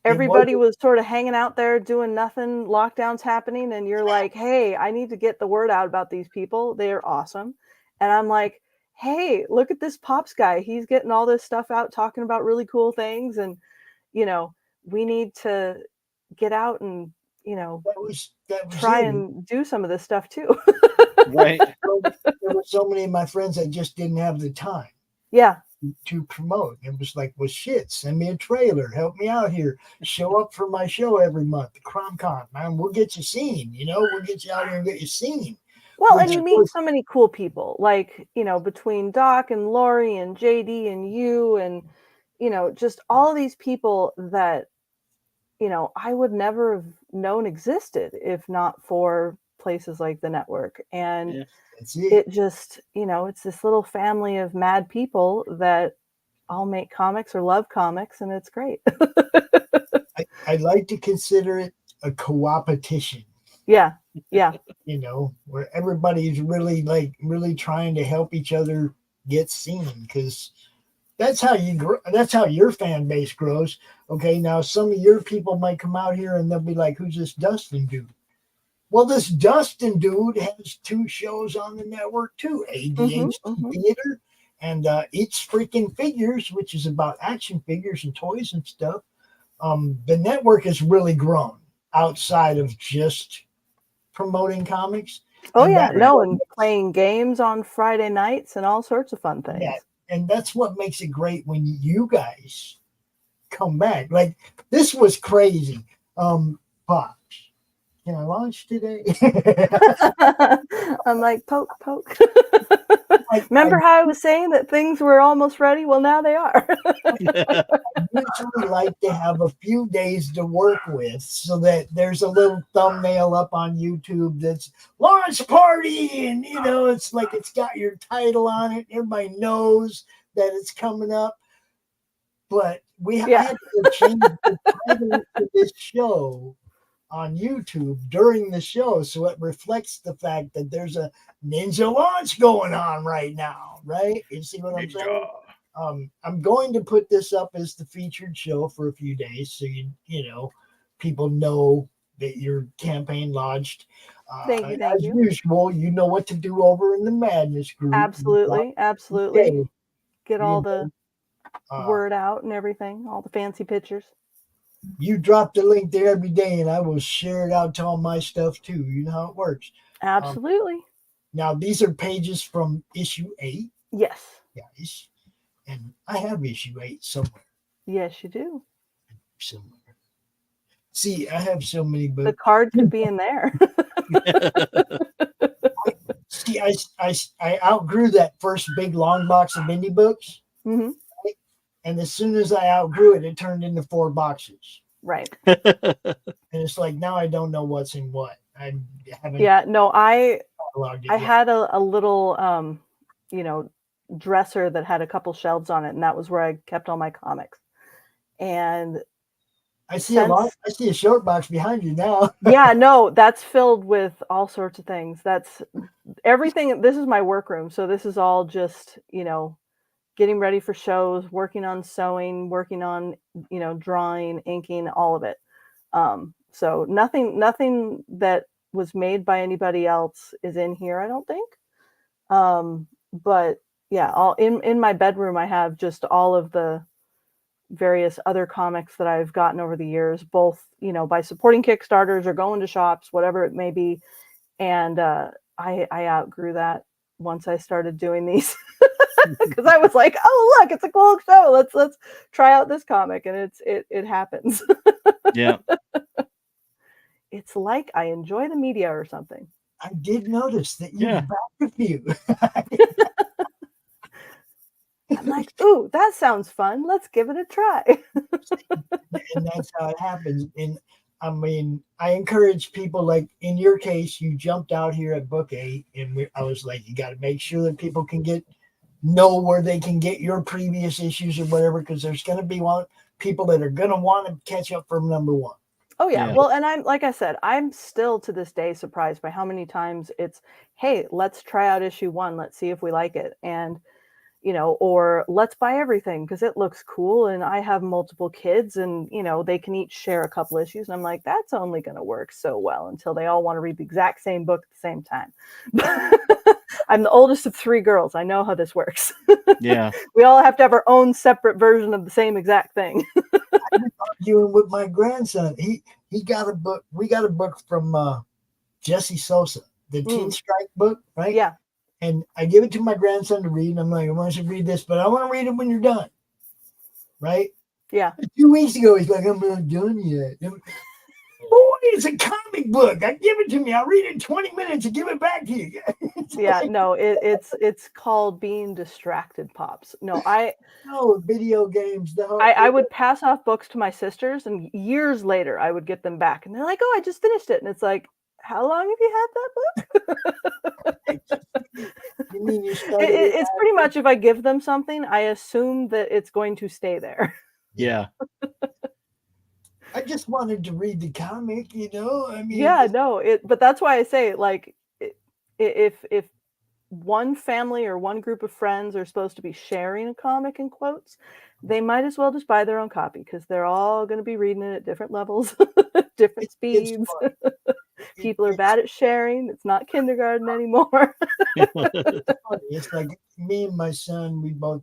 everybody was sort of hanging out there doing nothing, lockdowns happening, and you're like, hey, I need to get the word out about these people. They're awesome. And I'm like, hey, look at this Pops guy. He's getting all this stuff out, talking about really cool things. And, you know, we need to get out and, you know, try and do some of this stuff too. Right. There were so many of my friends that just didn't have the time. Yeah. To promote. It was like, well, shit, send me a trailer, help me out here, show up for my show every month, the CromCon, man, we'll get you seen, you know, we'll get you out here and get you seen. Well, and you meet so many cool people, like, you know, between Doc and Laurie and JD and you, and, you know, just all these people that, you know, I would never have known existed if not for places like the network. And it just, you know, it's this little family of mad people that all make comics or love comics, and it's great. I'd like to consider it a co-opetition. Yeah. Yeah. You know, where everybody's really trying to help each other get seen, because that's how you grow. That's how your fan base grows. Okay. Now some of your people might come out here and they'll be like, who's this Dustin dude? Well, this Dustin dude has 2 shows on the network too, ADH Theater and It's Freaking Figures, which is about action figures and toys and stuff. The network has really grown outside of just promoting comics. Oh, yeah. No, and playing games on Friday nights and all sorts of fun things. Yeah, and that's what makes it great when you guys come back. Like, this was crazy. Pops, can I launch today? I'm like, poke. Remember how I was saying that things were almost ready? Well, now they are. I usually like to have a few days to work with, so that there's a little thumbnail up on YouTube that's launch party, and you know, it's like it's got your title on it. Everybody knows that it's coming up. But we had to change the title to this show on YouTube during the show, so it reflects the fact that there's a ninja launch going on right now, right? You see what I'm saying? I'm going to put this up as the featured show for a few days, so you know, people know that your campaign launched. Thank you. As usual, you know what to do over in the Madness group. Absolutely. Okay. Get all the word out and everything, all the fancy pictures. You drop the link there every day, and I will share it out to all my stuff too. You know how it works. Absolutely. Now, these are pages from issue 8. Yes. Guys. And I have issue 8 somewhere. Yes, you do. Somewhere. See, I have so many books. The card could be in there. See, I outgrew that first big long box of indie books. Mm-hmm. Right? And as soon as I outgrew it, it turned into 4 boxes. Right. And it's like, now I don't know what's in what. I haven't. Yeah, no, I yet. had a little, dresser that had a couple shelves on it, and that was where I kept all my comics. And I see a short box behind you now. Yeah, no, that's filled with all sorts of things. That's everything. This is my workroom. So this is all just, getting ready for shows, working on sewing, working on, drawing, inking, all of it. So nothing that was made by anybody else is in here, I don't think. But yeah, all in my bedroom, I have just all of the various other comics that I've gotten over the years, both, by supporting Kickstarters or going to shops, whatever it may be. And I outgrew that once I started doing these because I was like, oh, look, it's a cool show. Let's try out this comic. And it happens. Yeah. It's like I enjoy the media or something. I did notice that you backed a few. I'm like, ooh, that sounds fun. Let's give it a try. And that's how it happens. And I mean, I encourage people, like in your case, you jumped out here at book 8, and I was like, you got to make sure that people can know where they can get your previous issues or whatever, because there's going to be people that are going to want to catch up from number 1. Oh yeah. Well, and I'm, like I said, I'm still to this day surprised by how many times it's, hey, let's try out issue 1. Let's see if we like it. And, or let's buy everything because it looks cool. And I have multiple kids and, they can each share a couple issues. And I'm like, that's only going to work so well until they all want to read the exact same book at the same time. I'm the oldest of 3 girls. I know how this works. Yeah. We all have to have our own separate version of the same exact thing. I've been arguing with my grandson. He got a book. We got a book from Jesse Sosa, the Teen Strike book, right? Yeah. And I give it to my grandson to read. And I'm like, I want you to read this, but I want to read it when you're done. Right? Yeah. 2 weeks ago, he's like, I'm not done yet. Boy, it's a comic book. I give it to me. I'll read it in 20 minutes and give it back to you. Yeah, no, it's called being distracted, Pops. No, video games. I would pass off books to my sisters, and years later I would get them back, and they're like, "Oh, I just finished it," and it's like, "How long have you had that book?" You mean you started it's pretty much if I give them something, I assume that it's going to stay there. Yeah. I just wanted to read the comic, I mean, yeah, no, but that's why I say, like, if one family or one group of friends are supposed to be sharing a comic in quotes, they might as well just buy their own copy because they're all going to be reading it at different levels, different speeds. People are bad at sharing. It's not kindergarten anymore. It's like me and my son, we both,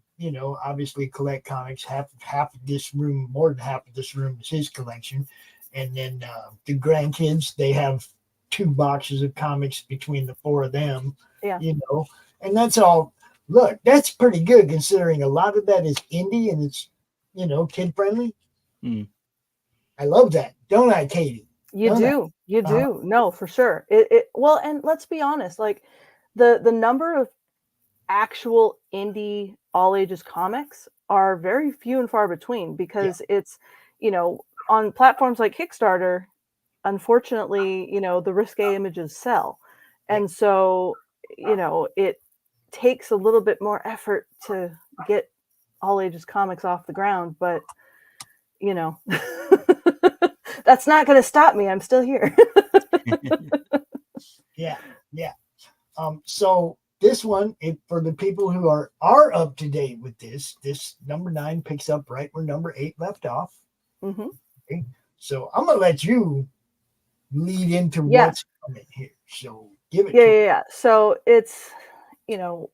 obviously collect comics. Half of this room, more than half of this room is his collection. And then the grandkids, they have 2 boxes of comics between the 4 of them. Yeah. And that's all. Look, that's pretty good considering a lot of that is indie and it's, kid friendly. Mm. I love that. Don't I, Katie? You do. No, for sure. Well, and let's be honest, like the number of actual indie all ages comics are very few and far between because it's, on platforms like Kickstarter, unfortunately, the risque images sell. And so, it takes a little bit more effort to get all ages comics off the ground, but that's not going to stop me. I'm still here. Yeah. So this one, for the people who are up to date with this number 9 picks up right where number 8 left off. Mm-hmm. Okay. So I'm gonna let you lead into Yeah. what's coming here. So give it Yeah, to yeah, yeah. So it's, you know,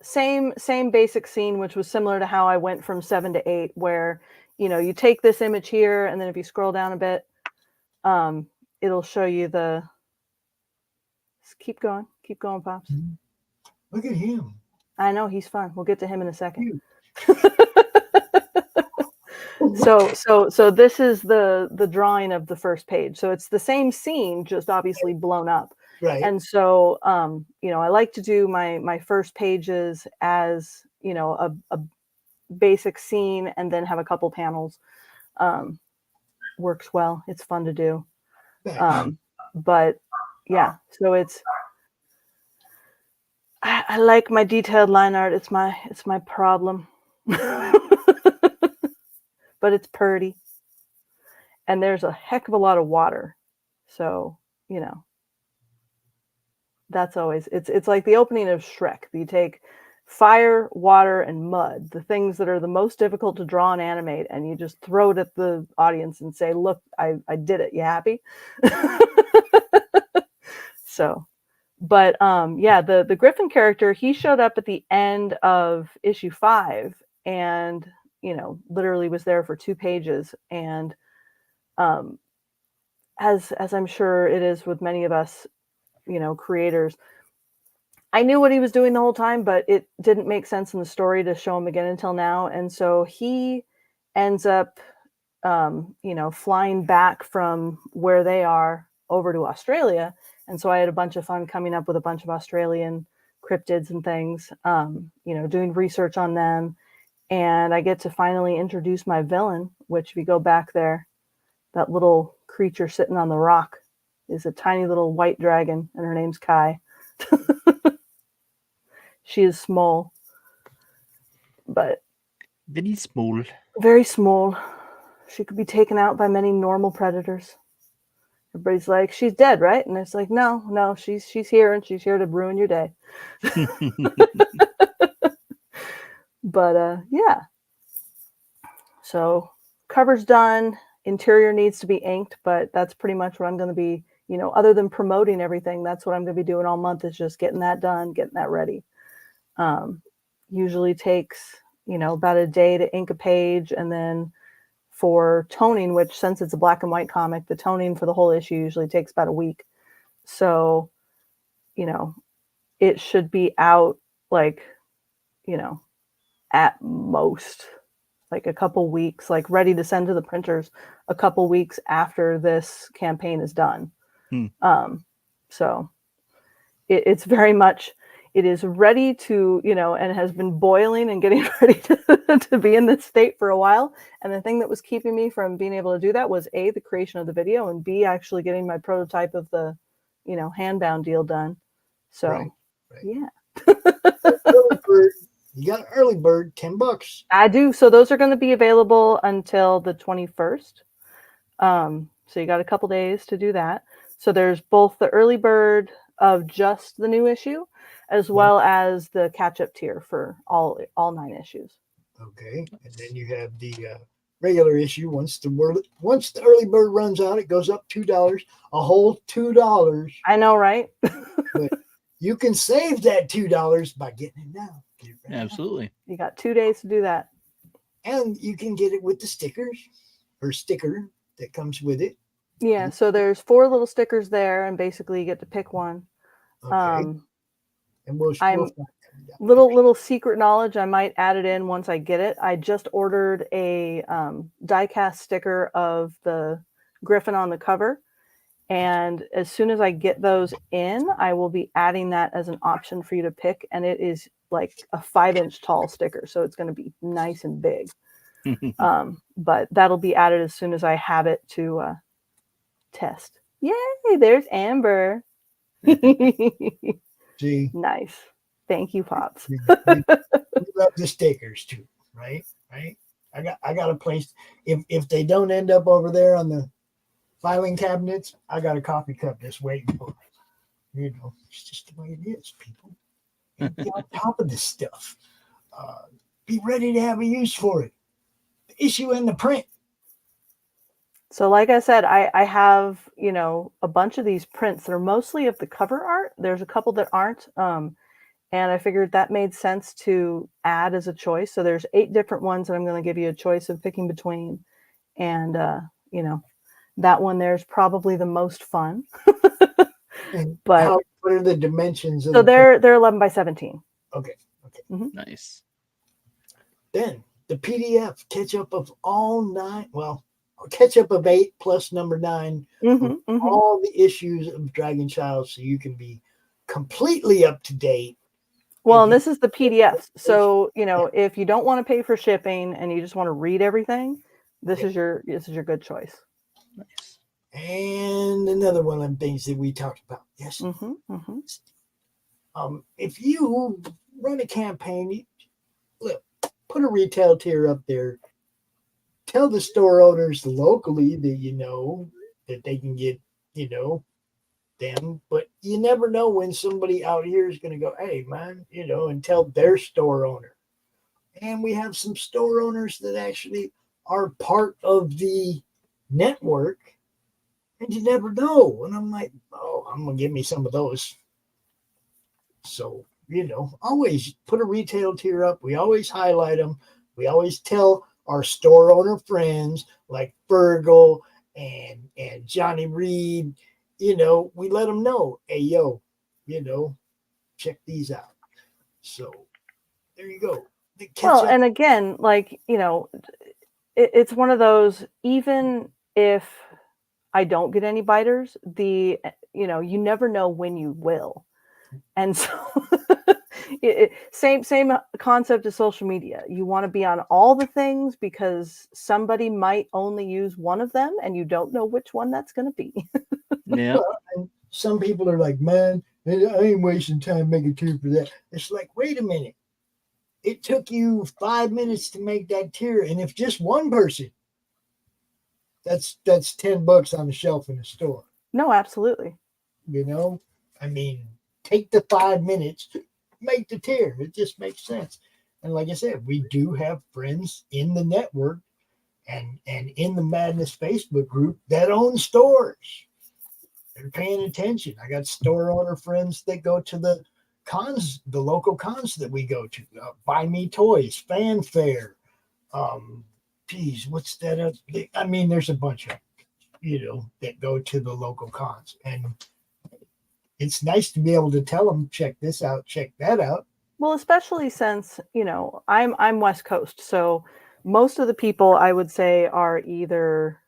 same basic scene, which was similar to how I went from 7 to 8, where, you know, you take this image here, and then if you scroll down a bit, it'll show you the. Keep going, Pops. Look at him. I know he's fun. We'll get to him in a second. So this is the drawing of the first page. So it's the same scene, just obviously blown up. Right. And so, you know, I like to do my first pages as, you know, a basic scene, and then have a couple panels. Works well. It's fun to do. But yeah, so it's, I like my detailed line art. It's my problem. But it's pretty. And there's a heck of a lot of water. So, you know, that's always, it's like the opening of Shrek. You take fire, water, and mud, the things that are the most difficult to draw and animate, and you just throw it at the audience and say, look, I did it. You happy? So, but yeah, the Griffin character, he showed up at the end of issue 5, and, you know, literally was there for 2 pages. And as I'm sure it is with many of us, you know, creators, I knew what he was doing the whole time, but it didn't make sense in the story to show him again until now. And so he ends up, you know, flying back from where they are over to Australia. And so I had a bunch of fun coming up with a bunch of Australian cryptids and things, you know, doing research on them. And I get to finally introduce my villain, which if you go back there, that little creature sitting on the rock is a tiny little white dragon, and her name's Kai. She is small, but very small. Very small. She could be taken out by many normal predators. Everybody's like, she's dead, right? And it's like, no, she's here, and she's here to ruin your day. But yeah. So cover's done. Interior needs to be inked, but that's pretty much what I'm going to be, you know, other than promoting everything, that's what I'm going to be doing all month, is just getting that done, getting that ready. Usually takes, you know, about a day to ink a page, and then for toning, which since it's a black and white comic, the toning for the whole issue usually takes about a week. So, you know, it should be out, like, you know, at most like a couple weeks, like ready to send to the printers a couple weeks after this campaign is done. So it's very much, it is ready to, you know, and has been boiling and getting ready to be in this state for a while. And the thing that was keeping me from being able to do that was A, the creation of the video, and B, actually getting my prototype of the, you know, handbound deal done. So right. Yeah. You got an early bird, $10. I do. So those are going to be available until the 21st. So you got a couple days to do that. So there's both the early bird of just the new issue, as well as the catch-up tier for all 9 issues. Okay, and then you have the regular issue. Once the early bird runs out, it goes up $2, a whole $2. I know, right? But you can save that $2 by getting it now. Absolutely. You got 2 days to do that. And you can get it with the stickers or sticker that comes with it. Yeah, so there's 4 little stickers there, and basically you get to pick one. Okay. And we'll little secret knowledge, I might add it in once I get it. I just ordered a die-cast sticker of the Griffin on the cover. And as soon as I get those in, I will be adding that as an option for you to pick. And it is like a 5-inch tall sticker. So it's going to be nice and big. But that'll be added as soon as I have it to test. Yay, there's Amber. See? Nice. Thank you, Pops. We love the stickers too, right? I got a place. If they don't end up over there on the filing cabinets, I got a coffee cup just waiting for me. You know, it's just the way it is, people. And be on top of this stuff. Be ready to have a use for it. The issue and the print. So like I said, I have, a bunch of these prints that are mostly of the cover art. There's a couple that aren't. And I figured that made sense to add as a choice. So there's 8 different ones that I'm going to give you a choice of picking between. And, that one there's probably the most fun. But what are the dimensions? So they're 11 by 17. Okay. Mm-hmm. Nice. Then the PDF catch up of all 9. Well, catch up of 8 plus number 9. All the issues of DragonChild, so you can be completely up to date. Well, and this is the PDF. So, if you don't want to pay for shipping and you just want to read everything, this is your good choice. Nice. And another one of the things that we talked about. Yes. If you run a campaign, look, put a retail tier up there. Tell the store owners locally that that they can get, them. But you never know when somebody out here is going to go, hey, man, and tell their store owner. And we have some store owners that actually are part of the network. And you never know. And I'm like, I'm going to give me some of those. So, always put a retail tier up. We always highlight them. We always tell our store owner friends like Virgil and Johnny Reed, we let them know, hey, yo, check these out. So there you go. Well, and again, it's one of those, even if I don't get any biters, you never know when you will. And so same concept as social media. You want to be on all the things because somebody might only use one of them and you don't know which one that's going to be. Yeah. And some people are like, man, I ain't wasting time making tier for that. It's like, wait a minute. It took you 5 minutes to make that tier. And if just one person, that's $10 on the shelf in the store. No, absolutely. Take the 5 minutes to make the tier. It just makes sense. And like I said, we do have friends in the network and in the Madness Facebook group that own stores. They're paying attention. I got store owner friends that go to the cons, the local cons that we go to. Buy Me Toys, Fanfare. What's that? There's a bunch of, that go to the local cons. And it's nice to be able to tell them, check this out, check that out. Well, especially since, I'm West Coast. So most of the people I would say are either,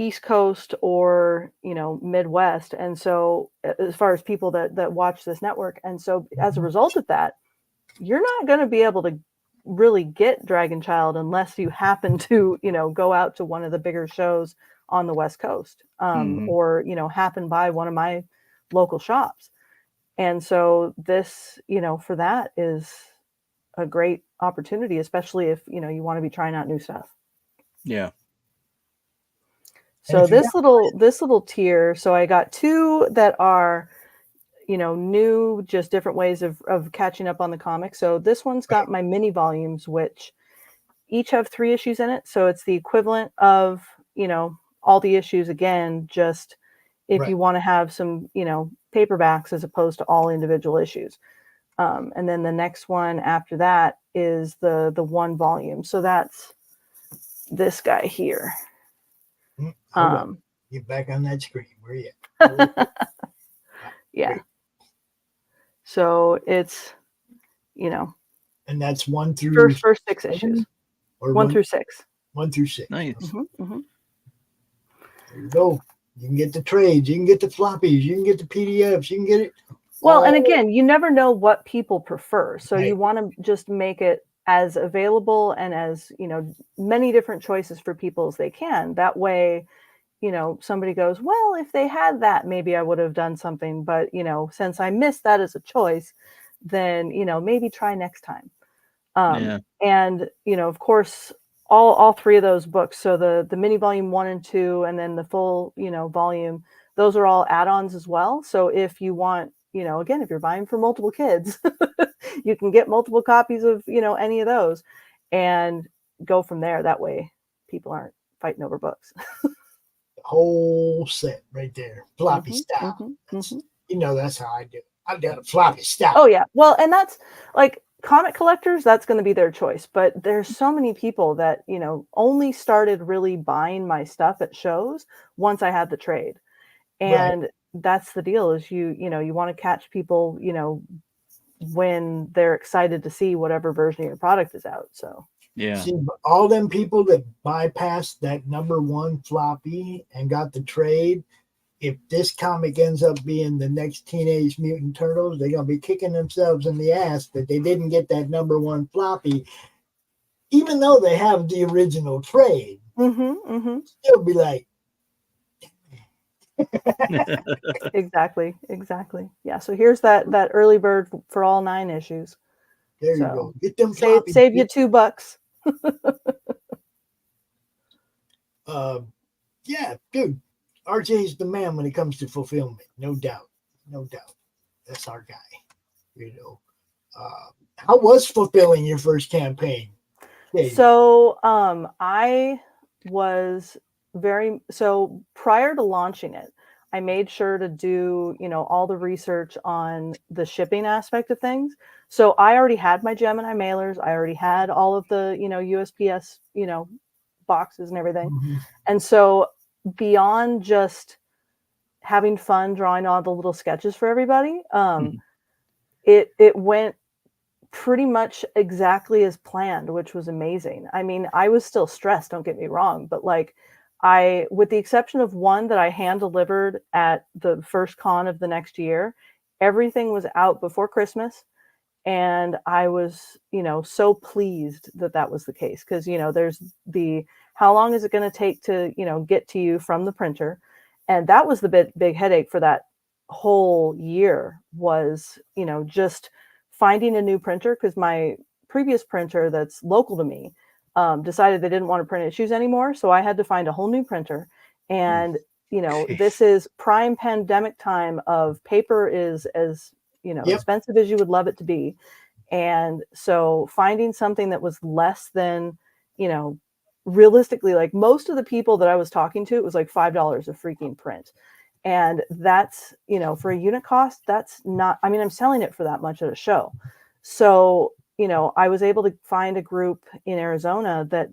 East Coast or, Midwest. And so as far as people that watch this network. And so as a result of that, you're not going to be able to really get DragonChild unless you happen to, go out to one of the bigger shows on the West Coast, or, happen by one of my local shops. And so this, for that is a great opportunity, especially if, you want to be trying out new stuff. Yeah. So this little tier, so I got 2 that are, new, just different ways of catching up on the comics. So this one's got my mini volumes, which each have 3 issues in it. So it's the equivalent of, all the issues again, just if you want to have some, paperbacks as opposed to all individual issues. And then the next one after that is the 1 volume. So that's this guy here. Get back on that screen. Where are you? Yeah. Great. So it's, and that's 1 through first 6 issues, or 1 through 6. 1 through 6. Nice. There you go. You can get the trades, you can get the floppies, you can get the PDFs, you can get it. Well, and again, you never know what people prefer. So you want to just make it as available and as, many different choices for people as they can. That way, somebody goes, well, if they had that, maybe I would have done something. But, since I missed that as a choice, then, maybe try next time. And, of course, all 3 of those books. So the mini volume 1 and 2, and then the full, volume, those are all add-ons as well. So if you want, again, if you're buying for multiple kids, you can get multiple copies of, any of those and go from there. That way people aren't fighting over books. Whole set right there, floppy style. You know, that's how I do it. I've got a floppy style. Oh yeah, well, and that's like comic collectors. That's going to be their choice. But there's so many people that only started really buying my stuff at shows once I had the trade, and that's the deal. Is you want to catch people when they're excited to see whatever version of your product is out. So. Yeah. See, all them people that bypassed that #1 floppy and got the trade, if this comic ends up being the next Teenage Mutant Turtles, they're going to be kicking themselves in the ass that they didn't get that #1 floppy, even though they have the original trade. Still be like, Exactly. Yeah. So here's that early bird for all 9 issues. There you go. Get them floppies. Save you $2. Yeah, dude. RJ's the man when it comes to fulfillment, no doubt. That's our guy. How was fulfilling your first campaign? So I was prior to launching it, I made sure to do all the research on the shipping aspect of things. So I already had my Gemini mailers. I already had all of the USPS boxes and everything. And so beyond just having fun drawing all the little sketches for everybody, it went pretty much exactly as planned, which was amazing. I mean, I was still stressed, don't get me wrong, but with the exception of one that I hand delivered at the first con of the next year, everything was out before Christmas. And I was, so pleased that was the case. Cause there's how long is it going to take to, get to you from the printer? And that was the big headache for that whole year was, just finding a new printer. Cause my previous printer that's local to me, decided they didn't want to print issues anymore. So I had to find a whole new printer. And, this is prime pandemic time of paper is as, expensive as you would love it to be. And so finding something that was less than, realistically, like most of the people that I was talking to, it was like $5 a freaking print. And that's, for a unit cost, that's not, I mean, I'm selling it for that much at a show. So, I was able to find a group in Arizona that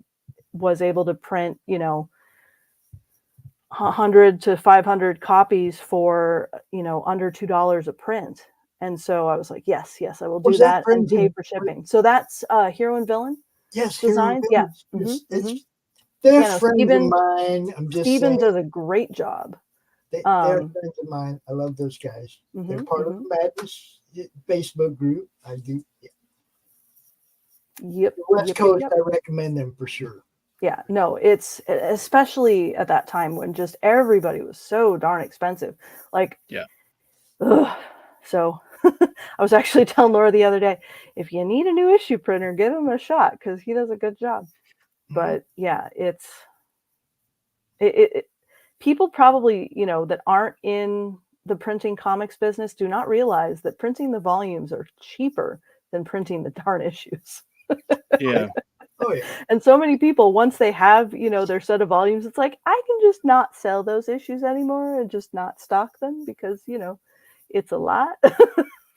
was able to print, 100 to 500 copies for, under $2 a print. And so I was like, yes, I will do that and pay for shipping. So that's Hero and Villain. Yes, designs. Yeah. They're friends of mine. I'm just Steven saying. does a great job. They're friends of mine. I love those guys. They're part of the Madness Facebook group. I do. Yeah. Yep. West Coast, I recommend them for sure. Yeah, no, it's especially at that time when just everybody was so darn expensive. So I was actually telling Laura the other day, if you need a new issue printer, give him a shot because he does a good job. But yeah, it's people probably, that aren't in the printing comics business do not realize that printing the volumes are cheaper than printing the darn issues. Yeah. Oh yeah. And so many people, once they have, their set of volumes, it's like, I can just not sell those issues anymore and just not stock them because, it's a lot.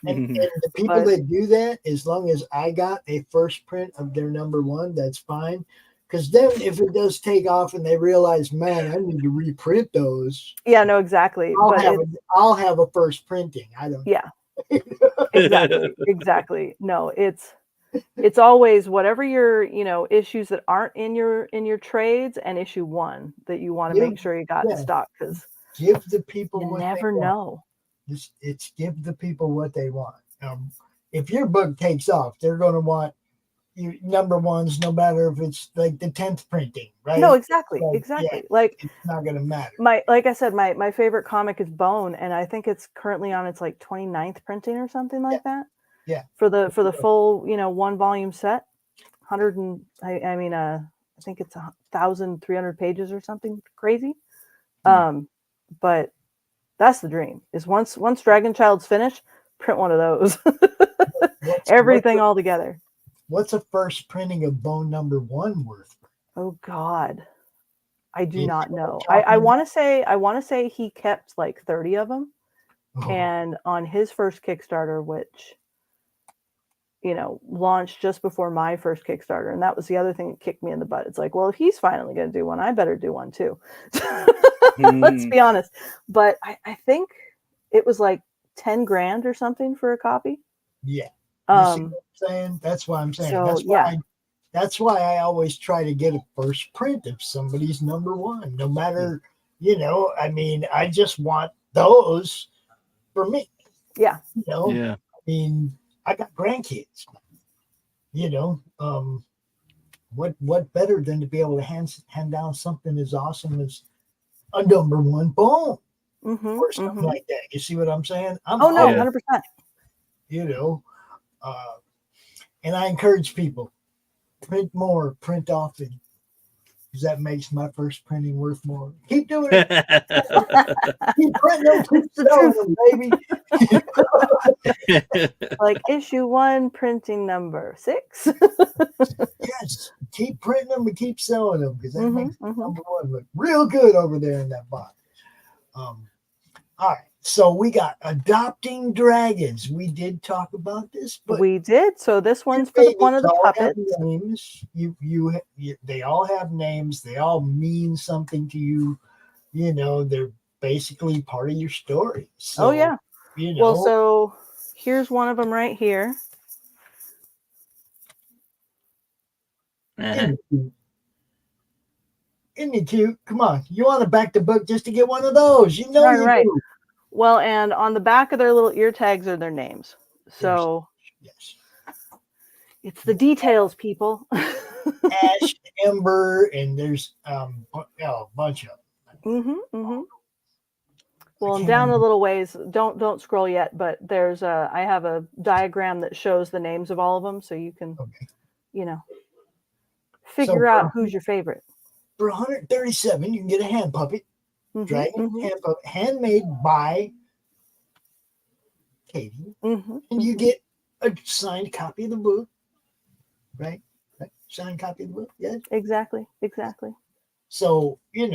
And the people that do that, as long as I got a first print of their #1, that's fine. Because then if it does take off and they realize, man, I need to reprint those. Yeah, no, exactly. I'll have a first printing. I don't. Yeah. Exactly. No, it's always whatever your issues that aren't in your trades and issue 1 that you want to make sure you got in stock because give the people you what never they know. Want. It's give the people what they want. If your book takes off, they're going to want your #1s, no matter if it's like the 10th printing, right? No, exactly. Yeah, like it's not going to matter. Like I said, my favorite comic is Bone, and I think it's currently on its 29th printing or something like that. Yeah. For the full 1 volume set, 100 and I think it's 1,300 pages or something crazy. But that's the dream. Is once DragonChild's finished, print one of those. Everything all together. What's a first printing of Bone #1 worth? Oh God. I do not know. I want to say he kept like 30 of them. Oh. And on his first Kickstarter, which, launched just before my first Kickstarter. And that was the other thing that kicked me in the butt. It's like, well, if he's finally going to do one, I better do one too. Let's be honest. But I think it was like 10 grand or something for a copy. Yeah. You see what I'm saying? That's why I'm saying. So, that's why I always try to get a first print of somebody's number one, no matter, I just want those for me. Yeah. Yeah. I mean, I got grandkids, what better than to be able to hand down something as awesome as a number one poem or something like that. You see what I'm saying? 100%. And I encourage people, print more, print often, because that makes my first printing worth more. Keep doing it. Keep printing them, keep selling them, baby. Like issue 1, printing number 6. Yes, keep printing them and keep selling them, because that makes number one look real good over there in that box. All right, so we got Adopting Dragons. We did talk about this, but we did. So this one's for one of the puppets. Names. They all have names. They all mean something to you. They're basically part of your story. So, Well, so here's one of them right here. Isn't it cute? Come on, you want to back the book just to get one of those? Right. Well, and on the back of their little ear tags are their names. So yes. It's the details, people. Ash, Ember, and there's a bunch of them. Well, and down a little ways, don't scroll yet, but there's I have a diagram that shows the names of all of them, so you can figure out who's your favorite. For $137, you can get a hand puppet. Dragon hand puppet, handmade by Katie, and you get a signed copy of the book, right? Signed copy of the book, yes. Exactly. So and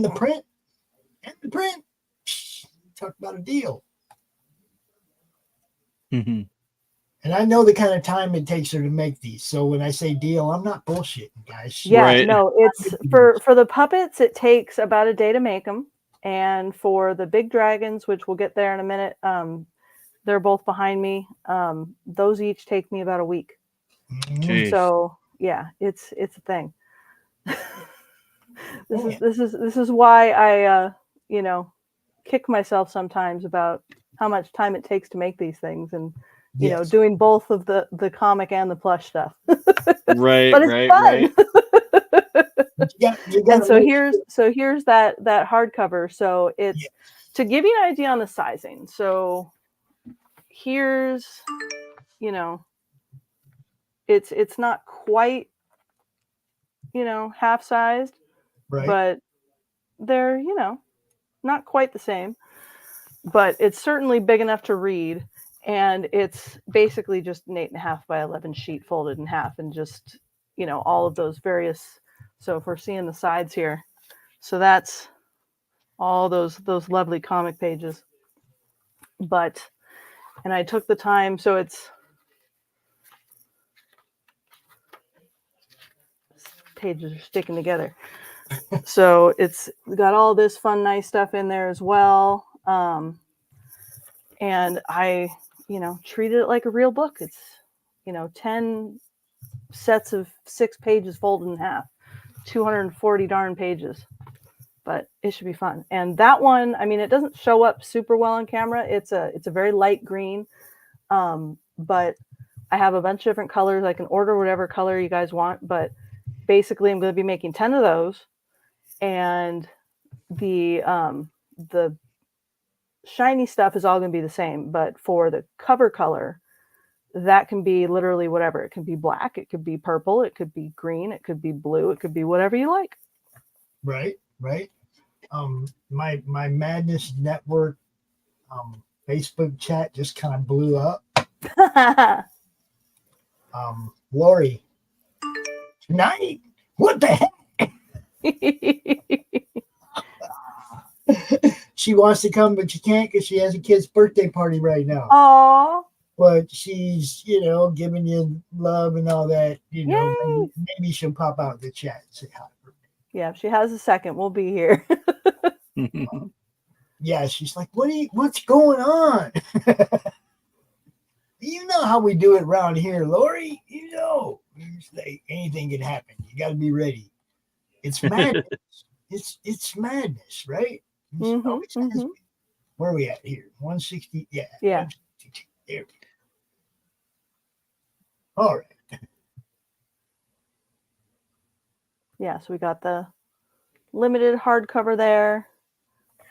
the print, talk about a deal. And I know the kind of time it takes her to make these. So when I say deal, I'm not bullshitting, guys. Yeah, right. No, it's for the puppets, it takes about a day to make them. And for the big dragons, which we'll get there in a minute, they're both behind me. Those each take me about a week. Jeez. So yeah, it's a thing. This is why I kick myself sometimes about how much time it takes to make these things, and doing both of the comic and the plush stuff. Right, but it's fun. And so here's that hardcover. So it's to give you an idea on the sizing. So here's it's not quite half sized, right, but they're not quite the same, but it's certainly big enough to read. And it's basically just an 8.5 by 11 sheet folded in half, and just all of those various. So if we're seeing the sides here, so that's all those lovely comic pages. And I took the time, so it's pages are sticking together. So it's got all this fun, nice stuff in there as well. And I treated it like a real book. It's 10 sets of 6 pages folded in half, 240 darn pages, but it should be fun. And that one, I mean, it doesn't show up super well on camera. It's a very light green, but I have a bunch of different colors. I can order whatever color you guys want, but basically I'm going to be making 10 of those, and the shiny stuff is all going to be the same, but for the cover color, that can be literally whatever. It can be black, it could be purple, it could be green, it could be blue, it could be whatever you like. Right. My Madness Network Facebook chat just kind of blew up. Laurie, tonight, what the heck? She wants to come, but she can't because she has a kid's birthday party right now. Aww. But she's, giving you love and all that. Maybe she'll pop out in the chat and say hi. Yeah, if she has a second, we'll be here. Yeah, she's like, what's going on? You know how we do it around here, Laurie. It's like anything can happen. You got to be ready. It's madness. it's madness, right? Mm-hmm. Where are we at here? 160. Yeah. Yeah. There we go. All right. Yeah, so we got the limited hardcover there.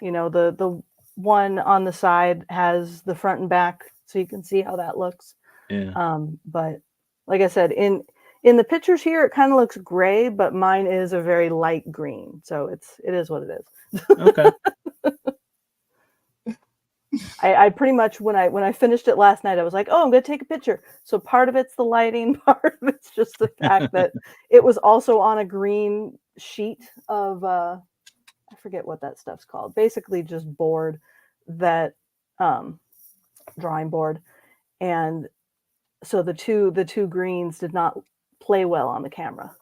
The one on the side has the front and back, so you can see how that looks. Yeah. But like I said, in the pictures here, it kind of looks gray, but mine is a very light green, so it is what it is. Okay. I pretty much when I finished it last night, I was like, oh, I'm gonna take a picture. So part of it's the lighting, part of it's just the fact that it was also on a green sheet of I forget what that stuff's called. Basically just board that drawing board. And so the two greens did not play well on the camera.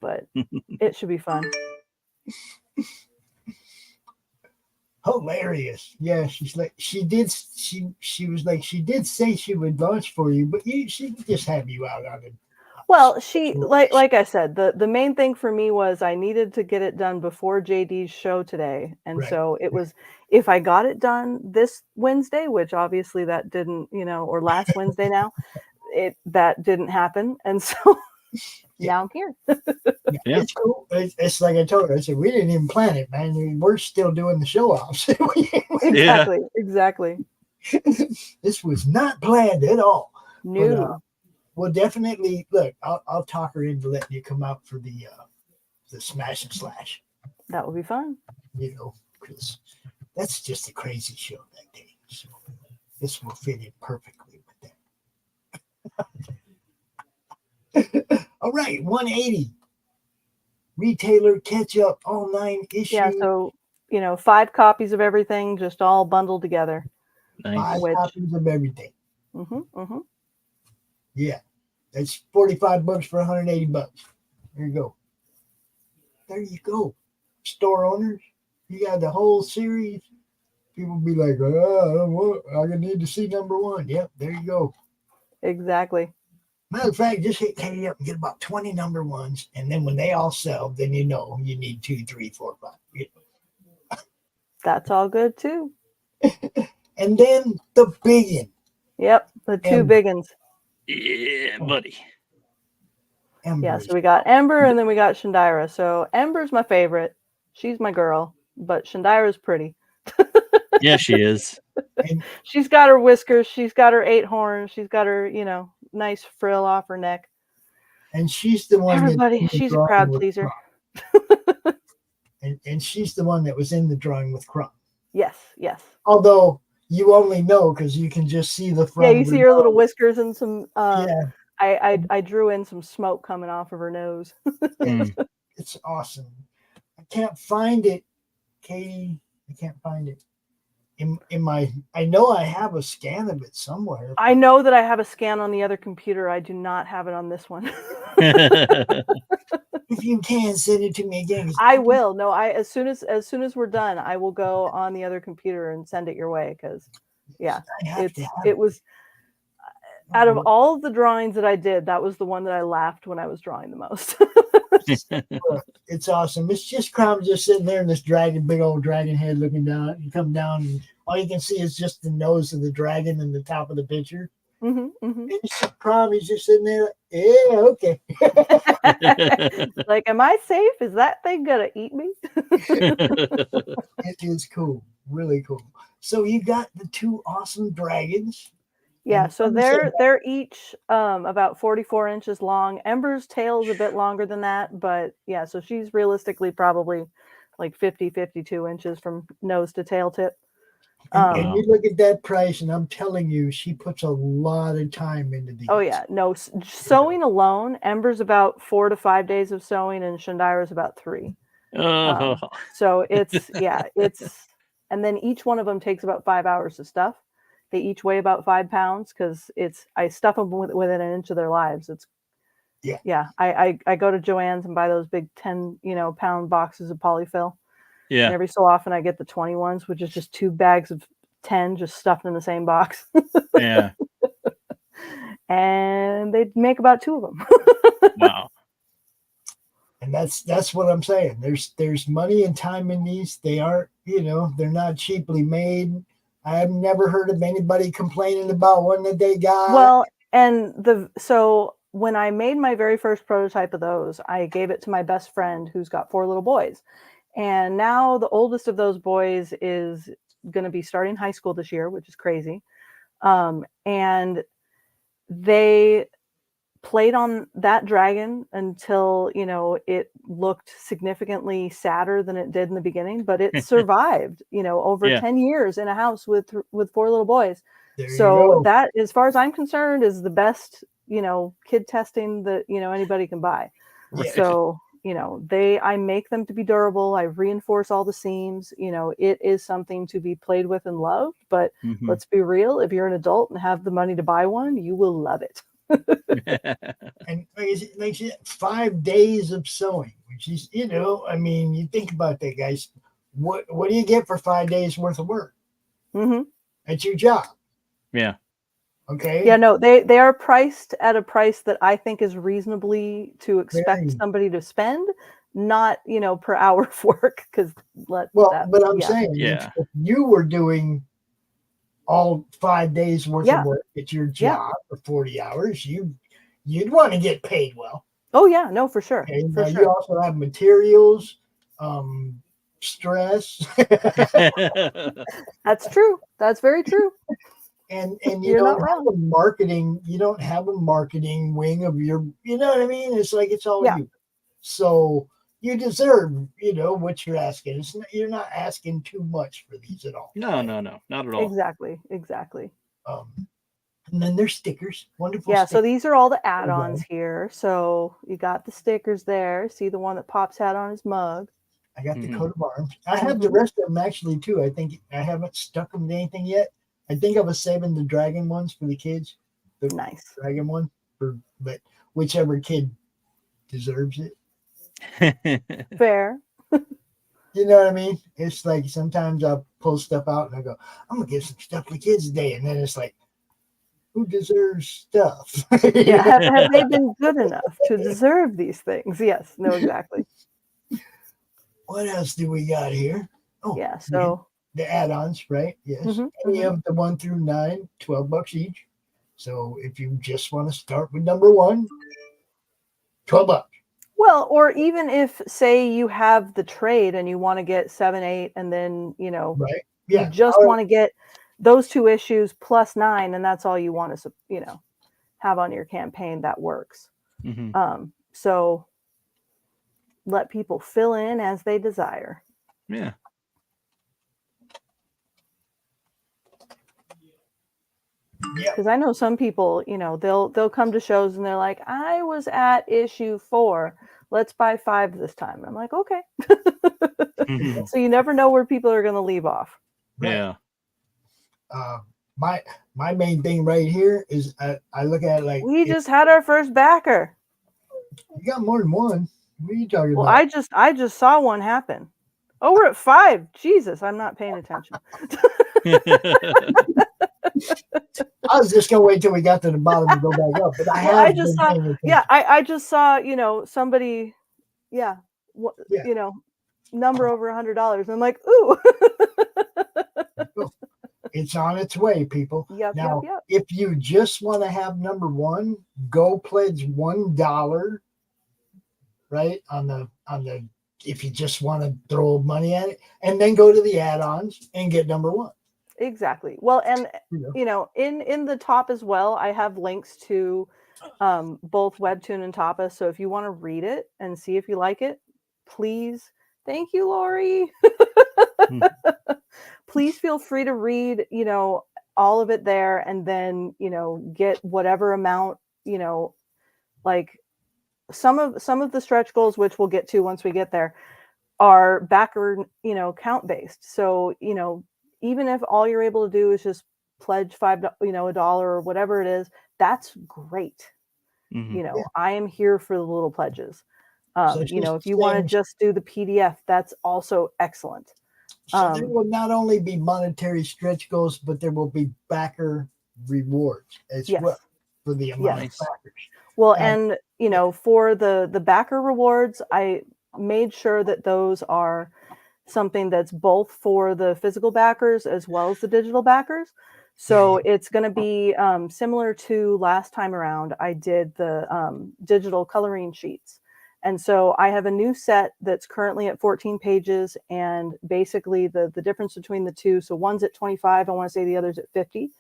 But it should be fun. Hilarious. Yeah, she was like, she did say she would launch for you, but she would just have you out on it. Well, she like I said, the main thing for me was I needed to get it done before JD's show today. And so it was, if I got it done this Wednesday, which obviously that didn't, or last Wednesday now, that didn't happen. And so now I'm here. Yeah. It's cool. It's like I told her, I said, we didn't even plan it, man. We're still doing the show offs. Exactly. This was not planned at all. No. But, well, definitely. Look, I'll talk her into letting you come out for the Smash and Slash. That would be fun. Because that's just a crazy show that day. So this will fit in perfectly with that. All right, 180. Retailer catch up, all 9 issues. Yeah, so 5 copies of everything, just all bundled together. Nice. 5 copies of everything. Mm-hmm. Yeah, that's $45 for $180. There you go. There you go. Store owners, you got the whole series. People be like, I need to see number 1. Yep, there you go. Exactly. Matter of fact, just hit Katie up and get about 20 number 1s, and then when they all sell, then you need 2, 3, 4, 5. That's all good too. And then the biggin. Yep, the 2 big ones. Yeah, buddy. Ember. Yeah, so we got Ember and then we got Shandira. So Ember's my favorite. She's my girl, but Shandira's pretty. Yeah, she is. She's got her whiskers. She's got her 8 horns. She's got her, nice frill off her neck. And she's the one. Everybody, she's a crowd pleaser. and she's the one that was in the drawing with Crumb. Yes. Although you only know because you can just see the front. Yeah, you see her little whiskers and some. I drew in some smoke coming off of her nose. It's awesome. I can't find it, Katie. I can't find it. In my, I know I have a scan of it somewhere. I know that I have a scan on the other computer. I do not have it on this one. If you can send it to me again, I will. No, as soon as we're done, I will go on the other computer and send it your way. Because, it was out of all of the drawings that I did, that was the one that I laughed when I was drawing the most. It's awesome. It's just Crumb just sitting there in this big old dragon head looking down. You come down and all you can see is just the nose of the dragon and the top of the picture. And Crumb, he's just sitting there like, yeah, okay. Like, am I safe? Is that thing gonna eat me? It is cool. Really cool. So you got the 2 awesome dragons. Yeah, so they're each about 44 inches long. Ember's tail is a bit longer than that, but yeah, so she's realistically probably like 52 inches from nose to tail tip. And you look at that price, and I'm telling you, she puts a lot of time into these. Oh yeah, no, sewing alone, Ember's about 4 to 5 days of sewing, and Shandira's about 3. So it's and then each one of them takes about 5 hours to stuff. They each weigh about 5 pounds because I stuff them within an inch of their lives. I go to Joann's and buy those big 10 pound boxes of polyfill. Yeah. And every so often I get the 20 ones, which is just 2 bags of 10 just stuffed in the same box. Yeah. And they make about 2 of them. Wow. And that's what I'm saying. There's money and time in these. They aren't, they're not cheaply made. I've never heard of anybody complaining about one that they got. Well, and so when I made my very first prototype of those, I gave it to my best friend who's got 4 little boys. And now the oldest of those boys is going to be starting high school this year, which is crazy. And they played on that dragon until, it looked significantly sadder than it did in the beginning, but it survived, over 10 years in a house with 4 little boys. So that, as far as I'm concerned, is the best, kid testing that, anybody can buy. Yeah. So, I make them to be durable. I reinforce all the seams. It is something to be played with and loved, but let's be real. If you're an adult and have the money to buy one, you will love it. And like 5 days of sewing, which is, you think about that, guys. What do you get for 5 days worth of work? That's your job. Yeah. Okay. Yeah, no, they are priced at a price that I think is reasonably to expect somebody to spend, not, per hour of work. But I'm saying, if you were doing all 5 days worth of work at your job for 40 hours, you'd want to get paid well. Oh yeah, no, for sure. Okay? For now sure. You also have materials, stress. That's true. That's very true. And you don't have a marketing wing of your, you know what I mean? It's like it's all you. So you deserve, what you're asking. You're not asking too much for these at all. No, not at all. Exactly. And then there's stickers. Wonderful. Yeah, so these are all the add-ons here. So you got the stickers there. See the one that Pop's had on his mug. I got the coat of arms. I have the rest of them actually too. I think I haven't stuck them to anything yet. I think I was saving the dragon ones for the kids. The dragon one, but whichever kid deserves it. Fair. You know what I mean? It's like sometimes I'll pull stuff out and I go, I'm gonna give some stuff to the kids today, and then it's like, who deserves stuff? Yeah, have they been good enough to deserve these things? Yes, no, exactly. What else do we got here? Oh, yeah, so the add-ons, right? Yes. We have the 1 through 9, $12 each. So if you just want to start with number 1, $12. Well, or even if, say, you have the trade and you want to get 7, 8, and then right? Yeah. You just want to get those 2 issues plus 9, and that's all you want to have on your campaign. That works. So let people fill in as they desire. Yeah. Because I know some people, they'll come to shows and they're like, I was at issue 4. Let's buy 5 this time. I'm like, okay. So you never know where people are going to leave off. Right. Yeah. My main thing right here is I look at it like, we just had our first backer. You got more than one. What are you talking well, about? I just saw one happen. Oh, we're at 5. Jesus, I'm not paying attention. I was just gonna wait till we got to the bottom and go back up, but I just saw. Yeah, I just saw. Somebody. Yeah, number over $100. I'm like, ooh. It's on its way, people. Yep. If you just want to have number 1, go pledge $1. Right on the. If you just want to throw money at it, and then go to the add-ons and get number 1. Exactly. Well, and in the top as well, I have links to both Webtoon and Tapa. So if you want to read it and see if you like it, please. Thank you, Laurie. please feel free to read, all of it there, and then, get whatever amount, like some of the stretch goals, which we'll get to once we get there, are backer, count based. So, even if all you're able to do is just pledge $5, $1 or whatever it is, that's great. I am here for the little pledges. If you want to just do the PDF, that's also excellent. So there will not only be monetary stretch goals, but there will be backer rewards as well for the amount of backers. Well, and for the backer rewards, I made sure that those are something that's both for the physical backers as well as the digital backers. So it's going to be similar to last time around. I did the digital coloring sheets. And so I have a new set that's currently at 14 pages, and basically the difference between the two. So one's at 25. I want to say the other's at 50.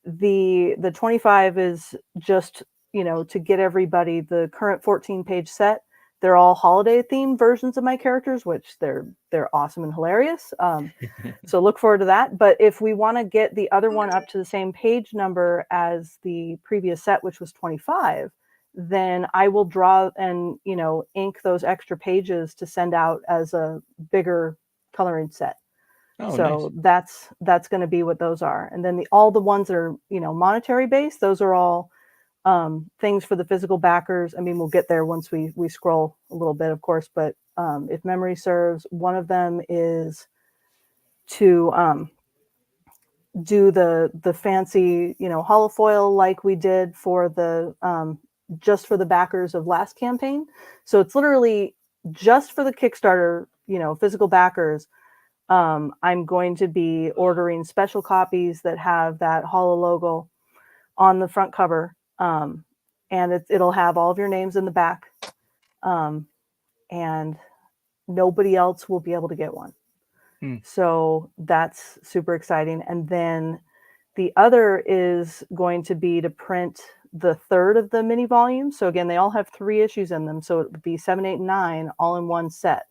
The 25 is just, to get everybody the current 14-page set. They're all holiday themed versions of my characters, which they're awesome and hilarious. So look forward to that. But if we want to get the other one up to the same page number as the previous set, which was 25, then I will draw and, ink those extra pages to send out as a bigger coloring set. Oh, so nice. that's going to be what those are. And then all the ones that are, monetary based, those are all things for the physical backers. I mean, we'll get there once we scroll a little bit, of course, but if memory serves, one of them is to do the fancy, holofoil like we did for the just for the backers of last campaign. So it's literally just for the Kickstarter, physical backers. I'm going to be ordering special copies that have that holo logo on the front cover. And it'll have all of your names in the back. And nobody else will be able to get one. So that's super exciting. And then the other is going to be to print the third of the mini volumes. So again, they all have 3 issues in them. So it would be 7, 8, and 9 all in one set.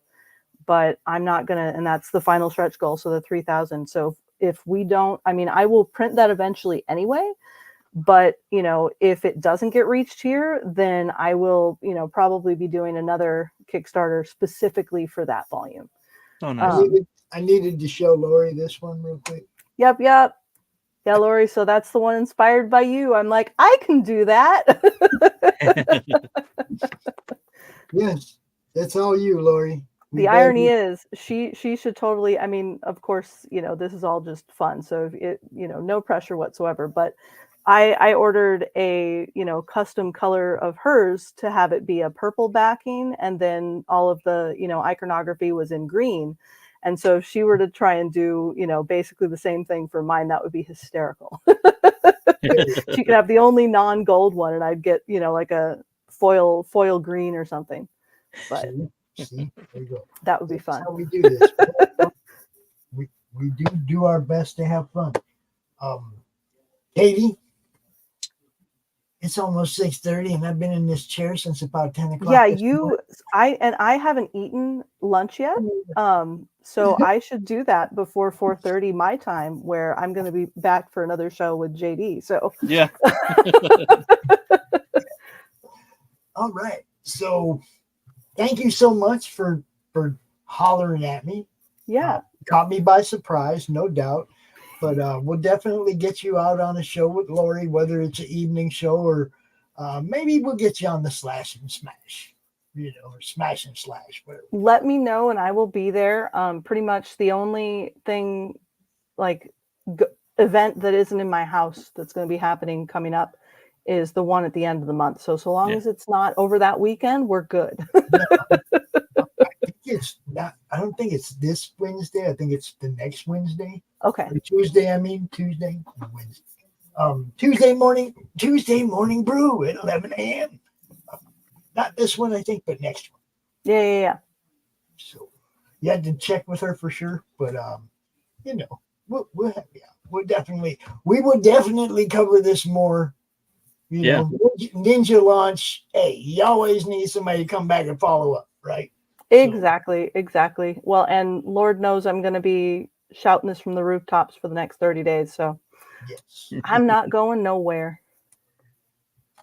But I'm not going to, and that's the final stretch goal. So the 3,000. So if we don't, I will print that eventually anyway. But, if it doesn't get reached here, then I will, probably be doing another Kickstarter specifically for that volume. Oh, nice. I needed to show Laurie this one real quick. Yep. Yeah, Laurie. So that's the one inspired by you. I'm like, I can do that. Yes, that's all you, Laurie. The irony is she should totally, of course, this is all just fun. So no pressure whatsoever, but I ordered a, custom color of hers to have it be a purple backing. And then all of the, iconography was in green. And so if she were to try and do, basically the same thing for mine, that would be hysterical. She could have the only non-gold one and I'd get, like a foil green or something. But see, there you go. That would be fun. That's how we do this. we do our best to have fun. Katie, it's almost 6:30 and I've been in this chair since about 10 o'clock. Yeah, I haven't eaten lunch yet. So I should do that before 4:30 my time, where I'm going to be back for another show with JD. So yeah. All right. So thank you so much for hollering at me. Yeah. Caught me by surprise, no doubt. But we'll definitely get you out on a show with Laurie, whether it's an evening show or maybe we'll get you on the Slash and Smash, or Smash and Slash, whatever. Let me know and I will be there. Pretty much the only thing, event that isn't in my house that's going to be happening coming up is the one at the end of the month. So long as it's not over that weekend, we're good. I don't think it's this Wednesday. I think it's the next Wednesday. Okay. Or Tuesday and Wednesday. Tuesday morning brew at 11 a.m. Not this one, I think, but next one. Yeah. So you had to check with her for sure, but we'll have we will definitely cover this more. Ninja launch. Hey, you always need somebody to come back and follow up, right? Exactly. Well, and Lord knows I'm going to be shouting this from the rooftops for the next 30 days. So yes, I'm not going nowhere.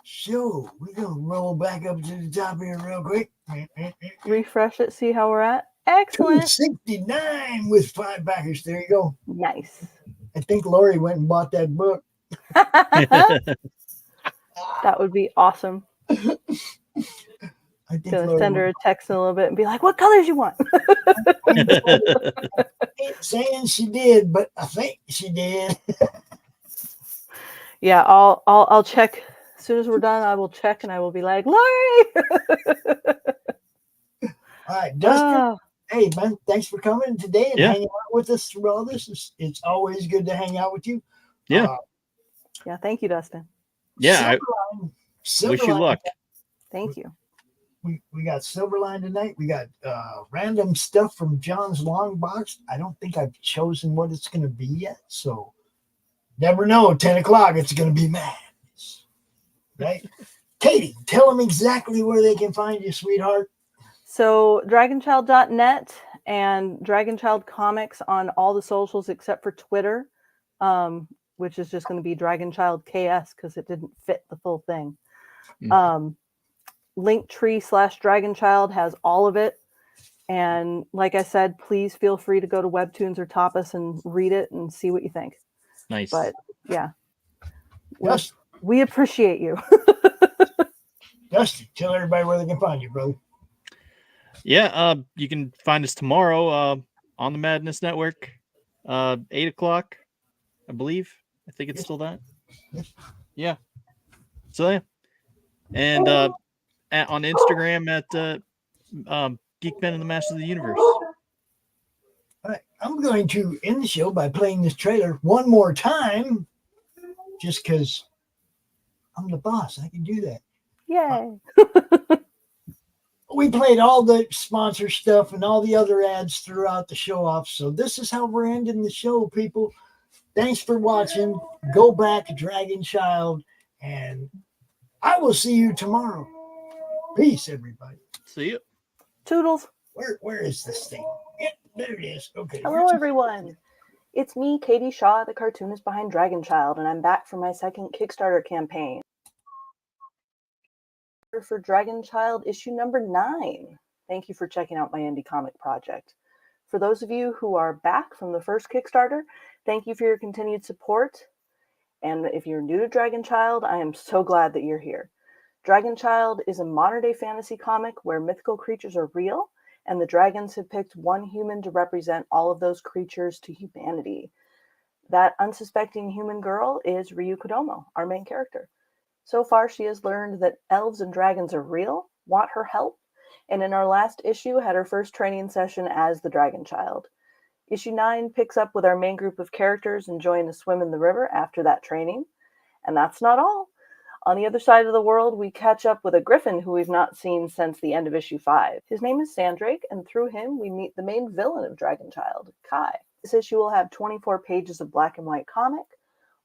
So we're gonna roll back up to the top here real quick. Refresh it, see how we're at. Excellent. 269 with 5 backers. There you go. Nice. I think Laurie went and bought that book. That would be awesome. I think Gonna send her a text in a little bit and be like, "What colors you want?" Ain't saying she did, but I think she did. Yeah, I'll check as soon as we're done. I will check and I will be like, "Laurie." All right, Dustin. Hey man, thanks for coming today and hanging out with us through all this. It's always good to hang out with you. Yeah. Yeah, thank you, Dustin. Yeah. Silverline, wish you luck. Thank you. We got Silverline tonight. We got random stuff from John's long box. I don't think I've chosen what it's going to be yet, so never know. 10 o'clock, it's going to be madness, right? Katie, tell them exactly where they can find you, sweetheart. So DragonChild.net and DragonChild Comics on all the socials except for Twitter, which is just going to be DragonChild KS because it didn't fit the full thing. Linktree/DragonChild has all of it. And like I said, please feel free to go to Webtoons or Tapas and read it and see what you think. Nice. But yeah, Dustin, we appreciate you. Dustin, tell everybody where they can find you, bro. Yeah, you can find us tomorrow on the Madness Network, 8 o'clock, I believe. I think it's still that. Yeah. So yeah, and on Instagram at Geekmen and the Masters of the Universe. All right, I'm going to end the show by playing this trailer one more time, just because I'm the boss. I can do that. Yay! We played all the sponsor stuff and all the other ads throughout the show off. So this is how we're ending the show, people. Thanks for watching. Go back to DragonChild, and I will see you tomorrow. Peace, everybody. See you. Toodles. Where is this thing? Yeah, there it is. Okay. Hello, everyone. It's me, Katie Shaw, the cartoonist behind DragonChild, and I'm back for my second Kickstarter campaign. For DragonChild issue number 9. Thank you for checking out my indie comic project. For those of you who are back from the first Kickstarter, thank you for your continued support. And if you're new to DragonChild, I am so glad that you're here. DragonChild is a modern-day fantasy comic where mythical creatures are real, and the dragons have picked one human to represent all of those creatures to humanity. That unsuspecting human girl is Ryu Kodomo, our main character. So far, she has learned that elves and dragons are real, want her help, and in our last issue had her first training session as the DragonChild. Issue 9 picks up with our main group of characters enjoying a swim in the river after that training. And that's not all. On the other side of the world, we catch up with a griffin who we've not seen since the end of issue 5. His name is Sandrake, and through him we meet the main villain of DragonChild, Kai. This issue will have 24 pages of black and white comic,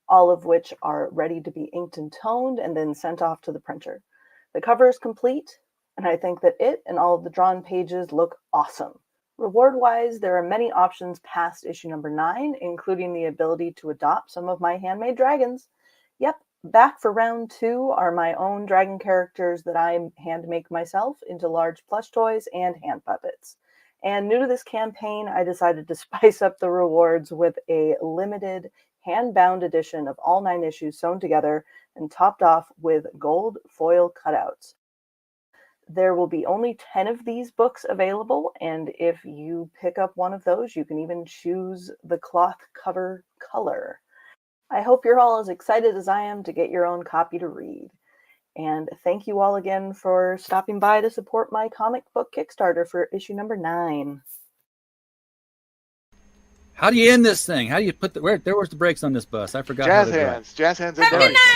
all of which are ready to be inked and toned and then sent off to the printer. The cover is complete, and I think that it and all of the drawn pages look awesome. Reward-wise, there are many options past issue number 9, including the ability to adopt some of my handmade dragons. Yep, back for round 2 are my own dragon characters that I hand make myself into large plush toys and hand puppets. And new to this campaign, I decided to spice up the rewards with a limited hand-bound edition of all 9 issues sewn together and topped off with gold foil cutouts. There will be only 10 of these books available, and if you pick up one of those, you can even choose the cloth cover color. I hope you're all as excited as I am to get your own copy to read. And thank you all again for stopping by to support my comic book Kickstarter for issue number 9. How do you end this thing? How do you put the where's the brakes on this bus? I forgot. Jazz hands. Jazz hands. Have a good night.